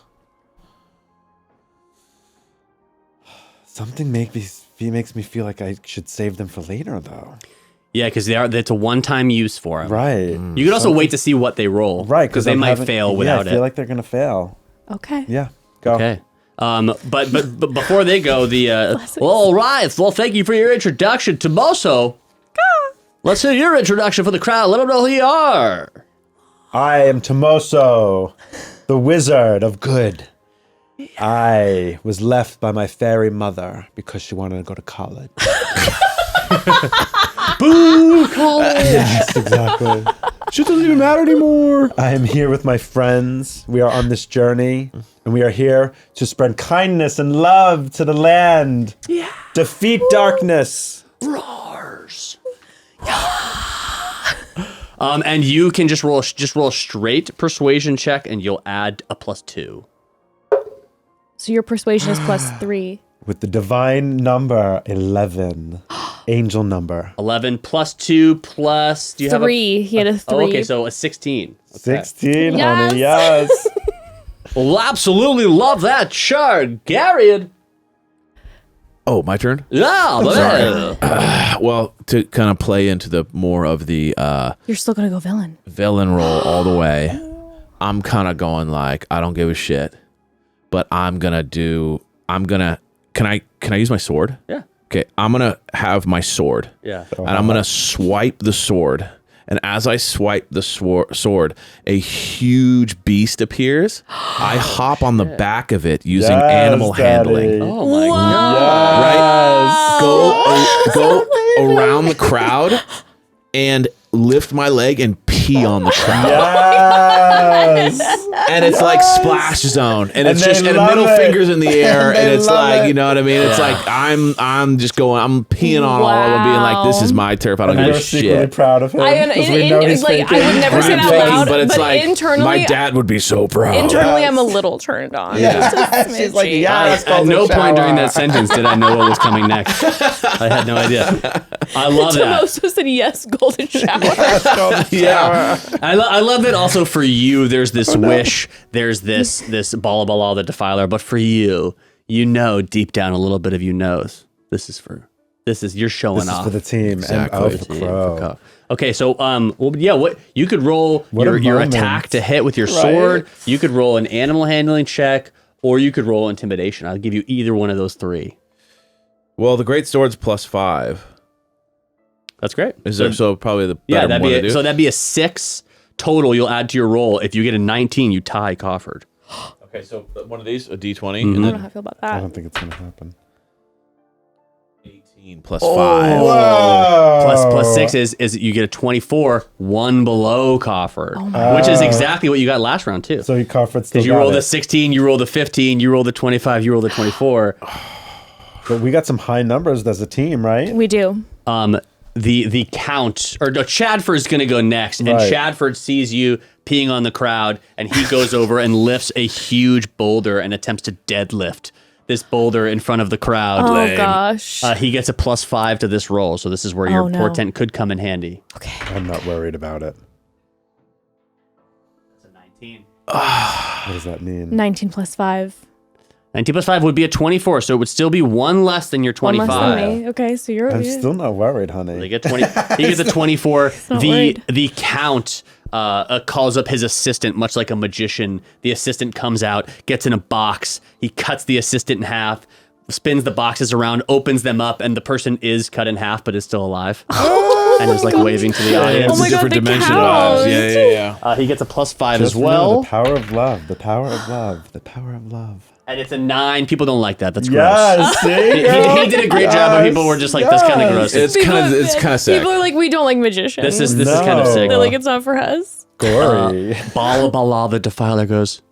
Speaker 5: Something makes me feel like I should save them for later, though.
Speaker 3: Yeah, because it's a one-time use for them.
Speaker 5: Right.
Speaker 3: You can also wait to see what they roll.
Speaker 5: Right.
Speaker 3: Because they
Speaker 5: I'm
Speaker 3: might
Speaker 5: having-
Speaker 3: fail
Speaker 5: yeah,
Speaker 3: without
Speaker 5: I feel
Speaker 3: it.
Speaker 5: like they're going to fail.
Speaker 2: Okay.
Speaker 5: Yeah. Go.
Speaker 3: Okay. But before they go, well, all right. Well, thank you for your introduction, Tomoso. Let's hear your introduction for the crowd. Let them know who you are.
Speaker 5: I am Tomoso, the wizard of good. I was left by my fairy mother because she wanted to go to college.
Speaker 3: Boo, college.
Speaker 5: Yes, exactly.
Speaker 4: Shit doesn't even matter anymore.
Speaker 5: I am here with my friends. We are on this journey, and we are here to spread kindness and love to the land. Yeah. Defeat darkness.
Speaker 3: Roars. And you can just roll a straight persuasion check, and you'll add a +2.
Speaker 2: So your persuasion is +3.
Speaker 5: With the divine number 11. angel number.
Speaker 3: 11 plus 2 plus. Do you have
Speaker 2: 3. He had a 3.
Speaker 3: Oh, okay, so a 16. Okay.
Speaker 5: 16,
Speaker 2: Yes.
Speaker 5: honey, yes.
Speaker 3: Well, absolutely love that, Shargarian.
Speaker 4: Oh, my turn.
Speaker 3: Yeah,
Speaker 4: Well, to kind of play into the more of the
Speaker 2: You're still going to go villain.
Speaker 4: villain role all the way, I'm kind of going like, I don't give a shit, but can I use my sword?
Speaker 3: Yeah.
Speaker 4: Okay, I'm gonna have my sword.
Speaker 3: Yeah.
Speaker 4: And I'm gonna swipe the sword. And as I swipe the sword, a huge beast appears. I hop on the back of it using
Speaker 5: Yes,
Speaker 4: animal
Speaker 5: Daddy.
Speaker 4: handling.
Speaker 3: Oh my god.
Speaker 4: Right? Go around the crowd and lift my leg and pee on the crowd.
Speaker 5: Yes.
Speaker 4: And it's like splash zone, and it's
Speaker 5: they
Speaker 4: just and
Speaker 5: love
Speaker 4: middle
Speaker 5: it.
Speaker 4: fingers in the air,
Speaker 5: And
Speaker 4: and
Speaker 5: they
Speaker 4: it's
Speaker 5: love
Speaker 4: like
Speaker 5: it.
Speaker 4: you know what I mean. It's like I'm peeing on all of them, being like, this is my turf. I don't
Speaker 5: And
Speaker 4: give
Speaker 5: we're
Speaker 4: a
Speaker 5: secretly
Speaker 4: shit.
Speaker 5: proud of him.
Speaker 2: I
Speaker 5: because we know he's
Speaker 2: like I
Speaker 5: thinking.
Speaker 2: would never say it
Speaker 4: I'm
Speaker 2: out
Speaker 4: thinking,
Speaker 2: loud,
Speaker 4: but it's like
Speaker 2: internally,
Speaker 4: my dad would be so proud.
Speaker 2: internally, I'm a little turned on.
Speaker 5: Yeah. She's like, yes.
Speaker 3: At no point during that sentence did I know what was coming next. I had no idea. I love that.
Speaker 2: Tomoso said yes, golden shower.
Speaker 4: Yeah,
Speaker 3: I love that also for you, there's this wish, there's this Bala Bala the Defiler, but for you, you know deep down a little bit of you knows you're showing
Speaker 5: This is
Speaker 3: off.
Speaker 5: for the team.
Speaker 4: Exactly.
Speaker 5: And for Crow.
Speaker 3: Okay, so well, yeah, what you could roll
Speaker 5: What a
Speaker 3: your
Speaker 5: moment.
Speaker 3: attack to hit with your sword, you could roll an animal handling check, or you could roll intimidation. I'll give you either one of those 3.
Speaker 4: well, the great sword's +5.
Speaker 3: That's great.
Speaker 4: Is there so probably the
Speaker 3: Yeah,
Speaker 4: better one to do?
Speaker 3: that'd be a 6 total you'll add to your roll. If you get a 19, you tie Cofford.
Speaker 4: Okay, so one of these, a D20,
Speaker 2: I
Speaker 4: and
Speaker 2: don't know
Speaker 4: then
Speaker 2: how I feel about
Speaker 5: I
Speaker 2: that.
Speaker 5: don't think it's going to happen.
Speaker 4: 18 plus
Speaker 3: Oh.
Speaker 4: 5.
Speaker 5: Whoa.
Speaker 3: Plus 6 is you get a 24, 1 below Cofford,
Speaker 2: Oh
Speaker 3: which is exactly what you got last round too.
Speaker 5: So Crawford still
Speaker 3: Because you
Speaker 5: got
Speaker 3: roll the
Speaker 5: it.
Speaker 3: 16, you roll the 15, you roll the 25, you roll the 24.
Speaker 5: But we got some high numbers as a team, right?
Speaker 2: We do.
Speaker 3: The count or no, Chadford's gonna go next, and
Speaker 5: Right.
Speaker 3: Chadford sees you peeing on the crowd, and he goes over and lifts a huge boulder and attempts to deadlift this boulder in front of the crowd.
Speaker 2: Oh gosh.
Speaker 3: He gets a +5 to this roll, so this is where your
Speaker 2: Oh, no.
Speaker 3: portent could come in handy.
Speaker 5: I'm not worried about it.
Speaker 3: That's a 19.
Speaker 5: What does that mean?
Speaker 2: 19 plus 5.
Speaker 3: 19 plus 5 would be a 24, so it would still be 1 less than your
Speaker 2: One
Speaker 3: 25.
Speaker 2: less than me. Okay, so you're.
Speaker 5: I'm still not worried, honey.
Speaker 3: They get 20. He gets a 24.
Speaker 2: not worried.
Speaker 3: The count calls up his assistant, much like a magician. The assistant comes out, gets in a box. He cuts the assistant in half, spins the boxes around, opens them up, and the person is cut in half, but is still alive. And is like waving to the audience.
Speaker 2: Oh my God,
Speaker 4: different
Speaker 2: the
Speaker 4: dimension
Speaker 2: count.
Speaker 4: of yeah.
Speaker 3: He gets a +5
Speaker 5: Just
Speaker 3: as well.
Speaker 5: remember the power of love. The power of love. The power of love.
Speaker 3: And it's a 9. People don't like that. That's gross.
Speaker 5: Yes, see?
Speaker 3: He did a great job, but people were just like, that's kind of gross.
Speaker 4: It's kind of sick.
Speaker 2: People are like, we don't like magicians.
Speaker 3: This is kind of
Speaker 5: No.
Speaker 3: sick.
Speaker 2: They're like, it's not for us.
Speaker 5: Gory.
Speaker 3: Bala Bala the Defiler goes,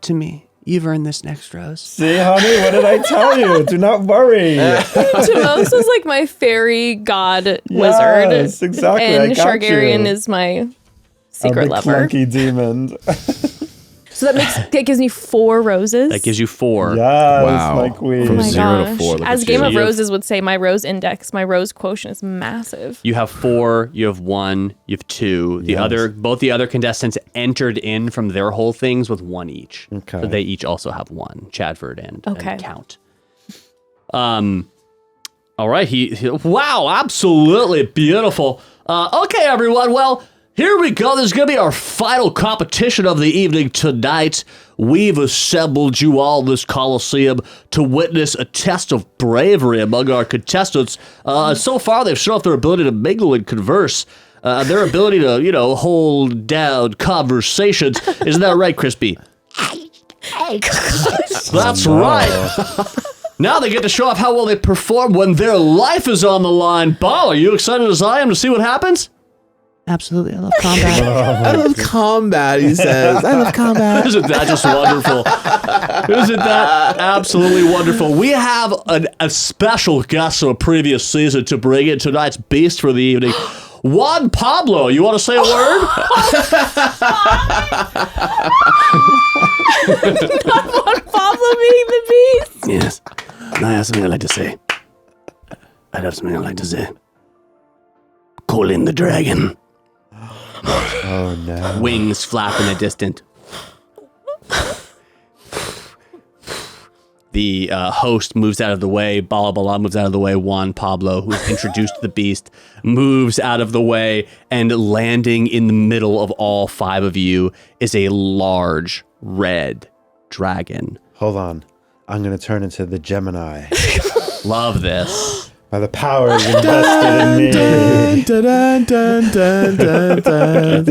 Speaker 3: to me, you've earned this next rose.
Speaker 5: See, honey, what did I tell you? Do not worry.
Speaker 2: Timos is like my fairy god wizard.
Speaker 5: Yes, exactly. I
Speaker 2: And
Speaker 5: got
Speaker 2: Shargarian
Speaker 5: you.
Speaker 2: is my
Speaker 5: I'm
Speaker 2: secret
Speaker 5: the
Speaker 2: lover.
Speaker 5: clunky demon.
Speaker 2: So that gives me 4 roses.
Speaker 3: That gives you 4.
Speaker 5: Yes,
Speaker 4: Wow.
Speaker 5: my queen.
Speaker 4: From
Speaker 2: Oh my
Speaker 4: 0 to
Speaker 2: gosh.
Speaker 4: 4. Look
Speaker 2: As
Speaker 4: at
Speaker 2: Game
Speaker 4: you.
Speaker 2: of Roses would say, my rose index, my rose quotient is massive.
Speaker 3: You have 4, you have 1, you have 2. Both the other contestants entered in from their whole things with 1 each.
Speaker 5: Okay.
Speaker 3: So they each also have 1, Chadford and
Speaker 2: Okay.
Speaker 3: Count. All right. Wow, absolutely beautiful. Okay, everyone. Well, here we go. This is going to be our final competition of the evening tonight. We've assembled you all in this Coliseum to witness a test of bravery among our contestants. So far, they've shown off their ability to mingle and converse. Their ability to, hold down conversations. Isn't that right, Crispy? That's right. Now they get to show off how well they perform when their life is on the line. Ball, are you excited as I am to see what happens? Absolutely. I love combat.
Speaker 4: I love combat, he says. I love combat.
Speaker 3: Isn't that just wonderful? Isn't that absolutely wonderful? We have a special guest from a previous season to bring in tonight's beast for the evening. Juan Pablo, you want to say a word?
Speaker 2: Pablo being the beast.
Speaker 3: Yes. I have something I'd like to say. I'd have something I'd like to say. Call in the dragon.
Speaker 5: Oh no.
Speaker 3: Wings flap in the distance. The host moves out of the way. Bala Bala moves out of the way. Juan Pablo, who's introduced the beast, moves out of the way. And landing in the middle of all 5 of you is a large red dragon.
Speaker 5: Hold on. I'm going to turn into the Gemini.
Speaker 3: Love this.
Speaker 5: By the powers invested in me.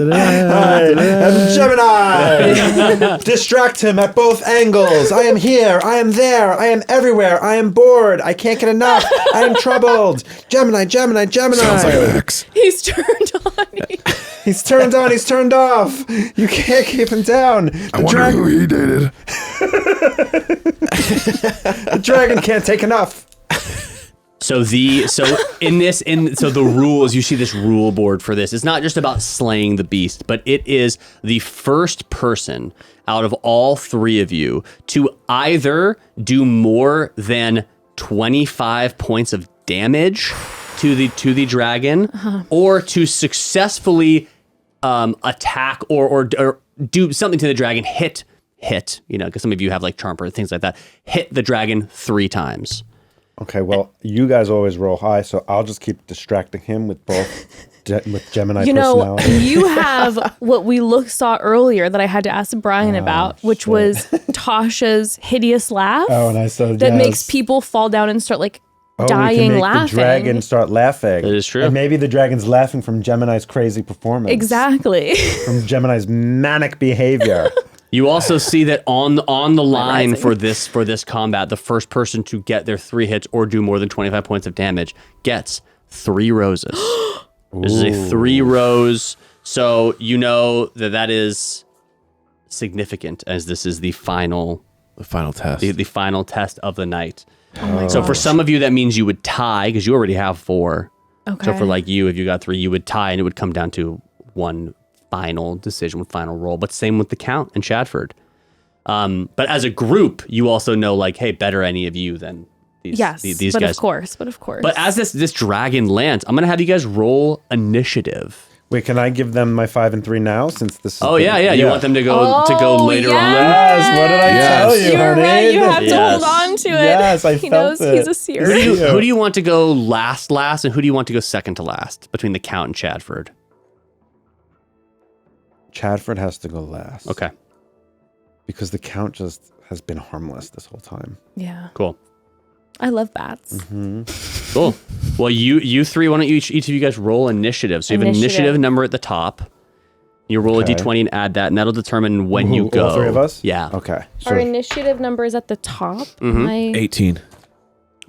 Speaker 5: Hi, I'm Gemini. Distract him at both angles. I am here. I am there. I am everywhere. I am bored. I can't get enough. I am troubled. Gemini, Gemini, Gemini.
Speaker 6: Sounds like an X.
Speaker 2: He's turned on.
Speaker 5: He's turned on. He's turned off. You can't keep him down.
Speaker 6: I wonder who he dated.
Speaker 5: The dragon can't take enough.
Speaker 3: So the rules, you see this rule board for this. It's not just about slaying the beast, but it is the first person out of all 3 of you to either do more than 25 points of damage to the dragon, or to successfully attack or do something to the dragon, hit, because some of you have like charm or things like that. Hit the dragon 3 times.
Speaker 5: Okay, well, you guys always roll high, so I'll just keep distracting him with with Gemini personality.
Speaker 2: You have what we saw earlier that I had to ask Bryan about, which was Tasha's hideous laugh.
Speaker 5: Oh, and I said
Speaker 2: that
Speaker 5: yes.
Speaker 2: makes people fall down and start like
Speaker 5: we
Speaker 2: dying
Speaker 5: can make
Speaker 2: laughing.
Speaker 5: the dragon start laughing.
Speaker 3: That is true.
Speaker 5: And maybe the dragon's laughing from Gemini's crazy performance.
Speaker 2: Exactly.
Speaker 5: From Gemini's manic behavior.
Speaker 3: You also see that on the line
Speaker 2: rising.
Speaker 3: for this combat, the first person to get their 3 hits or do more than 25 points of damage gets 3 roses. This is a 3 rose, so you know that is significant, as this is the final
Speaker 4: test.
Speaker 3: the final test of the night.
Speaker 2: Oh
Speaker 3: So for some of you, that means you would tie because you already have 4.
Speaker 2: Okay.
Speaker 3: So for like you, if you got 3, you would tie, and it would come down to one final decision, with final roll. But same with the Count and Chadford. But as a group, you also know, like, hey, better any of you than these
Speaker 2: Yes, but
Speaker 3: guys.
Speaker 2: of course.
Speaker 3: But as this dragon lands, I'm gonna have you guys roll initiative.
Speaker 5: Wait, can I give them my 5 and 3 now? Since this is
Speaker 3: You want them to go later on?
Speaker 5: Yes, what did I tell you,
Speaker 2: You're
Speaker 5: honey?
Speaker 2: right. You have to
Speaker 3: Yes.
Speaker 2: hold on to it.
Speaker 5: Yes, I
Speaker 2: he
Speaker 5: felt
Speaker 2: knows
Speaker 5: it.
Speaker 2: he's a serious.
Speaker 3: Who do you want to go last, and who do you want to go second to last between the Count and Chadford?
Speaker 5: Chadford has to go last.
Speaker 3: Okay,
Speaker 5: Because the Count just has been harmless this whole time.
Speaker 2: Yeah.
Speaker 3: cool.
Speaker 2: I love bats.
Speaker 3: Cool. Well, you 3, why don't you each of you guys roll initiative? So you have an initiative number at the top. You roll
Speaker 5: Okay.
Speaker 3: a d20 and add that, and that'll determine when you go.
Speaker 5: All 3 of us?
Speaker 3: Yeah.
Speaker 5: Okay.
Speaker 2: Our initiative number is at the top.
Speaker 3: Mm-hmm.
Speaker 4: 18.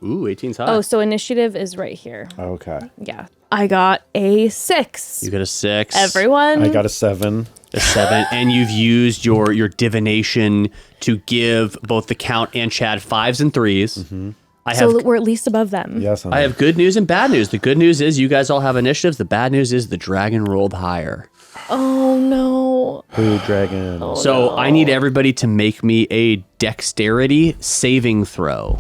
Speaker 3: Ooh, 18's high.
Speaker 2: Oh, so initiative is right here.
Speaker 5: Okay.
Speaker 2: Yeah. I got a 6.
Speaker 3: You got a 6.
Speaker 2: Everyone.
Speaker 5: I got a 7.
Speaker 3: A 7, and you've used your divination to give both the Count and Chad 5s and 3s.
Speaker 5: Mm-hmm.
Speaker 2: So we're at least above them.
Speaker 5: Yes, honey.
Speaker 3: I have good news and bad news. The good news is you guys all have initiatives. The bad news is the dragon rolled higher.
Speaker 2: Oh no.
Speaker 5: Blue dragon.
Speaker 3: So I need everybody to make me a dexterity saving throw.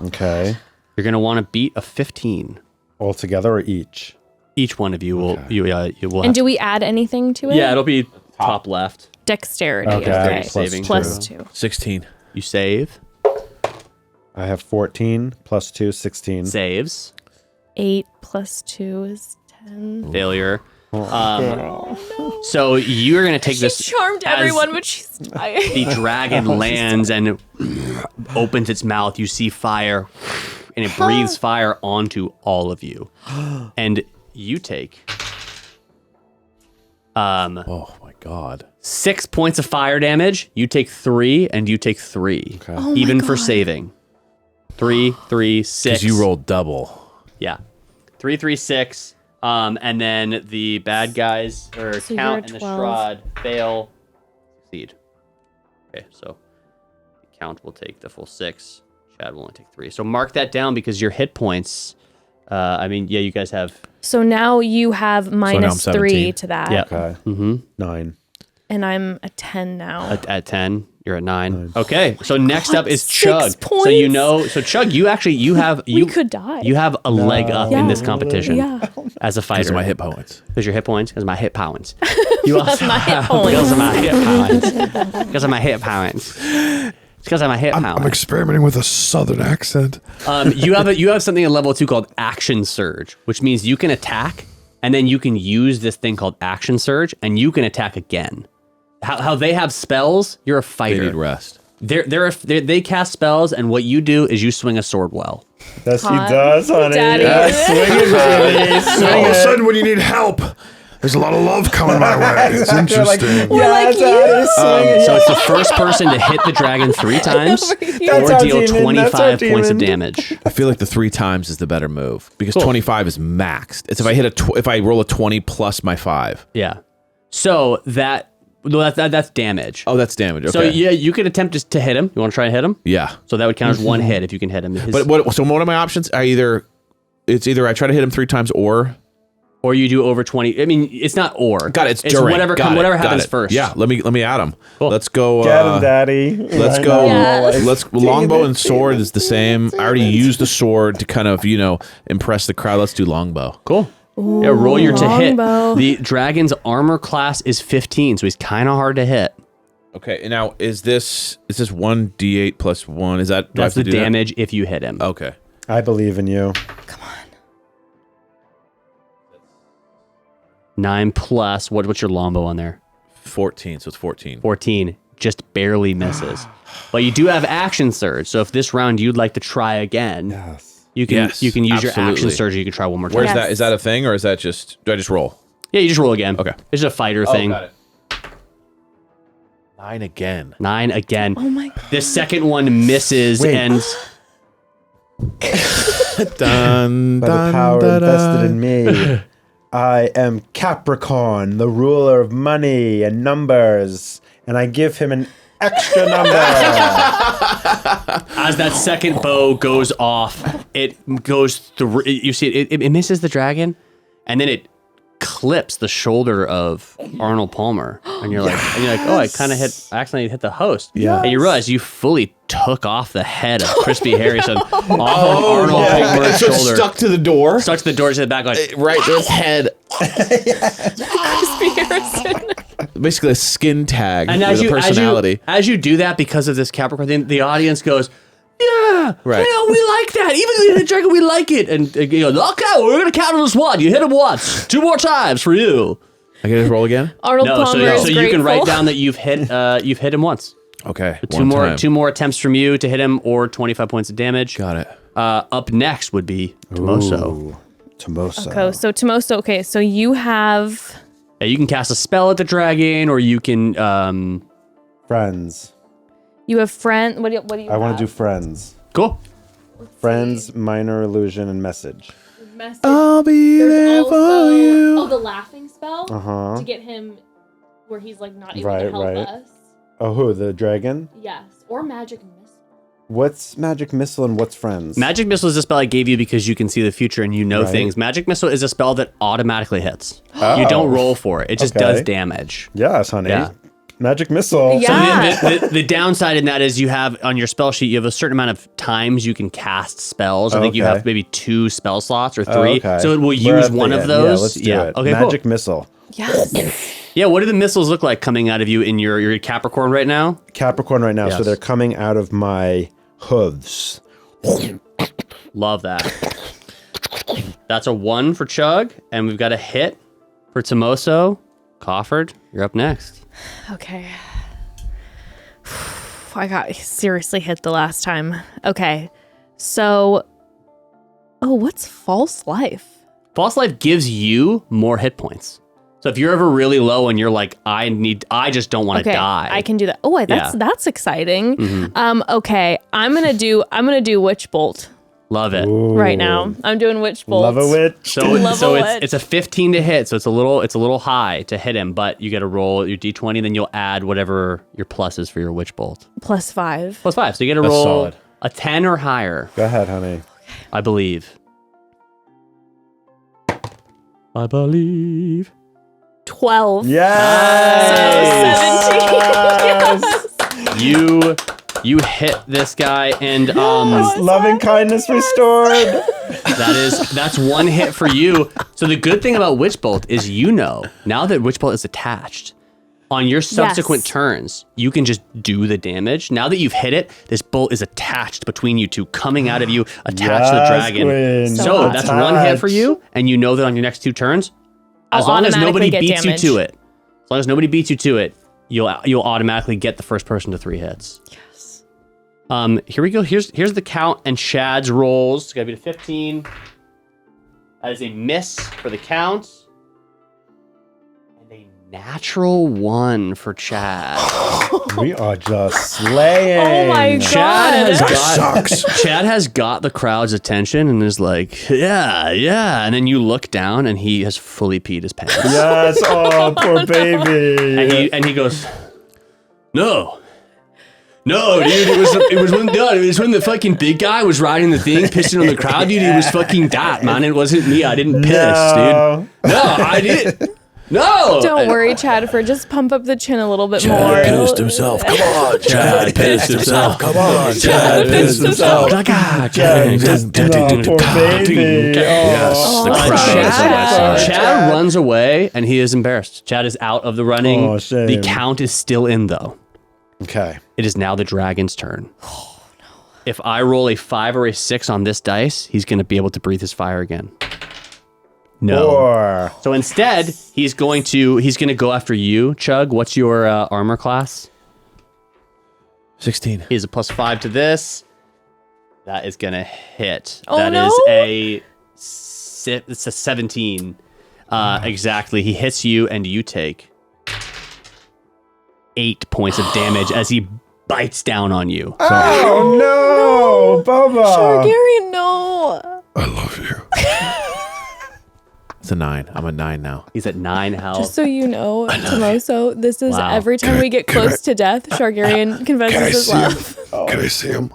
Speaker 5: Okay.
Speaker 3: You're going to want to beat a 15.
Speaker 5: All together or each?
Speaker 3: Each one of you will you will
Speaker 2: And
Speaker 3: have,
Speaker 2: do we add anything to it?
Speaker 3: yeah, it'll be top left.
Speaker 2: Dexterity.
Speaker 5: Okay.
Speaker 2: Okay.
Speaker 3: Saving
Speaker 2: Plus
Speaker 3: throw.
Speaker 2: 2.
Speaker 4: 16.
Speaker 3: You save.
Speaker 5: I have 14 plus 2, 16.
Speaker 3: Saves.
Speaker 2: 8 plus 2 is 10.
Speaker 3: Failure. So you're going to take
Speaker 2: She
Speaker 3: this
Speaker 2: charmed
Speaker 3: as
Speaker 2: everyone, but she's dying.
Speaker 3: the dragon lands and opens its mouth. You see fire, and it breathes fire onto all of you. And you take
Speaker 4: Oh my god.
Speaker 3: 6 points of fire damage. You take 3, and you take 3.
Speaker 5: Okay.
Speaker 2: Oh my
Speaker 3: Even for
Speaker 2: God.
Speaker 3: saving. 3, 3, 6.
Speaker 4: Because you rolled double.
Speaker 3: Yeah. 3, 3, 6. And then the bad guys, or
Speaker 2: So
Speaker 3: Count
Speaker 2: you're
Speaker 3: and the
Speaker 2: 12.
Speaker 3: Strahd, fail, succeed. Okay, so the Count will take the full 6. Chad will only take 3. So mark that down because your hit points, you guys have...
Speaker 2: So now you have minus 3
Speaker 4: 17.
Speaker 2: to that.
Speaker 3: Yeah.
Speaker 5: Okay.
Speaker 3: Mm-hmm.
Speaker 5: 9.
Speaker 2: And I'm a 10 now.
Speaker 3: At 10, you're at 9. Okay, so next up is
Speaker 2: 6
Speaker 3: Chug.
Speaker 2: points.
Speaker 3: So you know, Chug, you have
Speaker 2: We could die.
Speaker 3: You have a leg up in this competition
Speaker 2: Yeah.
Speaker 3: as a fighter.
Speaker 4: Because of my hit points.
Speaker 3: Because your hit points. Because my hit points. You also
Speaker 2: my hit
Speaker 3: have-
Speaker 2: points.
Speaker 3: Because of my hit points. Because of my hit points. It's because of my hit
Speaker 6: I'm
Speaker 3: points.
Speaker 6: experimenting with a southern accent.
Speaker 3: You have something at level 2 called Action Surge, which means you can attack, and then you can use this thing called Action Surge, and you can attack again. How they have spells, you're a fighter.
Speaker 4: They need rest.
Speaker 3: They cast spells, and what you do is you swing a sword well.
Speaker 5: Yes, he
Speaker 2: Hot
Speaker 5: does, honey.
Speaker 2: daddy.
Speaker 5: Yeah, swing it, baby.
Speaker 6: All
Speaker 5: Swing
Speaker 6: of a
Speaker 5: it.
Speaker 6: sudden, when you need help, there's a lot of love coming my way. It's interesting.
Speaker 2: We're like you.
Speaker 5: daddy, swing it.
Speaker 3: So it's the first person to hit the dragon 3 times
Speaker 5: That's
Speaker 3: or
Speaker 5: our
Speaker 3: deal
Speaker 5: demon, that's
Speaker 3: 25
Speaker 5: our
Speaker 3: points of
Speaker 5: demon.
Speaker 3: damage.
Speaker 4: I feel like the 3 times is the better move because
Speaker 3: Cool.
Speaker 4: 25 is maxed. It's if I hit if I roll a 20 plus my 5.
Speaker 3: Yeah. So that's damage.
Speaker 4: Oh, that's damage. Okay.
Speaker 3: So yeah, you can attempt just to hit him. You want to try and hit him?
Speaker 4: Yeah.
Speaker 3: So that would count as 1 hit if you can hit him.
Speaker 4: But what? So one of my options, it's either I try to hit him 3 times or
Speaker 3: or you do over 20. I mean, it's not or.
Speaker 4: got it. It's during.
Speaker 3: whatever
Speaker 4: Got it,
Speaker 3: whatever
Speaker 4: got
Speaker 3: happens
Speaker 4: it.
Speaker 3: first.
Speaker 4: Yeah. Let me add him.
Speaker 3: Cool.
Speaker 4: Let's go.
Speaker 5: Get him, daddy.
Speaker 4: Let's
Speaker 5: Right
Speaker 4: go.
Speaker 5: now.
Speaker 2: Yes.
Speaker 4: Let's longbow and sword is the same. I already used the sword to kind of impress the crowd. Let's do longbow.
Speaker 3: Cool. Yeah, roll your to hit.
Speaker 2: longbow.
Speaker 3: The dragon's armor class is 15, so he's kind of hard to hit.
Speaker 4: Okay. And now is this 1d8 plus 1? Is that do I have
Speaker 3: That's
Speaker 4: to
Speaker 3: the
Speaker 4: do that?
Speaker 3: damage if you hit him.
Speaker 4: Okay.
Speaker 5: I believe in you.
Speaker 3: 9 plus, what's your longbow on there?
Speaker 4: 14. So it's 14.
Speaker 3: 14, just barely misses. But you do have action surge, so if this round you'd like to try again,
Speaker 5: Yes.
Speaker 3: you can
Speaker 4: Yes,
Speaker 3: use your action
Speaker 4: absolutely.
Speaker 3: surge. You can try one more time.
Speaker 4: Where's
Speaker 2: Yes.
Speaker 4: that? Is that a thing or is that just? Do I just roll?
Speaker 3: Yeah, you just roll again.
Speaker 4: Okay.
Speaker 3: It's just a fighter thing.
Speaker 4: it. 9 again.
Speaker 3: 9 again.
Speaker 2: Oh my god.
Speaker 3: The second one misses,
Speaker 5: Wait.
Speaker 3: and
Speaker 4: Dun,
Speaker 5: By
Speaker 4: dun,
Speaker 5: the power
Speaker 4: dun,
Speaker 5: invested
Speaker 4: dun.
Speaker 5: in me, I am Capricorn, the ruler of money and numbers, and I give him an extra number.
Speaker 3: as that second bow goes off, it goes through. You see, it misses the dragon, and then it clips the shoulder of Arnold Palmer, and you're like, oh, I accidentally hit the host.
Speaker 5: Yeah.
Speaker 3: And you realize you fully took off the head of Crispy Harrison off of Arnold Palmer's
Speaker 4: So it's
Speaker 3: shoulder.
Speaker 4: stuck to the door.
Speaker 3: Stuck to the door to the back, like,
Speaker 4: Right to his head.
Speaker 2: Crispy Harrison.
Speaker 4: Basically a skin tag
Speaker 3: and
Speaker 4: with a personality.
Speaker 3: as you do that, because of this Capricorn thing, the audience goes, yeah,
Speaker 4: Right.
Speaker 3: we like that. Even though you hit dragon, we like it. And okay, we're gonna count on this one. You hit him once, 2 more times for you.
Speaker 4: I can just roll again.
Speaker 2: Arnold
Speaker 3: No,
Speaker 2: Palmer is
Speaker 3: so you can write
Speaker 2: grateful.
Speaker 3: down that you've hit him once.
Speaker 4: Okay.
Speaker 3: Two more attempts from you to hit him, or 25 points of damage.
Speaker 4: Got it.
Speaker 3: Up next would be Tomoso.
Speaker 5: Ooh, Tomoso.
Speaker 2: Okay, so Tomoso. Okay, so you have.
Speaker 3: Yeah, you can cast a spell at the dragon, or you can.
Speaker 5: Friends.
Speaker 2: You have friend. What do you?
Speaker 5: I want to do friends.
Speaker 3: Cool.
Speaker 5: Friends, minor illusion, and message.
Speaker 2: Message.
Speaker 4: I'll be there for you.
Speaker 2: Oh, the laughing spell
Speaker 5: Uh-huh.
Speaker 2: to get him where he's like not able
Speaker 5: Right,
Speaker 2: to help
Speaker 5: right.
Speaker 2: us.
Speaker 5: Oh, who? The dragon?
Speaker 2: Yes, or magic missile.
Speaker 5: What's magic missile and what's friends?
Speaker 3: Magic Missile is a spell I gave you because you can see the future and you know
Speaker 5: Right.
Speaker 3: things. Magic Missile is a spell that automatically hits. You don't roll for it. It just
Speaker 5: Okay.
Speaker 3: does damage.
Speaker 5: Yes, honey.
Speaker 3: Yeah.
Speaker 5: Magic missile.
Speaker 2: Yeah.
Speaker 3: So the downside in that is you have on your spell sheet, you have a certain amount of times you can cast spells. I think you
Speaker 5: Okay.
Speaker 3: have maybe 2 spell slots or 3.
Speaker 5: Oh, okay.
Speaker 3: So it will
Speaker 5: We're
Speaker 3: use
Speaker 5: at the
Speaker 3: one of
Speaker 5: end.
Speaker 3: those.
Speaker 5: Yeah, let's do it.
Speaker 3: Okay,
Speaker 5: Magic
Speaker 3: cool.
Speaker 5: missile.
Speaker 2: Yes.
Speaker 3: Yeah, what do the missiles look like coming out of you in your Capricorn right now?
Speaker 5: Capricorn right now,
Speaker 3: Yes.
Speaker 5: so they're coming out of my hooves.
Speaker 3: Love that. That's a 1 for Chug, and we've got a hit for Tomoso. Cofford, you're up next.
Speaker 2: Okay. I got seriously hit the last time. Okay. So, what's false life?
Speaker 3: False Life gives you more hit points. So if you're ever really low and you're like, I just don't want to
Speaker 2: Okay,
Speaker 3: die.
Speaker 2: I can do that. Oh, that's exciting. Okay, I'm gonna do Witch Bolt
Speaker 3: Love it.
Speaker 2: right now. I'm doing Witch Bolt.
Speaker 5: Love a witch.
Speaker 3: So
Speaker 2: Level it.
Speaker 3: it's a 15 to hit, so it's a little high to hit him, but you got to roll your d20, then you'll add whatever your plus is for your Witch Bolt.
Speaker 2: +5.
Speaker 3: +5, so you got to
Speaker 4: That's
Speaker 3: roll
Speaker 4: solid.
Speaker 3: a 10 or higher,
Speaker 5: Go ahead, honey.
Speaker 3: I believe. I believe.
Speaker 2: 12. 12.
Speaker 5: Yes.
Speaker 2: 17. Yes.
Speaker 3: You hit this guy, and
Speaker 5: Loving kindness restored.
Speaker 3: that's one hit for you. So the good thing about Witch Bolt is now that Witch Bolt is attached, on your subsequent turns, you can just do the damage. Now that you've hit it, this bolt is attached between you two, coming out of you, attached to the dragon.
Speaker 5: Queen.
Speaker 3: So that's one hit for
Speaker 5: Attached.
Speaker 3: you, and you know that on your next 2 turns, as
Speaker 2: I'll
Speaker 3: long as nobody
Speaker 2: automatically get
Speaker 3: beats
Speaker 2: damage.
Speaker 3: you to it, you'll automatically get the first person to 3 hits.
Speaker 2: Yes.
Speaker 3: Here we go. Here's the count, and Chad's rolls. It's gotta be to 15. That is a miss for the count. And a natural 1 for Chad.
Speaker 5: We are just slaying.
Speaker 2: Oh my God.
Speaker 3: Chad has got the crowd's attention and is like, yeah. And then you look down and he has fully peed his pants.
Speaker 5: Yes. Oh, poor baby.
Speaker 3: And he goes, no, dude, it was when the fucking big guy was riding the thing, pissing on the crowd, dude. It was fucking that, man. It wasn't me. I didn't piss, dude. No, I didn't. No.
Speaker 2: Don't worry, Chadford. Just pump up the chin a little bit more.
Speaker 6: Chad pissed himself. Come on, Chad pissed himself. Come on, Chad pissed himself.
Speaker 5: Poor baby.
Speaker 6: Yes, the crowd is
Speaker 3: Chad runs away and he is embarrassed. Chad is out of the running.
Speaker 5: Oh, shame.
Speaker 3: The count is still in, though.
Speaker 5: Okay.
Speaker 3: It is now the dragon's turn. Oh, no. If I roll a 5 or a 6 on this dice, he's going to be able to breathe his fire again. No.
Speaker 5: 4.
Speaker 3: So instead, he's going to go after you, Chug. What's your armor class?
Speaker 4: 16.
Speaker 3: He has a +5 to this. That is going to hit.
Speaker 2: Oh,
Speaker 3: That
Speaker 2: no.
Speaker 3: is it's a 17. Exactly. He hits you and you take 8 points of damage as he bites down on you.
Speaker 5: Oh no, Bubba.
Speaker 2: Gary, no.
Speaker 6: I love you.
Speaker 4: It's a 9. I'm a 9 now.
Speaker 3: He's at 9 health.
Speaker 2: Just so you know, Tomoso, this is
Speaker 3: Wow.
Speaker 2: every time we get close to death, Shargarian confesses
Speaker 6: Can I
Speaker 2: his
Speaker 6: see
Speaker 2: love.
Speaker 6: him? Can I see him?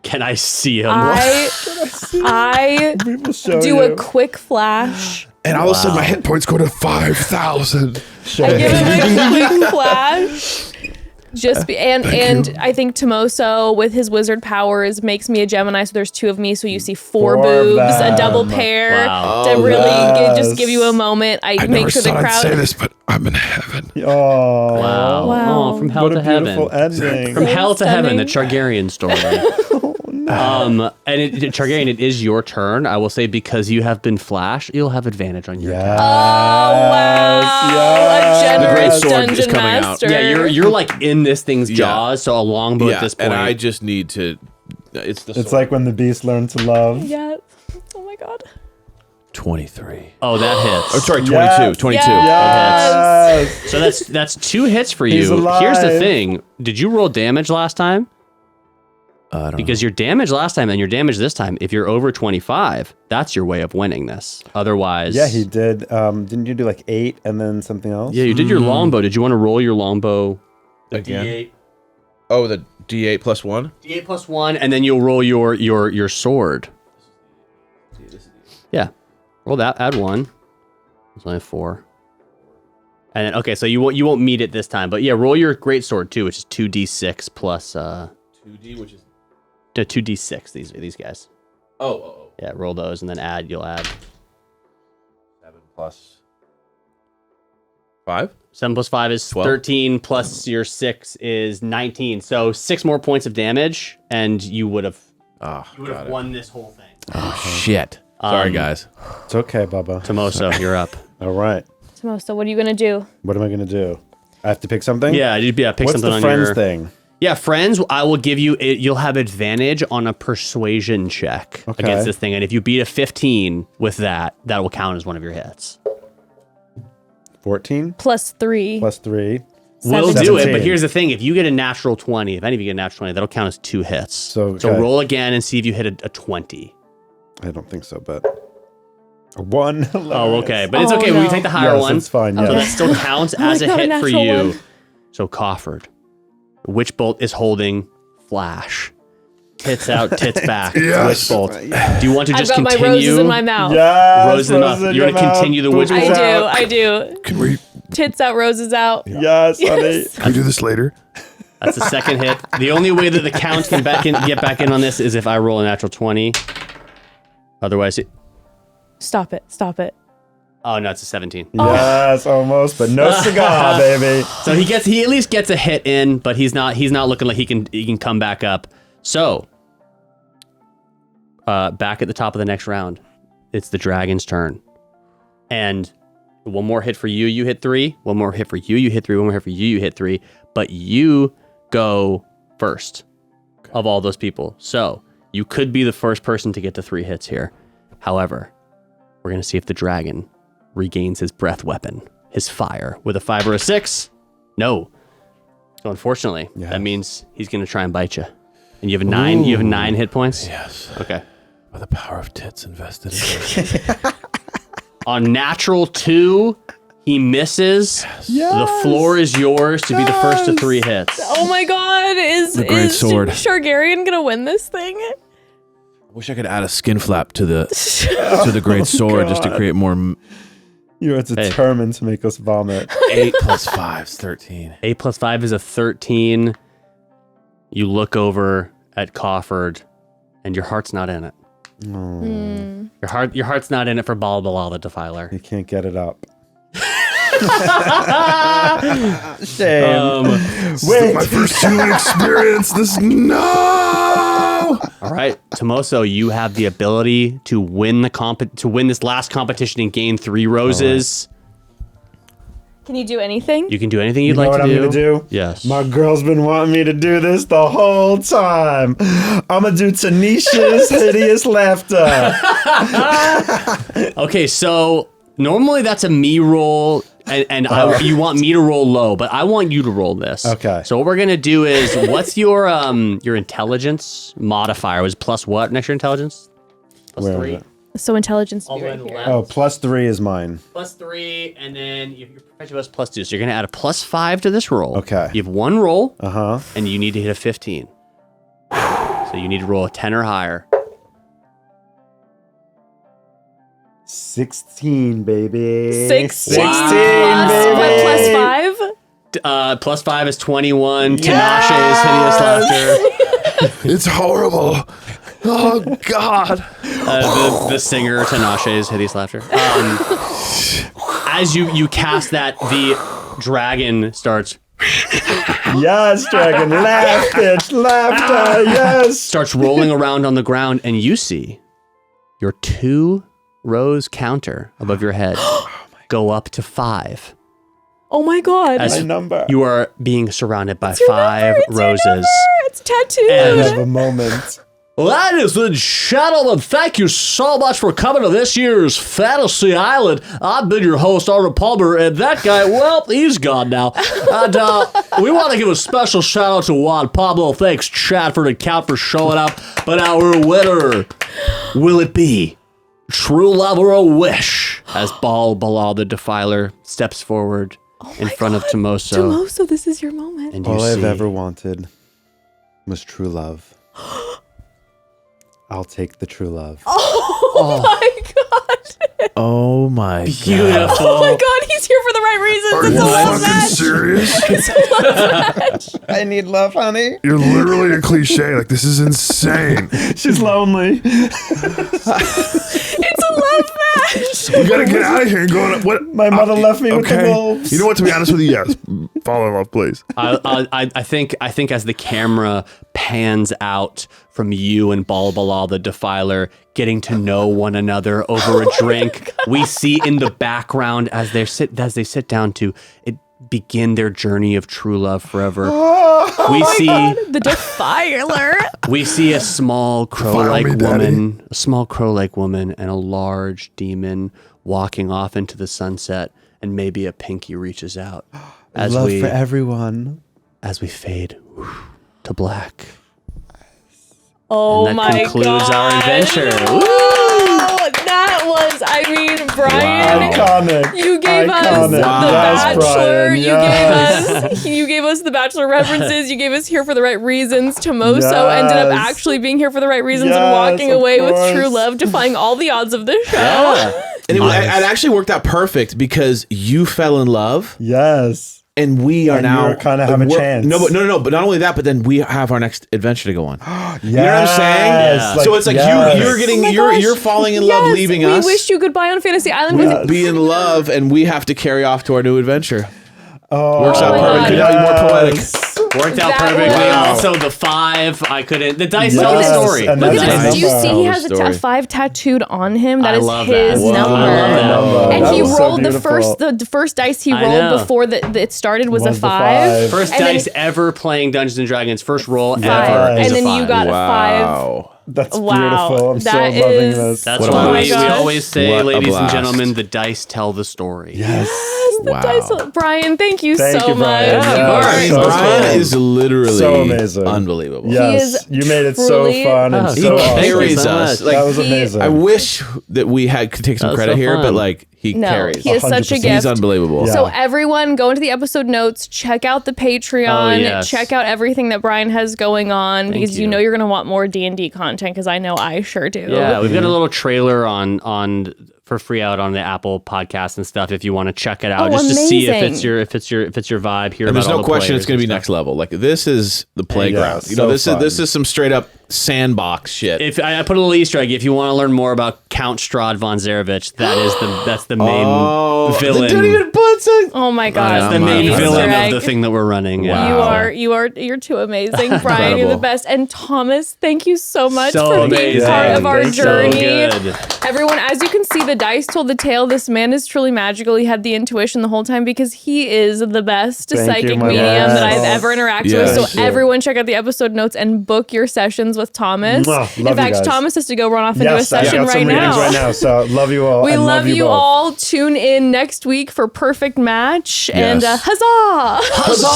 Speaker 3: Can I see him?
Speaker 2: I
Speaker 5: We will show
Speaker 2: do
Speaker 5: you.
Speaker 2: a quick flash.
Speaker 6: And all of a sudden, my hit points go to 5,000.
Speaker 2: I give him a quick flash. And
Speaker 6: you.
Speaker 2: I think Tomoso with his wizard powers makes me a Gemini, so there's 2 of me, so you see 4
Speaker 5: 4 of
Speaker 2: boobs, a
Speaker 5: them.
Speaker 2: double pair
Speaker 3: Wow.
Speaker 2: to really
Speaker 5: yes.
Speaker 2: just give you a moment. I
Speaker 6: I
Speaker 2: make
Speaker 6: never
Speaker 2: sure the
Speaker 6: thought I'd
Speaker 2: crowd.
Speaker 6: say this, but I'm in heaven.
Speaker 5: Oh.
Speaker 3: Wow.
Speaker 2: Wow.
Speaker 3: Oh, from hell
Speaker 5: What
Speaker 3: to
Speaker 5: a beautiful
Speaker 3: heaven.
Speaker 5: ending.
Speaker 3: From hell to heaven, the
Speaker 2: Stunning.
Speaker 3: Targaryen story. Targaryen, it is your turn. I will say because you have been Flash, you'll have advantage on your attack.
Speaker 2: Oh wow!
Speaker 5: Yes.
Speaker 2: A generous
Speaker 4: The great sword is
Speaker 2: dungeon
Speaker 4: coming out.
Speaker 2: master.
Speaker 3: Yeah, you're like in this thing's jaws, so a longbow at this point.
Speaker 4: and I just need to. It's the
Speaker 5: It's
Speaker 4: sword.
Speaker 5: like when the beast learned to love.
Speaker 2: Yeah. Oh my god.
Speaker 4: 23.
Speaker 3: Oh, that hits.
Speaker 4: Oh, sorry, 22.
Speaker 5: Yes.
Speaker 4: 22.
Speaker 5: Yes.
Speaker 3: So that's 2 hits for
Speaker 5: He's
Speaker 3: you. Here's the
Speaker 5: alive.
Speaker 3: thing: did you roll damage last time?
Speaker 4: I don't
Speaker 3: Because your damage last time and your damage this time, if you're over 25, that's your way of winning this. Otherwise,
Speaker 5: Yeah, he did. Didn't you do like 8 and then something else?
Speaker 3: Yeah, you did your longbow. Did you want to roll your longbow? The
Speaker 4: Again?
Speaker 3: D8.
Speaker 4: Oh, the D8 plus 1?
Speaker 3: D8 plus 1, and then you'll roll your sword. Yeah, roll that. Add 1. It's only 4. And then okay, so you won't meet it this time, but yeah, roll your great sword too, which is 2d6 plus
Speaker 4: 2D, which is.
Speaker 3: 2d6. These guys.
Speaker 4: Oh.
Speaker 3: Yeah, roll those and then you'll add
Speaker 4: 7 plus 5?
Speaker 3: 7 plus 5 is
Speaker 4: 12.
Speaker 3: 13 plus your 6 is 19. So 6 more points of damage, and you would have
Speaker 4: Oh,
Speaker 3: won this whole thing.
Speaker 4: Oh, shit. Sorry, guys.
Speaker 5: It's okay, Bubba.
Speaker 3: Tomoso, you're up.
Speaker 5: All right.
Speaker 2: Tomoso, what are you gonna do?
Speaker 5: What am I going to do? I have to pick something?
Speaker 3: Yeah, pick
Speaker 5: What's
Speaker 3: something
Speaker 5: the
Speaker 3: on
Speaker 5: friends
Speaker 3: your
Speaker 5: thing?
Speaker 3: Yeah, friends, I will give you you'll have advantage on a persuasion check
Speaker 5: Okay.
Speaker 3: against this thing, and if you beat a 15 with that will count as one of your hits.
Speaker 5: 14
Speaker 2: Plus 3.
Speaker 5: plus 3.
Speaker 3: We'll do it,
Speaker 5: 17.
Speaker 3: but here's the thing: if you get a natural 20, if any of you get a natural 20, that'll count as 2 hits. So
Speaker 5: okay.
Speaker 3: roll again and see if you hit a 20.
Speaker 5: I don't think so, but a 1.
Speaker 3: Oh, okay, but it's
Speaker 2: Oh,
Speaker 3: okay.
Speaker 2: no.
Speaker 3: We take the higher
Speaker 5: Yes,
Speaker 3: one.
Speaker 5: it's fine,
Speaker 3: So
Speaker 5: yeah.
Speaker 3: that still counts as a
Speaker 2: God, a
Speaker 3: hit for
Speaker 2: natural
Speaker 3: you.
Speaker 2: one.
Speaker 3: So Cofford, Witch Bolt is holding Flash. Tits out, tits back.
Speaker 6: Yes.
Speaker 3: Witch bolt. Do you want to
Speaker 2: I've
Speaker 3: just
Speaker 2: got my
Speaker 3: continue?
Speaker 2: roses in my mouth.
Speaker 5: Yes,
Speaker 3: Roses in the mouth. You're
Speaker 5: your
Speaker 3: going to
Speaker 5: mouth.
Speaker 3: continue the witch
Speaker 5: Boobies
Speaker 3: bolt?
Speaker 2: I do.
Speaker 6: Can we
Speaker 2: Tits out, roses out.
Speaker 5: Yes, honey.
Speaker 6: can we do this later?
Speaker 3: That's the second hit. The only way that the count can get back in on this is if I roll a natural 20. Otherwise,
Speaker 2: Stop it.
Speaker 3: oh no, it's a 17.
Speaker 5: Yes, almost, but no cigar, baby.
Speaker 3: So he at least gets a hit in, but he's not looking like he can come back up. So, back at the top of the next round, it's the dragon's turn. And one more hit for you, you hit 3. One more hit for you, you hit 3. One more hit for you, you hit 3. But you go first of all those people. So, you could be the first person to get to 3 hits here. However, we're going to see if the dragon regains his breath weapon, his fire, with a 5 or a 6. No. So unfortunately, that means he's going to try and bite you. And you have 9. You have 9 hit points.
Speaker 4: Yes.
Speaker 3: Okay.
Speaker 4: By the power of tits invested in
Speaker 3: On natural 2, he misses.
Speaker 5: Yes.
Speaker 3: The floor is yours to be the first to 3 hits.
Speaker 2: Oh my god, is
Speaker 4: great sword.
Speaker 2: Shargarian gonna win this thing?
Speaker 4: I wish I could add a skin flap to the great sword just to create more.
Speaker 5: You are determined to make us vomit.
Speaker 4: 8 plus 5 is 13.
Speaker 3: 8 plus 5 is a 13. You look over at Cawford, and your heart's not in it. Your heart's not in it for Balbalal the Defiler.
Speaker 5: You can't get it up. Shame.
Speaker 6: Wait, my first healing experience. No.
Speaker 3: All right, Tomoso, you have the ability to win this last competition and gain 3 roses.
Speaker 2: Can you do anything?
Speaker 3: You can do anything you'd
Speaker 5: You know
Speaker 3: like
Speaker 5: what
Speaker 3: to
Speaker 5: I'm gonna do?
Speaker 3: Yes.
Speaker 5: My girl's been wanting me to do this the whole time. I'm gonna do Tanisha's hideous laughter.
Speaker 3: Okay, so normally that's a me roll, and you want me to roll low, but I want you to roll this.
Speaker 5: Okay.
Speaker 3: So what we're gonna do is, what's your intelligence modifier? Was plus what next to your intelligence? Plus
Speaker 5: Where is
Speaker 3: 3.
Speaker 5: it?
Speaker 2: So intelligence
Speaker 3: All
Speaker 2: be
Speaker 3: the way
Speaker 2: right
Speaker 3: to the
Speaker 2: here.
Speaker 3: left.
Speaker 5: Oh, plus 3 is mine.
Speaker 3: Plus 3, and then your profession was plus 2. So you're gonna add a plus 5 to this roll.
Speaker 5: Okay.
Speaker 3: You have 1 roll,
Speaker 5: Uh-huh.
Speaker 3: and you need to hit a 15. So you need to roll a 10 or higher.
Speaker 5: 16, baby.
Speaker 2: 16
Speaker 5: 16,
Speaker 2: plus,
Speaker 5: baby.
Speaker 2: what, plus 5?
Speaker 3: Plus 5 is 21. Tinashe's hideous laughter.
Speaker 6: It's horrible. Oh God.
Speaker 3: The singer Tinashe's hideous laughter. As you cast that, the dragon starts
Speaker 5: Yes, dragon. Laugh, bitch. Laughter. Yes.
Speaker 3: rolling around on the ground, and you see your 2 rows counter above your head go up to 5.
Speaker 2: Oh my god.
Speaker 3: As
Speaker 5: My number.
Speaker 3: you are being surrounded by
Speaker 2: Your
Speaker 3: 5
Speaker 2: number, it's your
Speaker 3: roses.
Speaker 2: number, it's tattooed.
Speaker 3: And-
Speaker 5: I have a moment.
Speaker 3: Ladies and gentlemen, thank you so much for coming to this year's Fantasy Island. I've been your host, Arnold Palmer, and that guy, well, he's gone now. And we want to give a special shout out to Juan Pablo. Thanks, Chadford and Count, for showing up. But our winner, will it be true love or a wish? As Balbalal the Defiler steps forward in front of Tomoso.
Speaker 2: Tomoso, this is your moment.
Speaker 3: And you
Speaker 5: All I've
Speaker 3: see
Speaker 5: ever wanted was true love. I'll take the true love.
Speaker 2: Oh my god.
Speaker 4: Oh my god.
Speaker 3: beautiful.
Speaker 2: Oh my god, he's here for the right reasons.
Speaker 6: Are
Speaker 2: It's
Speaker 6: you
Speaker 2: a love
Speaker 6: fucking
Speaker 2: match.
Speaker 6: serious?
Speaker 5: I need love, honey.
Speaker 6: You're literally a cliche. Like, this is insane.
Speaker 5: She's lonely.
Speaker 2: It's a love match.
Speaker 6: We gotta get out of here and go on. What?
Speaker 5: My mother left me with the wolves.
Speaker 6: You know what? To be honest with you, yes. Fall in love, please.
Speaker 3: I think as the camera pans out from you and Balbalal the Defiler getting to know one another over a drink, we see in the background as they sit down to begin their journey of true love forever. We see
Speaker 2: The Defiler.
Speaker 3: we see a small crow-like
Speaker 6: Defile me,
Speaker 3: woman, and a large demon walking off into the sunset, and maybe a pinky reaches out as
Speaker 5: love
Speaker 3: we
Speaker 5: for everyone.
Speaker 3: fade to black.
Speaker 2: Oh
Speaker 3: And that
Speaker 2: my
Speaker 3: concludes
Speaker 2: god.
Speaker 3: our adventure. Woo!
Speaker 2: Oh, that was. I mean, Bryan,
Speaker 5: Iconic.
Speaker 2: you gave us
Speaker 5: Iconic.
Speaker 2: The
Speaker 5: Yes,
Speaker 2: Bachelor.
Speaker 5: Bryan, yes.
Speaker 2: You gave us the Bachelor references. You gave us Here for the Right Reasons. Tomoso ended up
Speaker 5: Yes.
Speaker 2: actually being here for the right reasons and
Speaker 5: Yes,
Speaker 2: walking
Speaker 5: of
Speaker 2: away with
Speaker 5: course.
Speaker 2: true love, defying all the odds of this show.
Speaker 4: And it actually worked out perfect because you fell in love.
Speaker 5: Yes.
Speaker 4: And we are
Speaker 5: And
Speaker 4: now
Speaker 5: you kinda have a
Speaker 4: we're-
Speaker 5: chance.
Speaker 4: No, but not only that, but then we have our next adventure to go on.
Speaker 5: Yes.
Speaker 4: You know what I'm saying?
Speaker 5: Like,
Speaker 4: So it's like
Speaker 5: yes.
Speaker 4: you're getting
Speaker 2: Oh my
Speaker 4: you're
Speaker 2: gosh.
Speaker 4: falling in love,
Speaker 2: Yes,
Speaker 4: leaving
Speaker 2: we
Speaker 4: us.
Speaker 2: wish you goodbye on Fantasy Island with
Speaker 4: Be in love, and we have to carry off to our new adventure.
Speaker 5: Oh,
Speaker 4: Works out
Speaker 2: my
Speaker 4: perfect.
Speaker 2: God.
Speaker 4: Could not be more poetic.
Speaker 3: Worked out
Speaker 2: That
Speaker 3: perfectly.
Speaker 2: was-
Speaker 3: Also, the 5. I couldn't. The dice
Speaker 5: Yes,
Speaker 3: tell the
Speaker 5: and
Speaker 3: story.
Speaker 5: then
Speaker 2: Look
Speaker 5: That's
Speaker 2: at
Speaker 5: a
Speaker 2: this. Do you
Speaker 5: number.
Speaker 2: see he has
Speaker 4: Tell the
Speaker 2: a
Speaker 4: story.
Speaker 2: 5 tattooed on him? That
Speaker 3: I
Speaker 2: is
Speaker 3: love
Speaker 2: his
Speaker 3: that.
Speaker 2: number.
Speaker 3: I love that.
Speaker 5: Number.
Speaker 2: And
Speaker 5: That
Speaker 2: he
Speaker 5: was so
Speaker 2: rolled the
Speaker 5: beautiful.
Speaker 2: first dice he
Speaker 3: I
Speaker 2: rolled
Speaker 3: know.
Speaker 2: before it started was a
Speaker 5: Was the
Speaker 2: 5.
Speaker 3: First
Speaker 2: And then-
Speaker 3: dice ever playing Dungeons and Dragons. First roll
Speaker 2: Five.
Speaker 3: ever. is
Speaker 2: And
Speaker 3: a
Speaker 2: then you
Speaker 3: 5.
Speaker 2: got a 5.
Speaker 4: Wow.
Speaker 5: That's
Speaker 2: Wow.
Speaker 5: beautiful. I'm so
Speaker 2: That
Speaker 5: loving
Speaker 2: is-
Speaker 5: this.
Speaker 3: That's
Speaker 4: What a
Speaker 3: why
Speaker 2: blast.
Speaker 3: we
Speaker 2: Oh my gosh.
Speaker 3: always say,
Speaker 4: What a
Speaker 3: ladies and
Speaker 4: blast.
Speaker 3: gentlemen, the dice tell the story.
Speaker 5: Yes.
Speaker 2: The
Speaker 4: Wow.
Speaker 2: dice. Bryan, thank you
Speaker 5: Thank
Speaker 2: so
Speaker 5: you,
Speaker 2: much.
Speaker 5: Bryan.
Speaker 3: Yeah,
Speaker 5: Yeah,
Speaker 3: of course.
Speaker 4: I mean,
Speaker 5: so
Speaker 4: Bryan
Speaker 5: cool.
Speaker 4: is literally
Speaker 5: So amazing.
Speaker 4: unbelievable.
Speaker 5: Yes.
Speaker 2: is
Speaker 5: You made it so
Speaker 2: truly-
Speaker 5: fun and
Speaker 3: Oh,
Speaker 5: so
Speaker 4: He
Speaker 5: awesome.
Speaker 4: carries
Speaker 3: so
Speaker 4: us.
Speaker 3: much.
Speaker 4: Like,
Speaker 5: That was
Speaker 2: He-
Speaker 5: amazing.
Speaker 4: I wish that we could take some
Speaker 3: That was
Speaker 4: credit
Speaker 3: so
Speaker 4: here,
Speaker 3: fun.
Speaker 4: but like he
Speaker 2: No,
Speaker 4: carries.
Speaker 2: he is such a
Speaker 5: 100%.
Speaker 2: gift.
Speaker 4: He's unbelievable.
Speaker 5: Yeah.
Speaker 2: So everyone, go into the episode notes, check out the Patreon,
Speaker 3: Oh, yes.
Speaker 2: check out everything that Bryan has going on because you
Speaker 3: you.
Speaker 2: know you're going to want more D&D content because I know I sure do.
Speaker 3: Yeah, we've got a little trailer on for free out on the Apple podcast and stuff if you want to check it out,
Speaker 2: Oh,
Speaker 3: just to see if
Speaker 2: amazing.
Speaker 3: it's your vibe. Hear
Speaker 4: And there's
Speaker 3: about all
Speaker 4: no
Speaker 3: the
Speaker 4: question it's
Speaker 3: players
Speaker 4: going to be
Speaker 3: and
Speaker 4: next
Speaker 3: stuff.
Speaker 4: level. Like this is the playground.
Speaker 5: Yeah,
Speaker 4: You know,
Speaker 5: so
Speaker 4: this
Speaker 5: fun.
Speaker 4: is some straight up sandbox shit.
Speaker 3: If I put a little Easter egg, if you want to learn more about Count Strahd von Zarevich, that's the main villain.
Speaker 4: They don't even put some-
Speaker 2: Oh my gosh,
Speaker 4: I'm
Speaker 3: the main
Speaker 4: Easter
Speaker 3: villain
Speaker 2: egg.
Speaker 3: of the thing that we're running.
Speaker 4: Wow.
Speaker 2: You're too amazing, Bryan. You're the
Speaker 4: Incredible.
Speaker 2: best. And Thomas, thank you so much
Speaker 3: So
Speaker 2: for being
Speaker 3: amazing.
Speaker 2: part of our
Speaker 5: Thank you.
Speaker 2: journey.
Speaker 3: So good.
Speaker 2: Everyone, as you can see, the dice told the tale. This man is truly magical. He had the intuition the whole time because he is the best
Speaker 5: Thank you,
Speaker 2: psychic
Speaker 5: my
Speaker 2: medium
Speaker 5: love.
Speaker 2: that I've ever interacted
Speaker 4: Yes.
Speaker 2: with.
Speaker 5: Thank
Speaker 2: So
Speaker 5: you.
Speaker 2: everyone check out the episode notes and book your sessions with Thomas.
Speaker 5: Mwah. Love
Speaker 2: In
Speaker 5: you
Speaker 2: fact,
Speaker 5: guys.
Speaker 2: Thomas has to go run off into a
Speaker 5: Yes, I
Speaker 2: session
Speaker 5: got some
Speaker 2: right
Speaker 5: readings
Speaker 2: now.
Speaker 5: right now. So love you all.
Speaker 2: We
Speaker 5: and
Speaker 2: love you
Speaker 5: both.
Speaker 2: all. Tune in next week for Perfect Match. And
Speaker 4: Yes.
Speaker 2: huzzah!
Speaker 4: Huzzah!